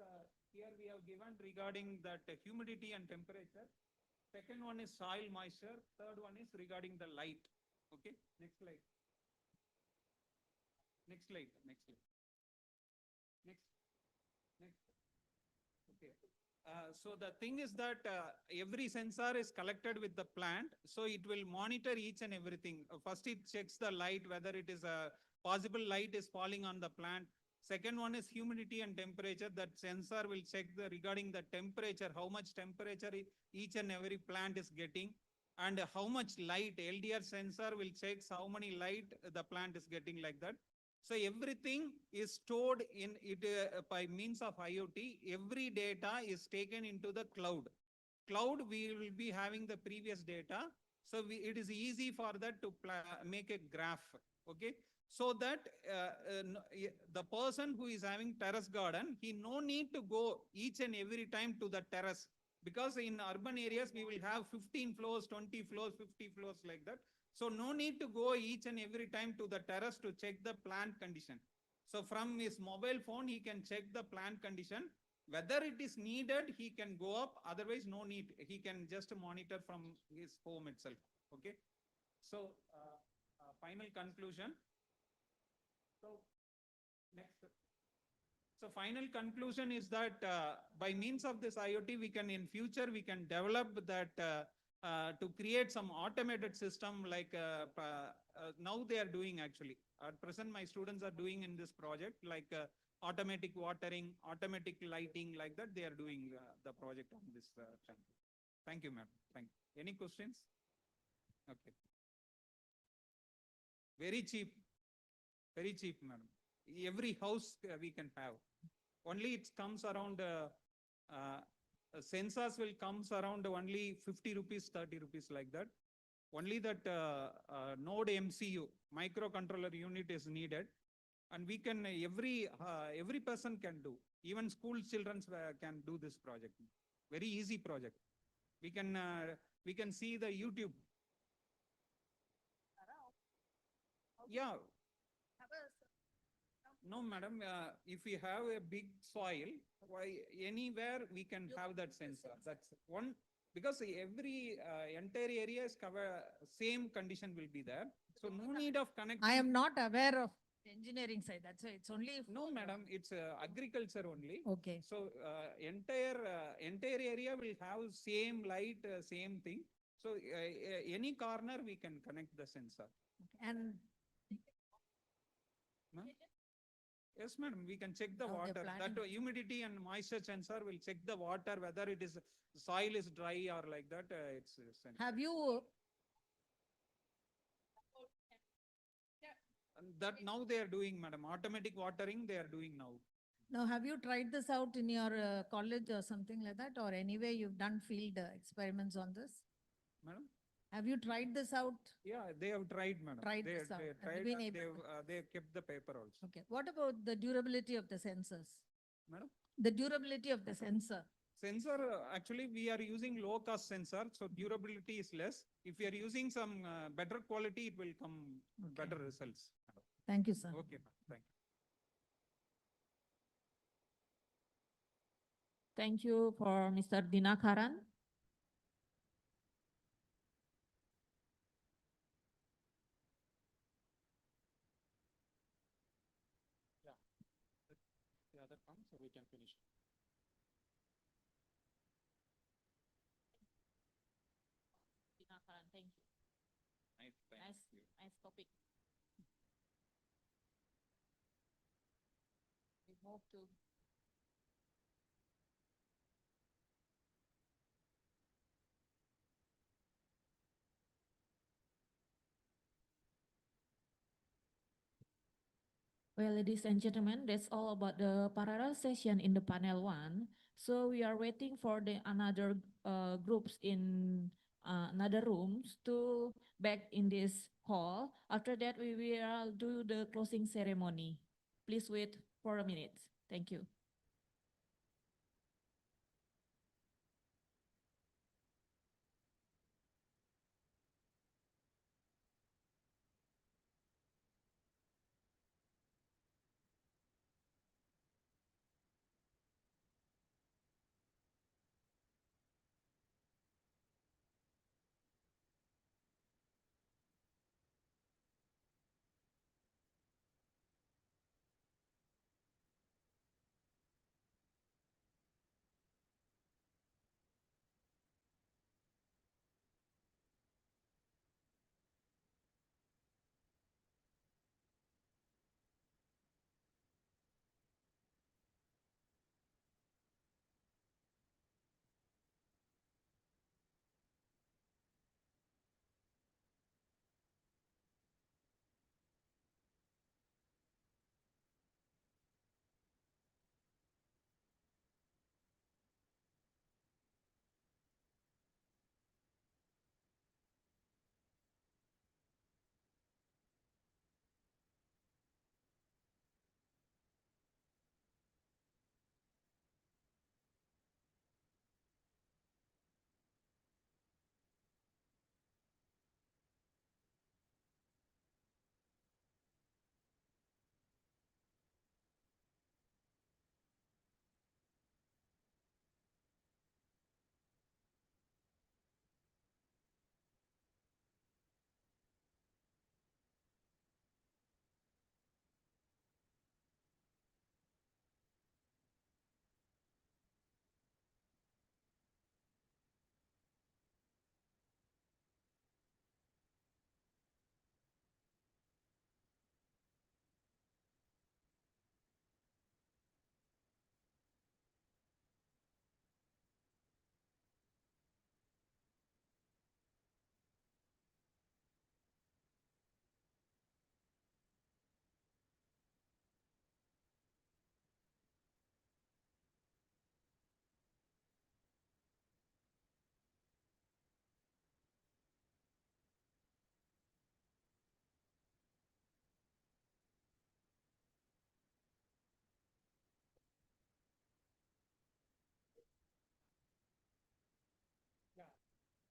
here we have given regarding that humidity and temperature. Second one is soil moisture. Third one is regarding the light. Okay. Next slide. Next slide. Next slide. Next. Okay. So the thing is that every sensor is collected with the plant, so it will monitor each and everything. First, it checks the light, whether it is a possible light is falling on the plant. Second one is humidity and temperature. That sensor will check regarding the temperature, how much temperature each and every plant is getting, and how much light. LDR sensor will check how many light the plant is getting, like that. So everything is stored in it by means of IoT. Every data is taken into the cloud. Cloud, we will be having the previous data. So it is easy for that to make a graph. Okay. So that the person who is having terrace garden, he no need to go each and every time to the terrace. Because in urban areas, we will have 15 floors, 20 floors, 50 floors, like that. So no need to go each and every time to the terrace to check the plant condition. So from his mobile phone, he can check the plant condition. Whether it is needed, he can go up. Otherwise, no need. He can just monitor from his home itself. Okay. So final conclusion. So next. So final conclusion is that by means of this IoT, we can in future, we can develop that to create some automated system like now they are doing actually. At present, my students are doing in this project like automatic watering, automatic lighting, like that they are doing the project on this time. Thank you, ma'am. Thank you. Any questions? Okay. Very cheap, madam. Every house we can have. Only it comes around, sensors will comes around only 50 rupees, 30 rupees, like that. Only that node MCU, microcontroller unit is needed. And we can, every person can do. Even school children can do this project. Very easy project. We can see the YouTube. Yeah. No, madam, if we have a big soil, anywhere we can have that sensor. That's one, because every entire area is covered, same condition will be there. So no need of connecting. I am not aware of engineering side, that's why it's only. No, madam, it's agriculture only. Okay. So entire area will have same light, same thing. So any corner we can connect the sensor. And Ma'am? Yes, madam, we can check the Now they're water. That planning- humidity and moisture sensor will check the water, whether it is soil is dry or like that. It's sensor. have you, And that now they are doing, madam, automatic watering they are doing now. now have you tried this out in your college or something like that? Or anyway, you've done field experiments on this? Madam? Have you tried this out? Yeah, they have tried, madam. Tried They this out. they Have you tried been and able- they have kept the paper also. Okay, what about the durability of the sensors? Madam? The durability of the sensor? Sensor, actually, we are using low cost sensor, so durability is less. If you are using some better quality, it will come better results. Thank you, sir. Okay, ma'am. Thank you. Thank you for Mr. Dinakaran. Yeah. The other comes, so we can finish. Dinakaran, thank you. Nice topic. We move to Well, ladies and gentlemen, that's all about the parallel session in the panel one. So we are waiting for the another groups in another rooms to back in this hall. After that, we will do the closing ceremony. Please wait for a minute. Thank you.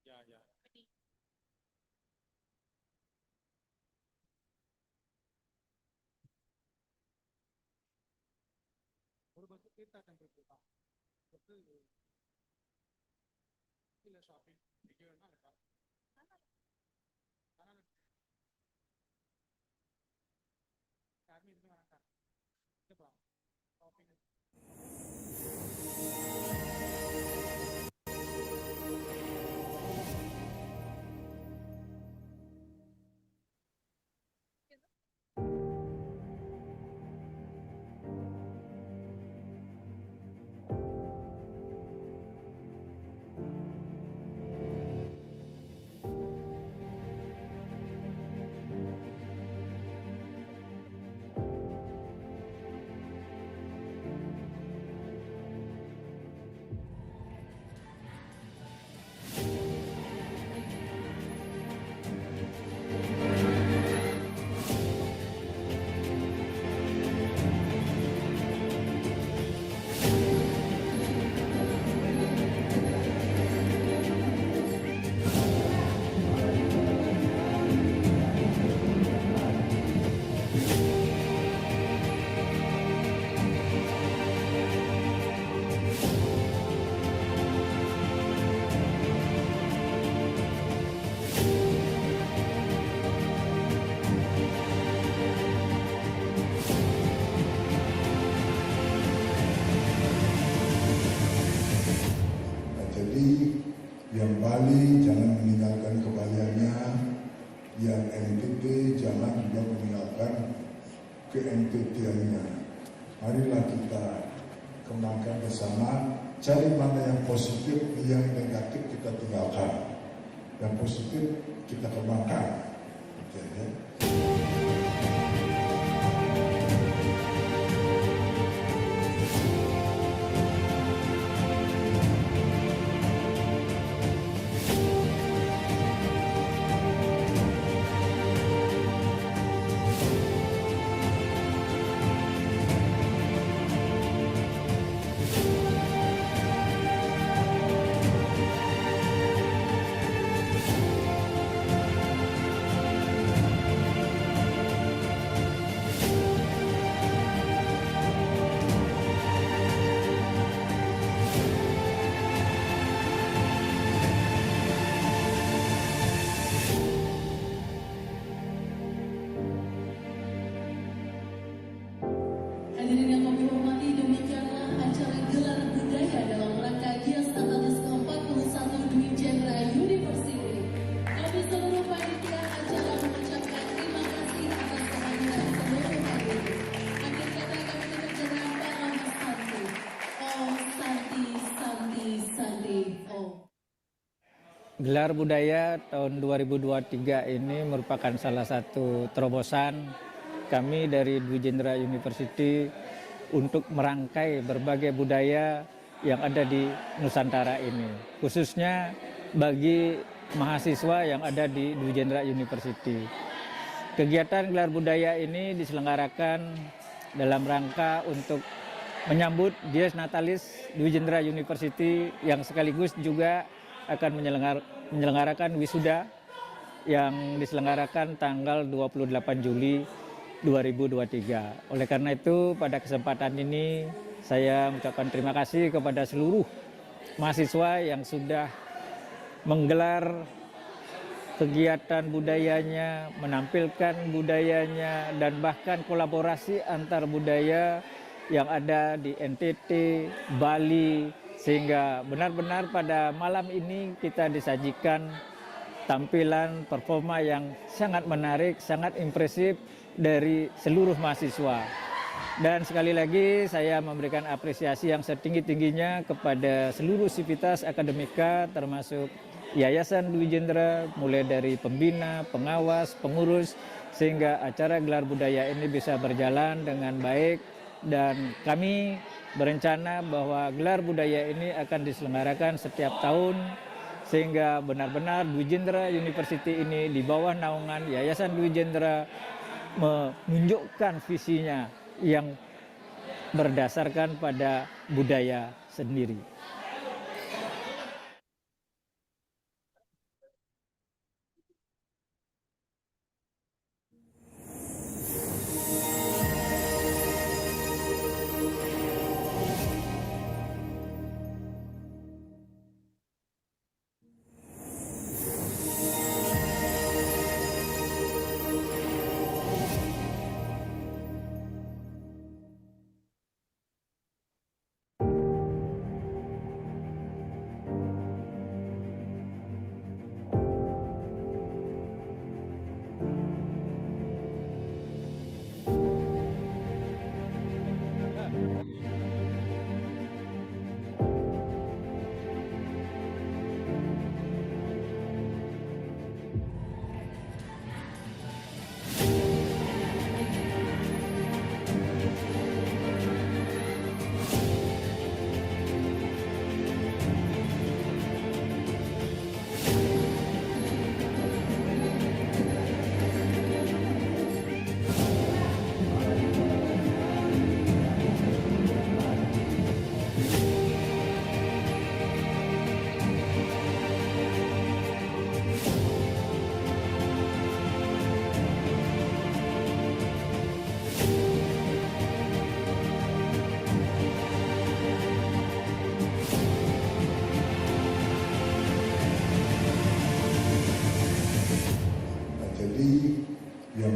Yeah, yeah. ஒரு bus Theertha temple போகலாம் bus இல்லை shopping எங்கே வேணா இருக்கா காரணம் Jadi yang Bali jangan meninggalkan kebaliannya, yang NTT jangan juga meninggalkan ke NTT-nya. Marilah kita kembangkan bersama, cari mana yang positif, yang negatif kita tinggalkan. Yang positif kita kembangkan. Jadi, Hadirin yang kami hormati, demikianlah acara gelar budaya dalam rangka Gias Natalis ke-41 Dwi Jendra University. Kami seluruh panitia acara mengucapkan terima kasih atas kehadiran seluruh hadirin. Akhir kata kami mengucapkan para Mas Santi. Oh Santi, Santi, Santi, oh. Gelar budaya tahun 2023 ini merupakan salah satu terobosan kami dari Dwi Jendra University untuk merangkai berbagai budaya yang ada di Nusantara ini, khususnya bagi mahasiswa yang ada di Dwi Jendra University. Kegiatan gelar budaya ini diselenggarakan dalam rangka untuk menyambut Dies Natalis Dwi Jendra University yang sekaligus juga akan menyelenggarakan wisuda yang diselenggarakan tanggal 28 Juli 2023. Oleh karena itu, pada kesempatan ini saya mengucapkan terima kasih kepada seluruh mahasiswa yang sudah menggelar kegiatan budayanya, menampilkan budayanya, dan bahkan kolaborasi antar budaya yang ada di NTT, Bali, sehingga benar-benar pada malam ini kita disajikan tampilan performa yang sangat menarik, sangat impresif dari seluruh mahasiswa. Dan sekali lagi saya memberikan apresiasi yang setinggi-tingginya kepada seluruh sivitas akademika termasuk Yayasan Dwi Jendra, mulai dari pembina, pengawas, pengurus, sehingga acara gelar budaya ini bisa berjalan dengan baik. Dan kami berencana bahwa gelar budaya ini akan diselenggarakan setiap tahun, sehingga benar-benar Dwi Jendra University ini di bawah naungan Yayasan Dwi Jendra menunjukkan visinya yang berdasarkan pada budaya sendiri.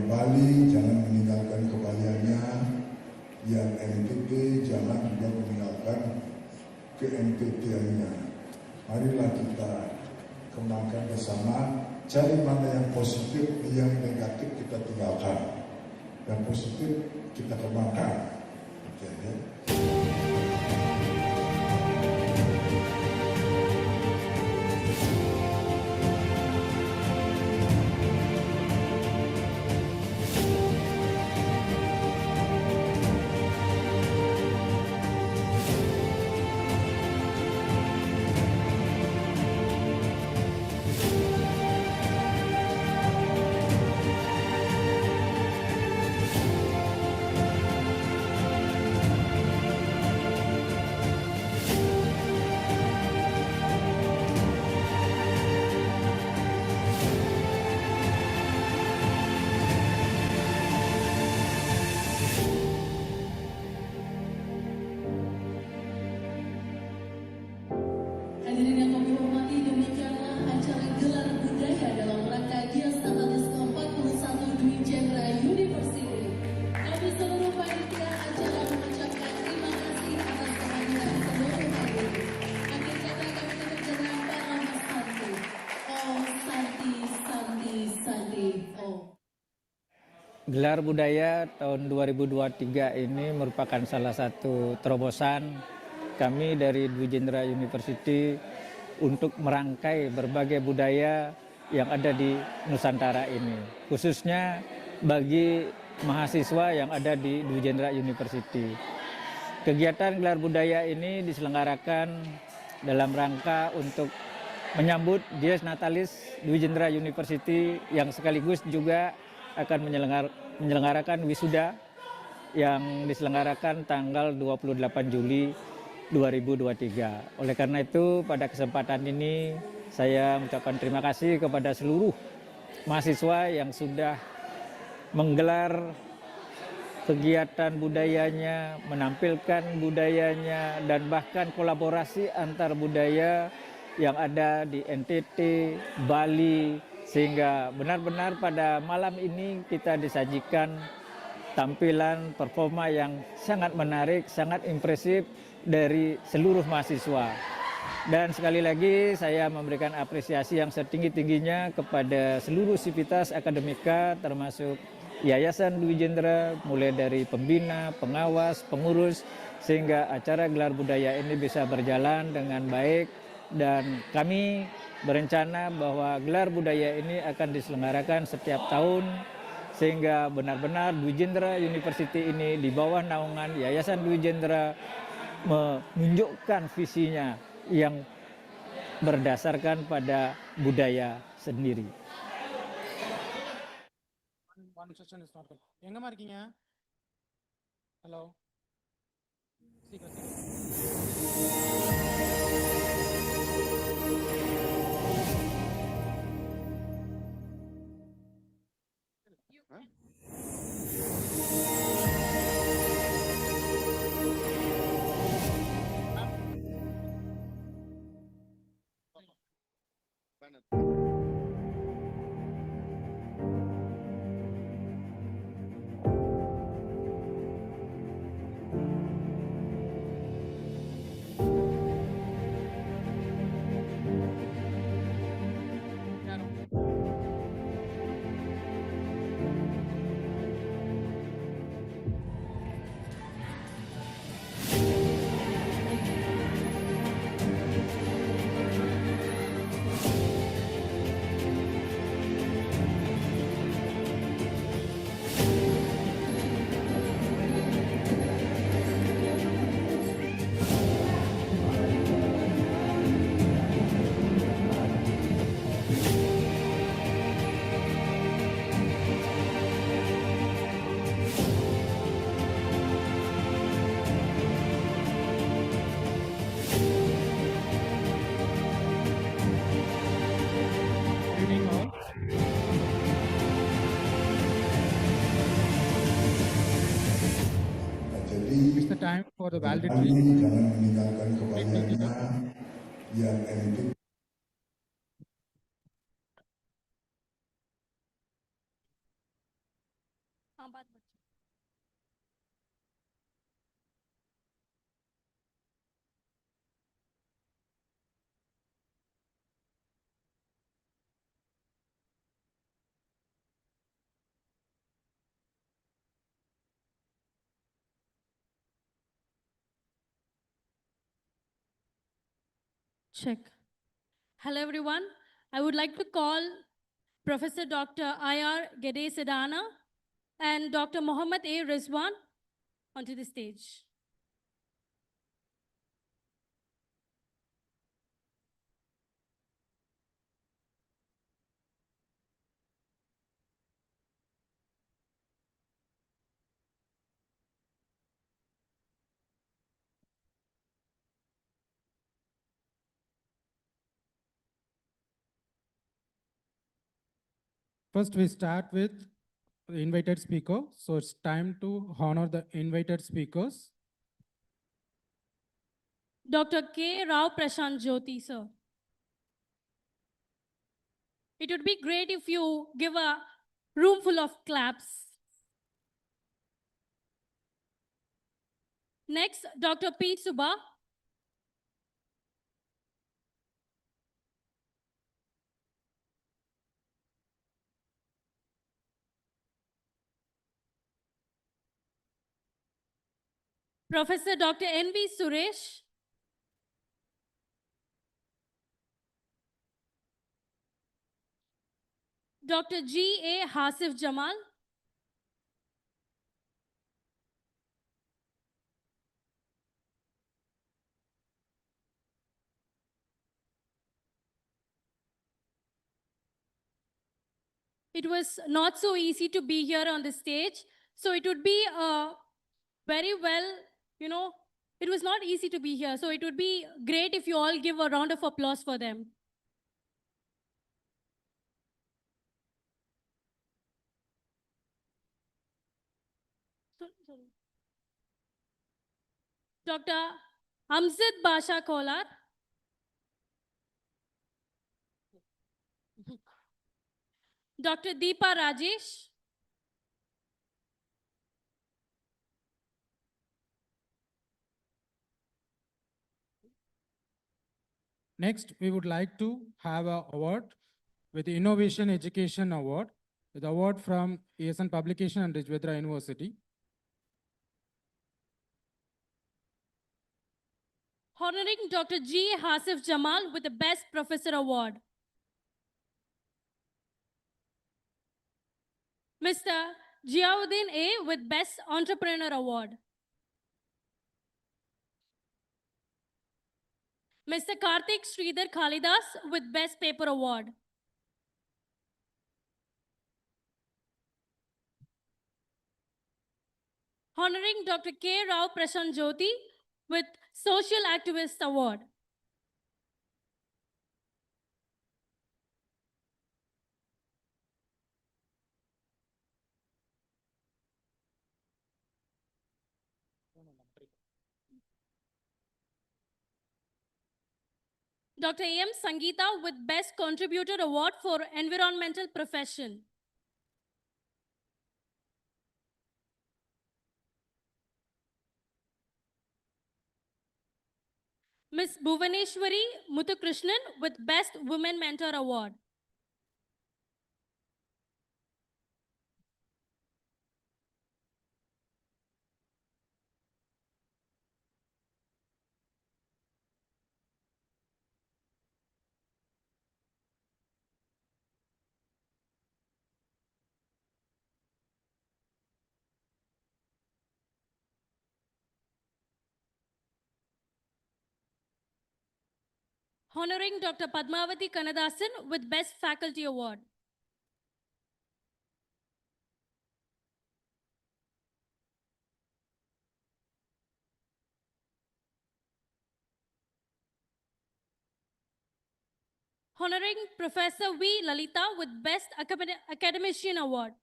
Yang Bali jangan meninggalkan kebahagiaannya, yang NTT jangan juga meninggalkan ke NTT-nya. Marilah kita kembangkan bersama, cari mana yang positif, yang negatif kita tinggalkan. Yang positif kita kembangkan. Okay. Hadirin yang kami hormati, demikianlah acara gelar budaya dalam rangka Gias Atalis ke-41 Dwi Jendra University. Kami seluruh panitia acara mengucapkan terima kasih atas kehadiran seluruh hadirin. Akhir kata kami tutup dengan Pak Santi. Oh Santi, Santi, Santi, oh. Gelar budaya tahun 2023 ini merupakan salah satu terobosan kami dari Dwi Jendra University untuk merangkai berbagai budaya yang ada di Nusantara ini, khususnya bagi mahasiswa yang ada di Dwi Jendra University. Kegiatan gelar budaya ini diselenggarakan dalam rangka untuk menyambut Dies Natalis Dwi Jendra University yang sekaligus juga akan menyelenggarakan wisuda yang diselenggarakan tanggal 28 Juli 2023. Oleh karena itu, pada kesempatan ini saya mengucapkan terima kasih kepada seluruh mahasiswa yang sudah menggelar kegiatan budayanya, menampilkan budayanya, dan bahkan kolaborasi antar budaya yang ada di NTT, Bali, sehingga benar-benar pada malam ini kita disajikan tampilan performa yang sangat menarik, sangat impresif dari seluruh mahasiswa. Dan sekali lagi saya memberikan apresiasi yang setinggi-tingginya kepada seluruh sivitas akademika termasuk Yayasan Dwi Jendra, mulai dari pembina, pengawas, pengurus, sehingga acara gelar budaya ini bisa berjalan dengan baik. Dan kami berencana bahwa gelar budaya ini akan diselenggarakan setiap tahun, sehingga benar-benar Dwi Jendra University ini di bawah naungan Yayasan Dwi Jendra menunjukkan visinya yang berdasarkan pada budaya sendiri. எங்கம்மா இருக்கீங்க? Hello. It's the time for the valedictory. Jangan meninggalkan kebahagiaannya, yang NTT Check. Hello, everyone. I would like to call Professor Dr. I.R. Gede Sedana and Dr. Mohammad A. Rizwan onto the stage. First, we start with the invited speaker. So it's time to honor the invited speakers. Dr. K. Rao Prashant Jyoti, sir. It would be great if you give a room full of claps. Next, Dr. P. Subha. Professor Dr. N.V. Suresh. Dr. G.A. Hasif Jamal. It was not so easy to be here on the stage. So it would be very well, it was not easy to be here. So it would be great if you all give a round of applause for them. Dr. Amzid Basha Kolar. Dr. Deepa Rajesh. Next, we would like to have an award with the Innovation Education Award, with award from ESN Publication and Rijvedra University. Honoring Dr. G. Hasif Jamal with the Best Professor Award. Mr. Jiauddin A. with Best Entrepreneur Award. Mr. Karthik Sridhar Khalidas with Best Paper Award. Honoring Dr. K. Rao Prashant Jyoti with Social Activist Award. Dr. A.M. Sangeeta with Best Contributor Award for Environmental Profession. Ms. Bhuvaneshwari Muthukrishnan with Best Women Mentor Award. Honoring Dr. Padmavati Kannadasan with Best Faculty Award. Honoring Professor V. Lalita with Best Academician Award.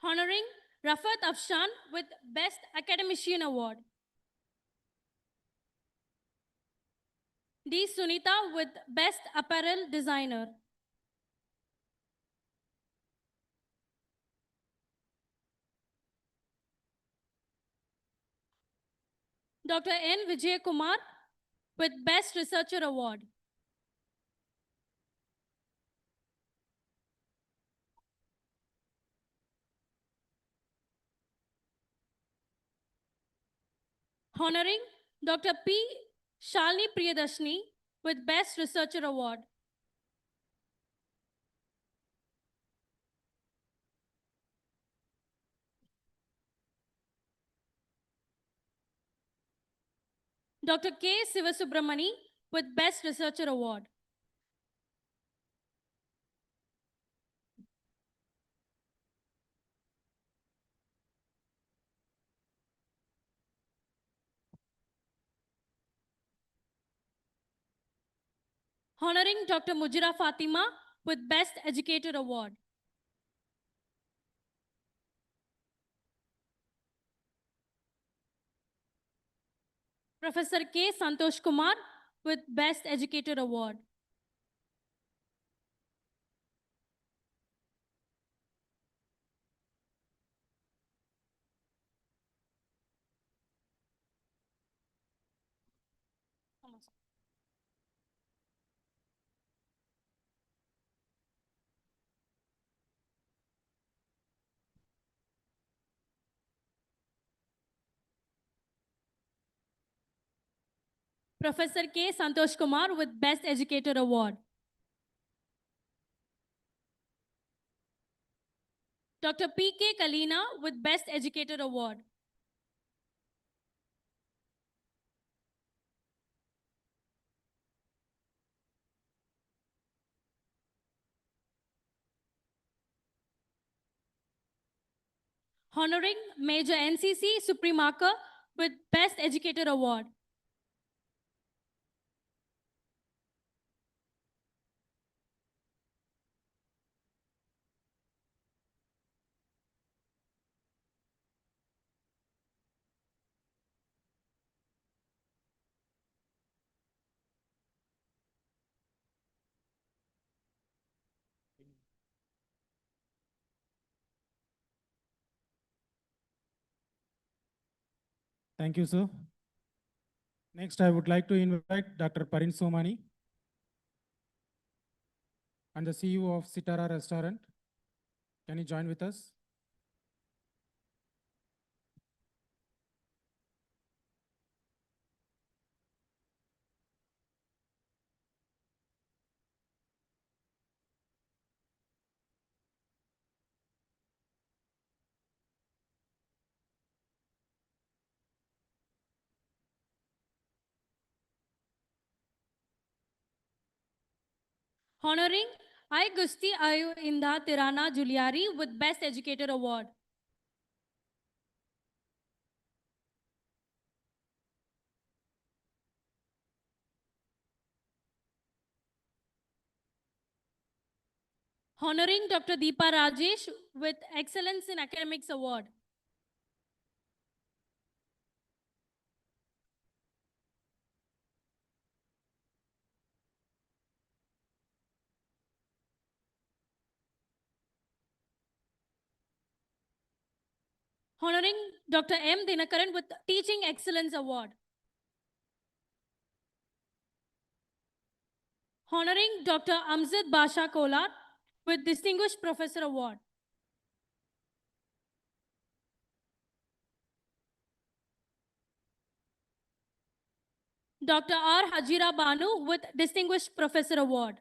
Honoring Rafat Afshan with Best Academician Award. D. Sunita with Best Apparel Designer. Dr. N. Vijay Kumar with Best Researcher Award. Honoring Dr. P. Shalini Priyadashni with Best Researcher Award. Dr. K. Sivasubramani with Best Researcher Award. Honoring Dr. Mujira Fatima with Best Educator Award. Professor K. Santosh Kumar with Best Educator Award. Professor K. Santosh Kumar with Best Educator Award. Dr. P. K. Kalina with Best Educator Award. Honoring Major NCC Supremaka with Best Educator Award. Thank you, sir. Next, I would like to invite Dr. Parin Somani and the CEO of Sitara Restaurant. Can you join with us? Honoring I. Gusti Ayu Indha Tirana Juliari with Best Educator Award. Honoring Dr. Deepa Rajesh with Excellence in Academics Award. Honoring Dr. M. Dinakaran with Teaching Excellence Award. Honoring Dr. Amjad Basha Kolar with Distinguished Professor Award. Dr. R. Hajira Banu with Distinguished Professor Award.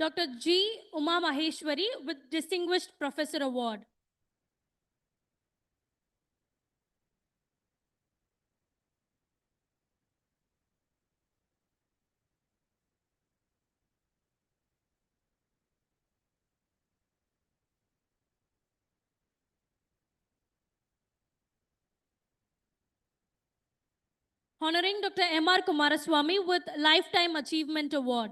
Dr. G. Uma Maheshwari with Distinguished Professor Award. Honoring Dr. M.R. Kumaraswamy with Lifetime Achievement Award.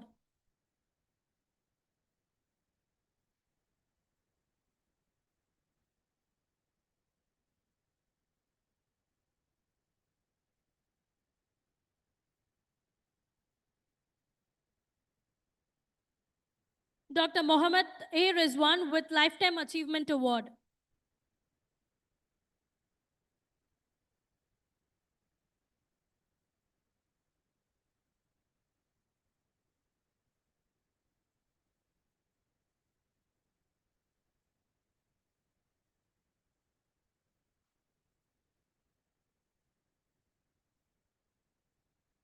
Dr. Mohammed A. Rizwan with Lifetime Achievement Award.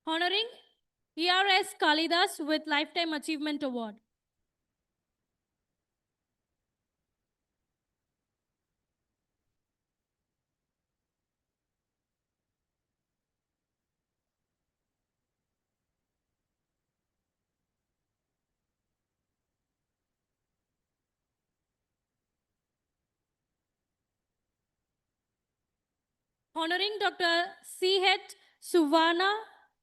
Honoring ERS Kalidas with Lifetime Achievement Award. Honoring Dr. C.H. Suvana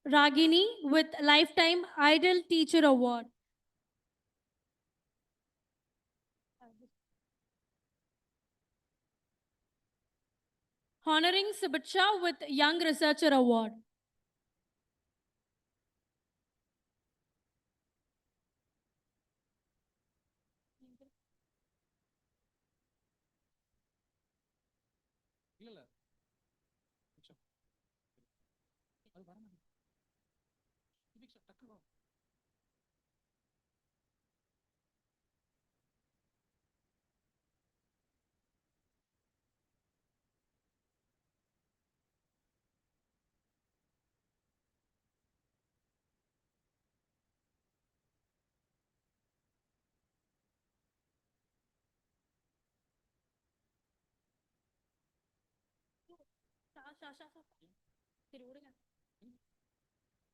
Ragini with Lifetime Idol Teacher Award. Honoring Subacha with Young Researcher Award.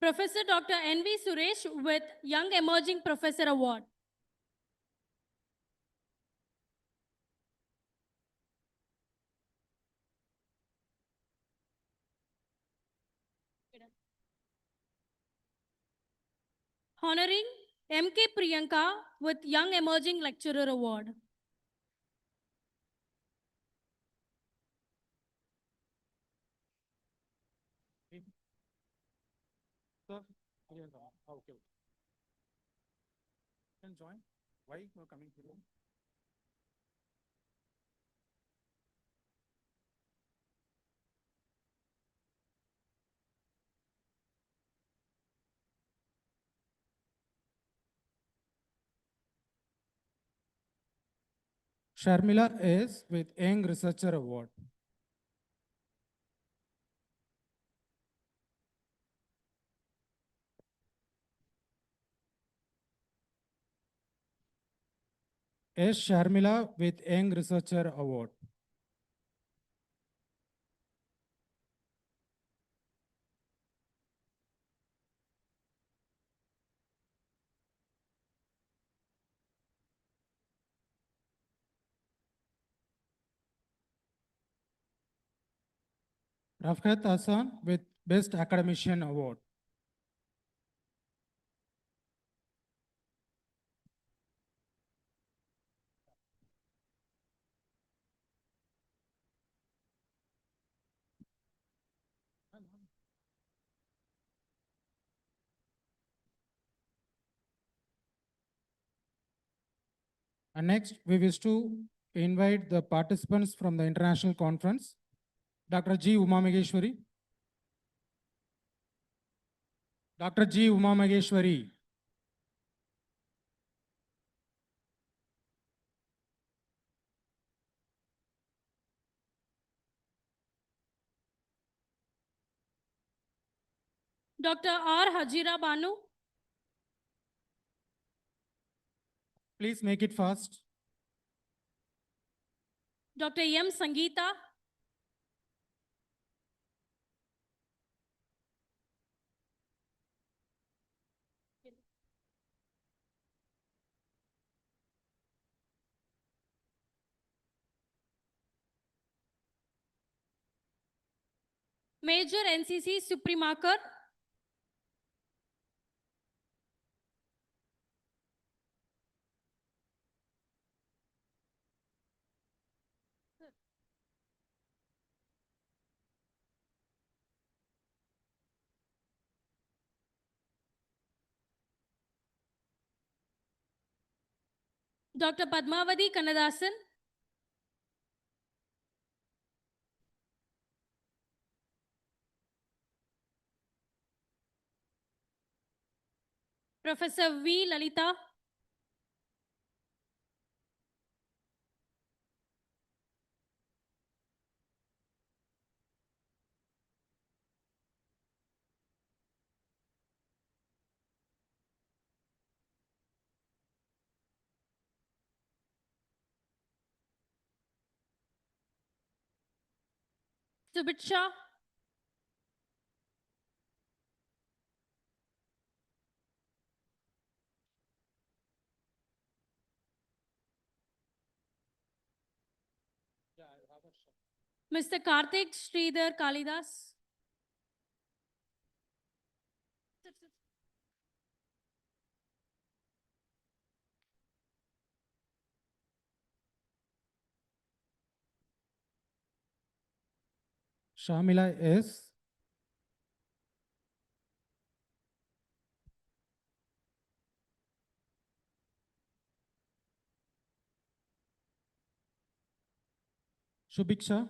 Professor Dr. N.V. Suresh with Young Emerging Professor Award. Honoring M.K. Priyanka with Young Emerging Lecturer Award. Sir, okay. Can join. Why you are coming here? Sharmila is with Young Researcher Award. S. Sharmila with Young Researcher Award. Rafat Hassan with Best Academician Award. And next, we wish to invite the participants from the international conference. Dr. G. Uma Maheshwari. Dr. G. Uma Maheshwari. Dr. R. Hajira Banu. Please make it fast. Dr. M. Sangeeta. Major NCC Suprimakar. Dr. Padmavati Kannadasan. Professor V. Lalita. Subitsha. Mr. Karthik Sridhar Kalidas. Shamila S. Shubiksha.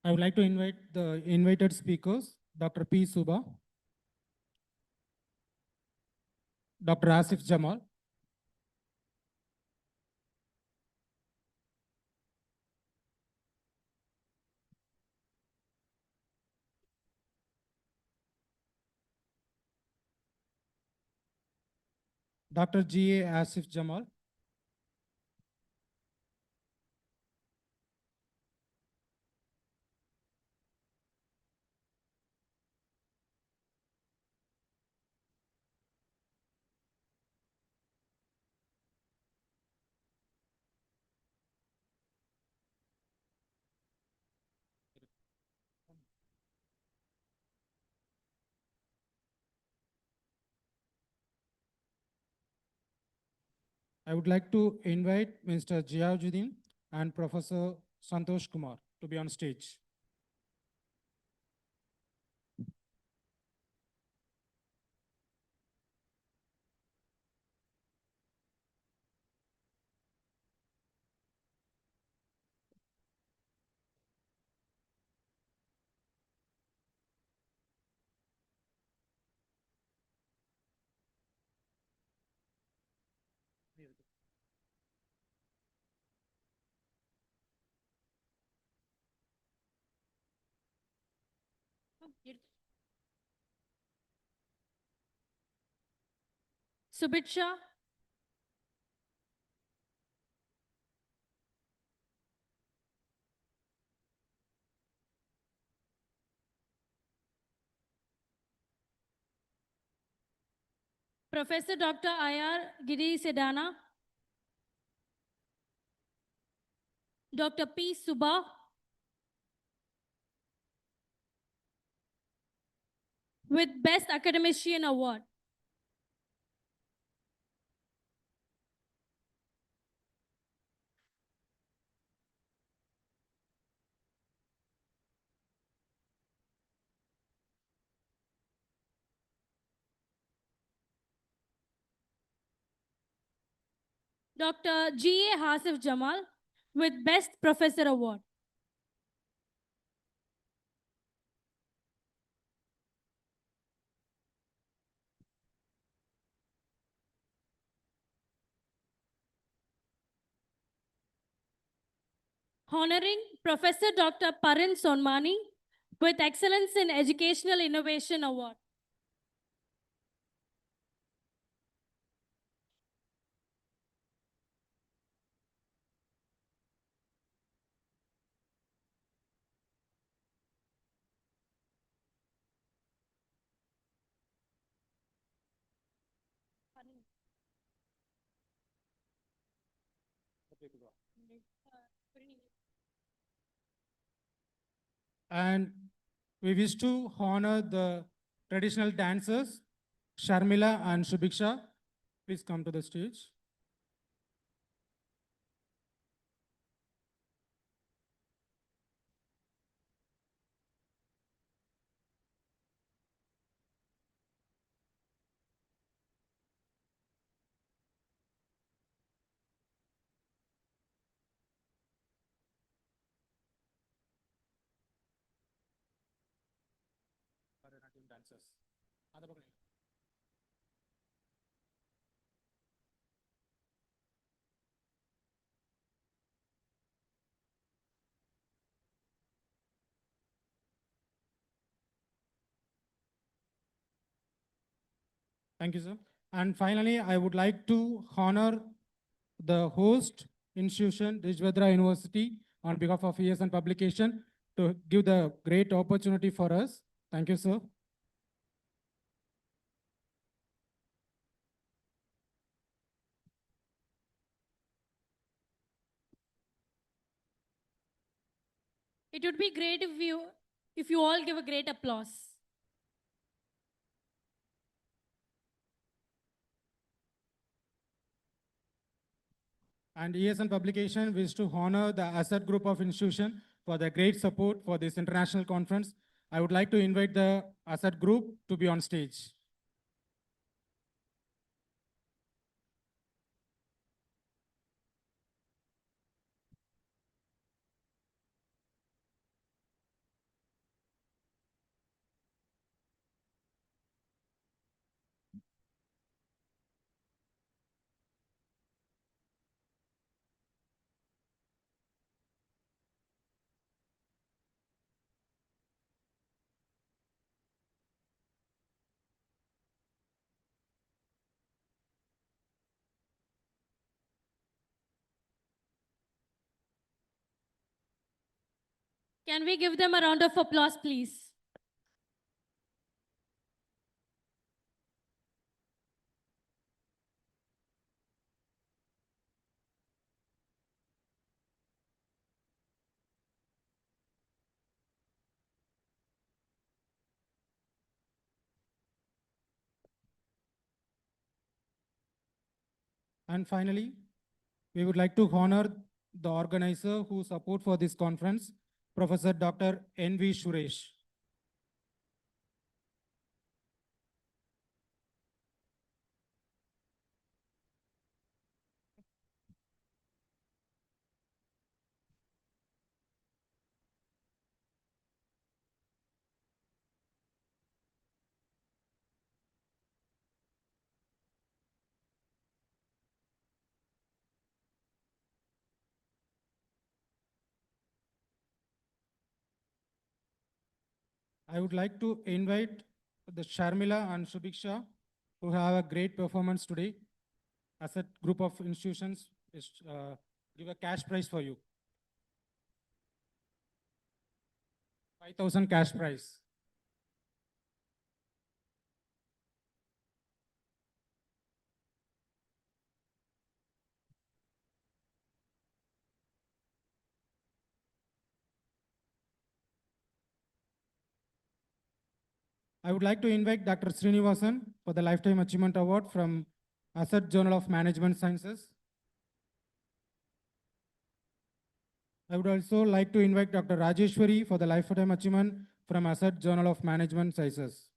I would like to invite the invited speakers, Dr. P. Suba, Dr. Asif Jamal, Dr. G. A. Asif Jamal, I would like to invite Mr. Jiajuddin and Professor Santosh Kumar to be on stage. Subitsha. Professor Dr. I.R. Giri Sedana. Dr. P. Suba. With Best Academician Award. Dr. G. A. Hasif Jamal with Best Professor Award. Honoring Professor Dr. Parin Sonmani with Excellence in Educational Innovation Award. And we wish to honor the traditional dancers, Sharmila and Shubiksha. Please come to the stage. Dancers. Thank you, sir. And finally, I would like to honor the host institution, Rijvedra University, on behalf of ES and Publication, to give the great opportunity for us. Thank you, sir. It would be great if you all give a great applause. And ESN Publication wish to honor the Asset Group of Institution for their great support for this international conference. I would like to invite the Asset Group to be on stage. Can we give them a round of applause, please? And finally, we would like to honor the organizer who support for this conference, Professor Dr. N.V. Suresh. I would like to invite the Sharmila and Subiksha, who have a great performance today. As a group of institutions, give a cash prize for you. 5,000 cash prize. I would like to invite Dr. Srinivasan for the Lifetime Achievement Award from Asset Journal of Management Sciences. I would also like to invite Dr. Rajeshwari for the Lifetime Achievement from Asset Journal of Management Sciences.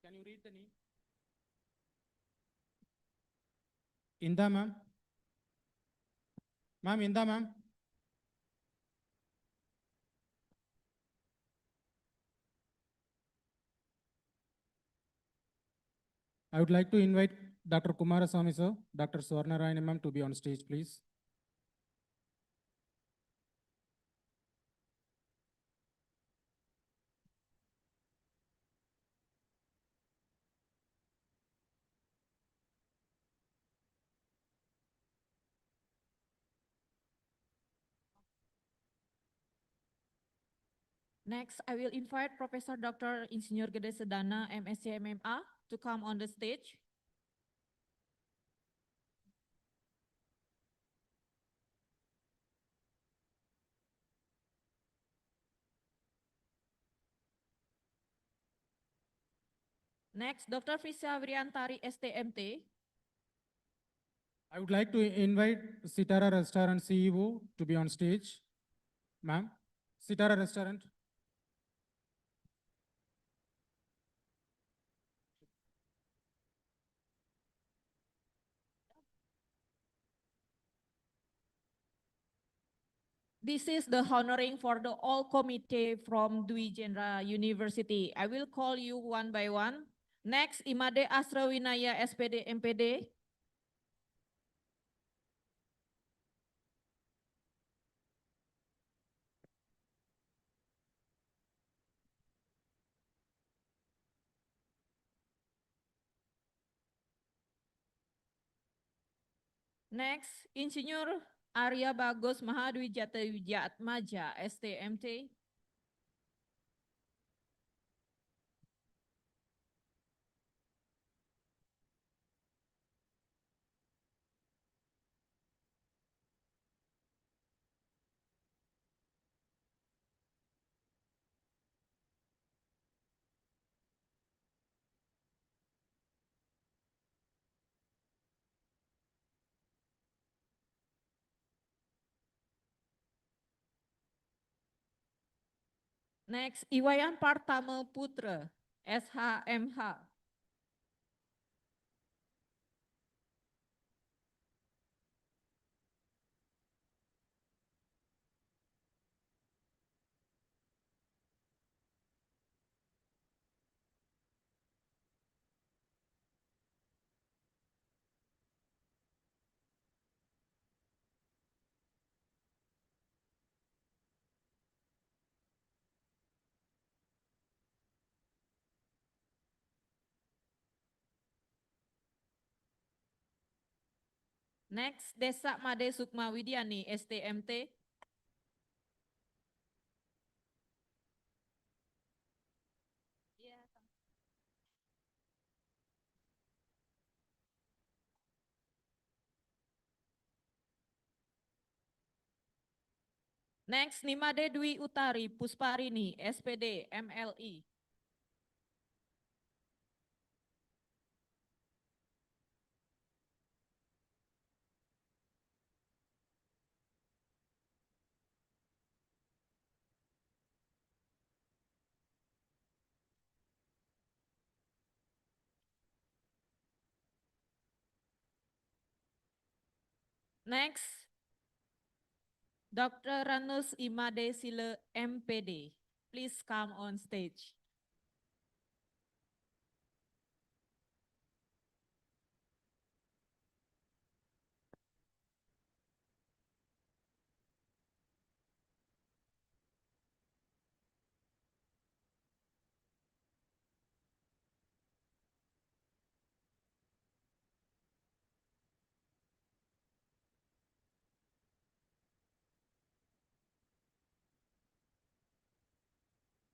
Can you read the name? Inda, ma'am. Ma'am, Inda, ma'am. I would like to invite Dr. Kumarasamy sir, Dr. Swarna Rayana ma'am to be on stage, please. Next, I will invite Professor Dr. Insinyur Gede Sedana, MSc MMA, to come on the stage. Next, Dr. Frisya Vriantari, STMT. I would like to invite Sitara Restaurant CEO to be on stage. Ma'am, Sitara Restaurant. This is the honoring for the all committee from Dwi Jendra University. I will call you one by one. Next, Imade Asrawinaya, SPD, MPD. Next, Insinyur Arya Bagus Mahadwijata Wijatmaja, STMT. Next, Iwayan Partama Putra, SHMH. Next, Desa Made Sukma Widiani, STMT. Next, Nimade Dwi Utari Pusparini, SPD, MLI. Next, Dr. Ranus Imade Sile, MPD. Please come on stage.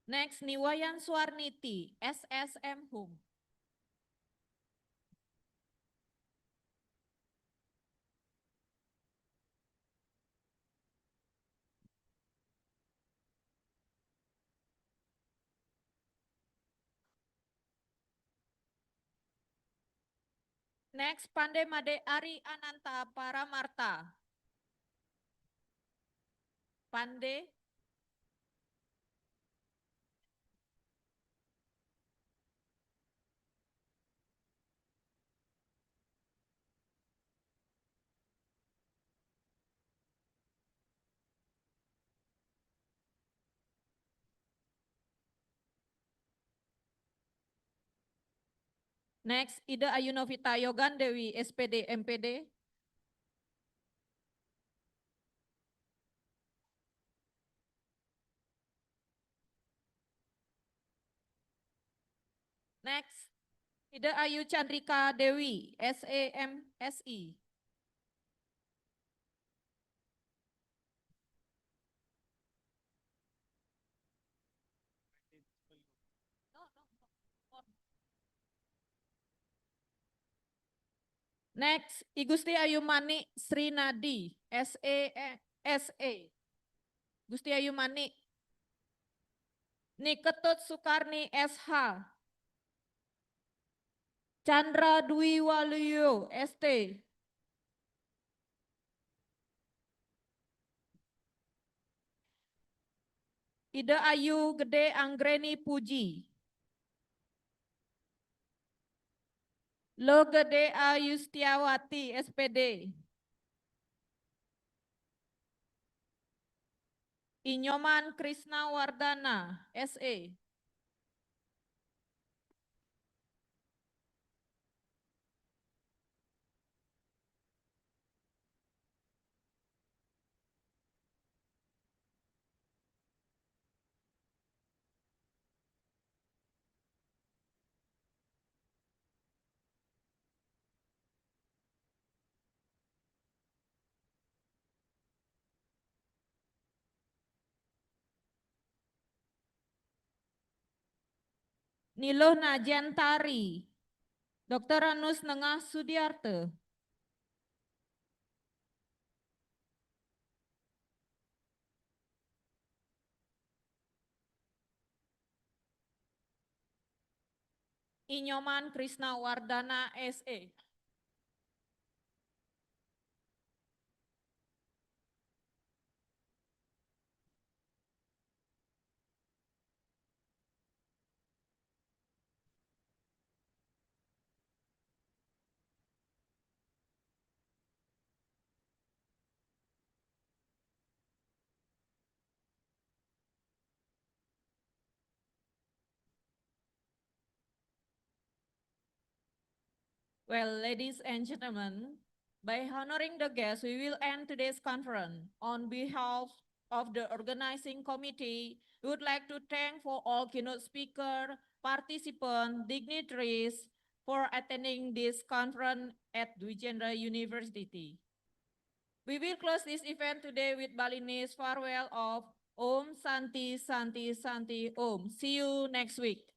Next, Niwayan Swarniti, SSM Hum. Next, Pandemade Ari Ananta Paramarta. Pande. Next, Ida Ayunovita Yogandewi, SPD, MPD. Next, Ida Ayu Chandrika Dewi, SAMSI. Next, I Gusti Ayumani Srinadi, SA. Gusti Ayumani. Niketut Sukarni, SH. Chandra Dwi Waluyo, ST. Ida Ayu Gede Anggreni Puji. Lo Gede Ayustiawati, SPD. Inyoman Krishna Wardana, SE. Niluh Najantari, Dr. Anus Nengah Sudiarte. Inyoman Krishna Wardana, SE. Well, ladies and gentlemen, by honoring the guests, we will end today's conference. On behalf of the organizing committee, we would like to thank for all keynote speakers, participants, dignitaries for attending this conference at Dwijendra University. We will close this event today with Balinese farewell of Om Santi Santi Santi Om. See you next week.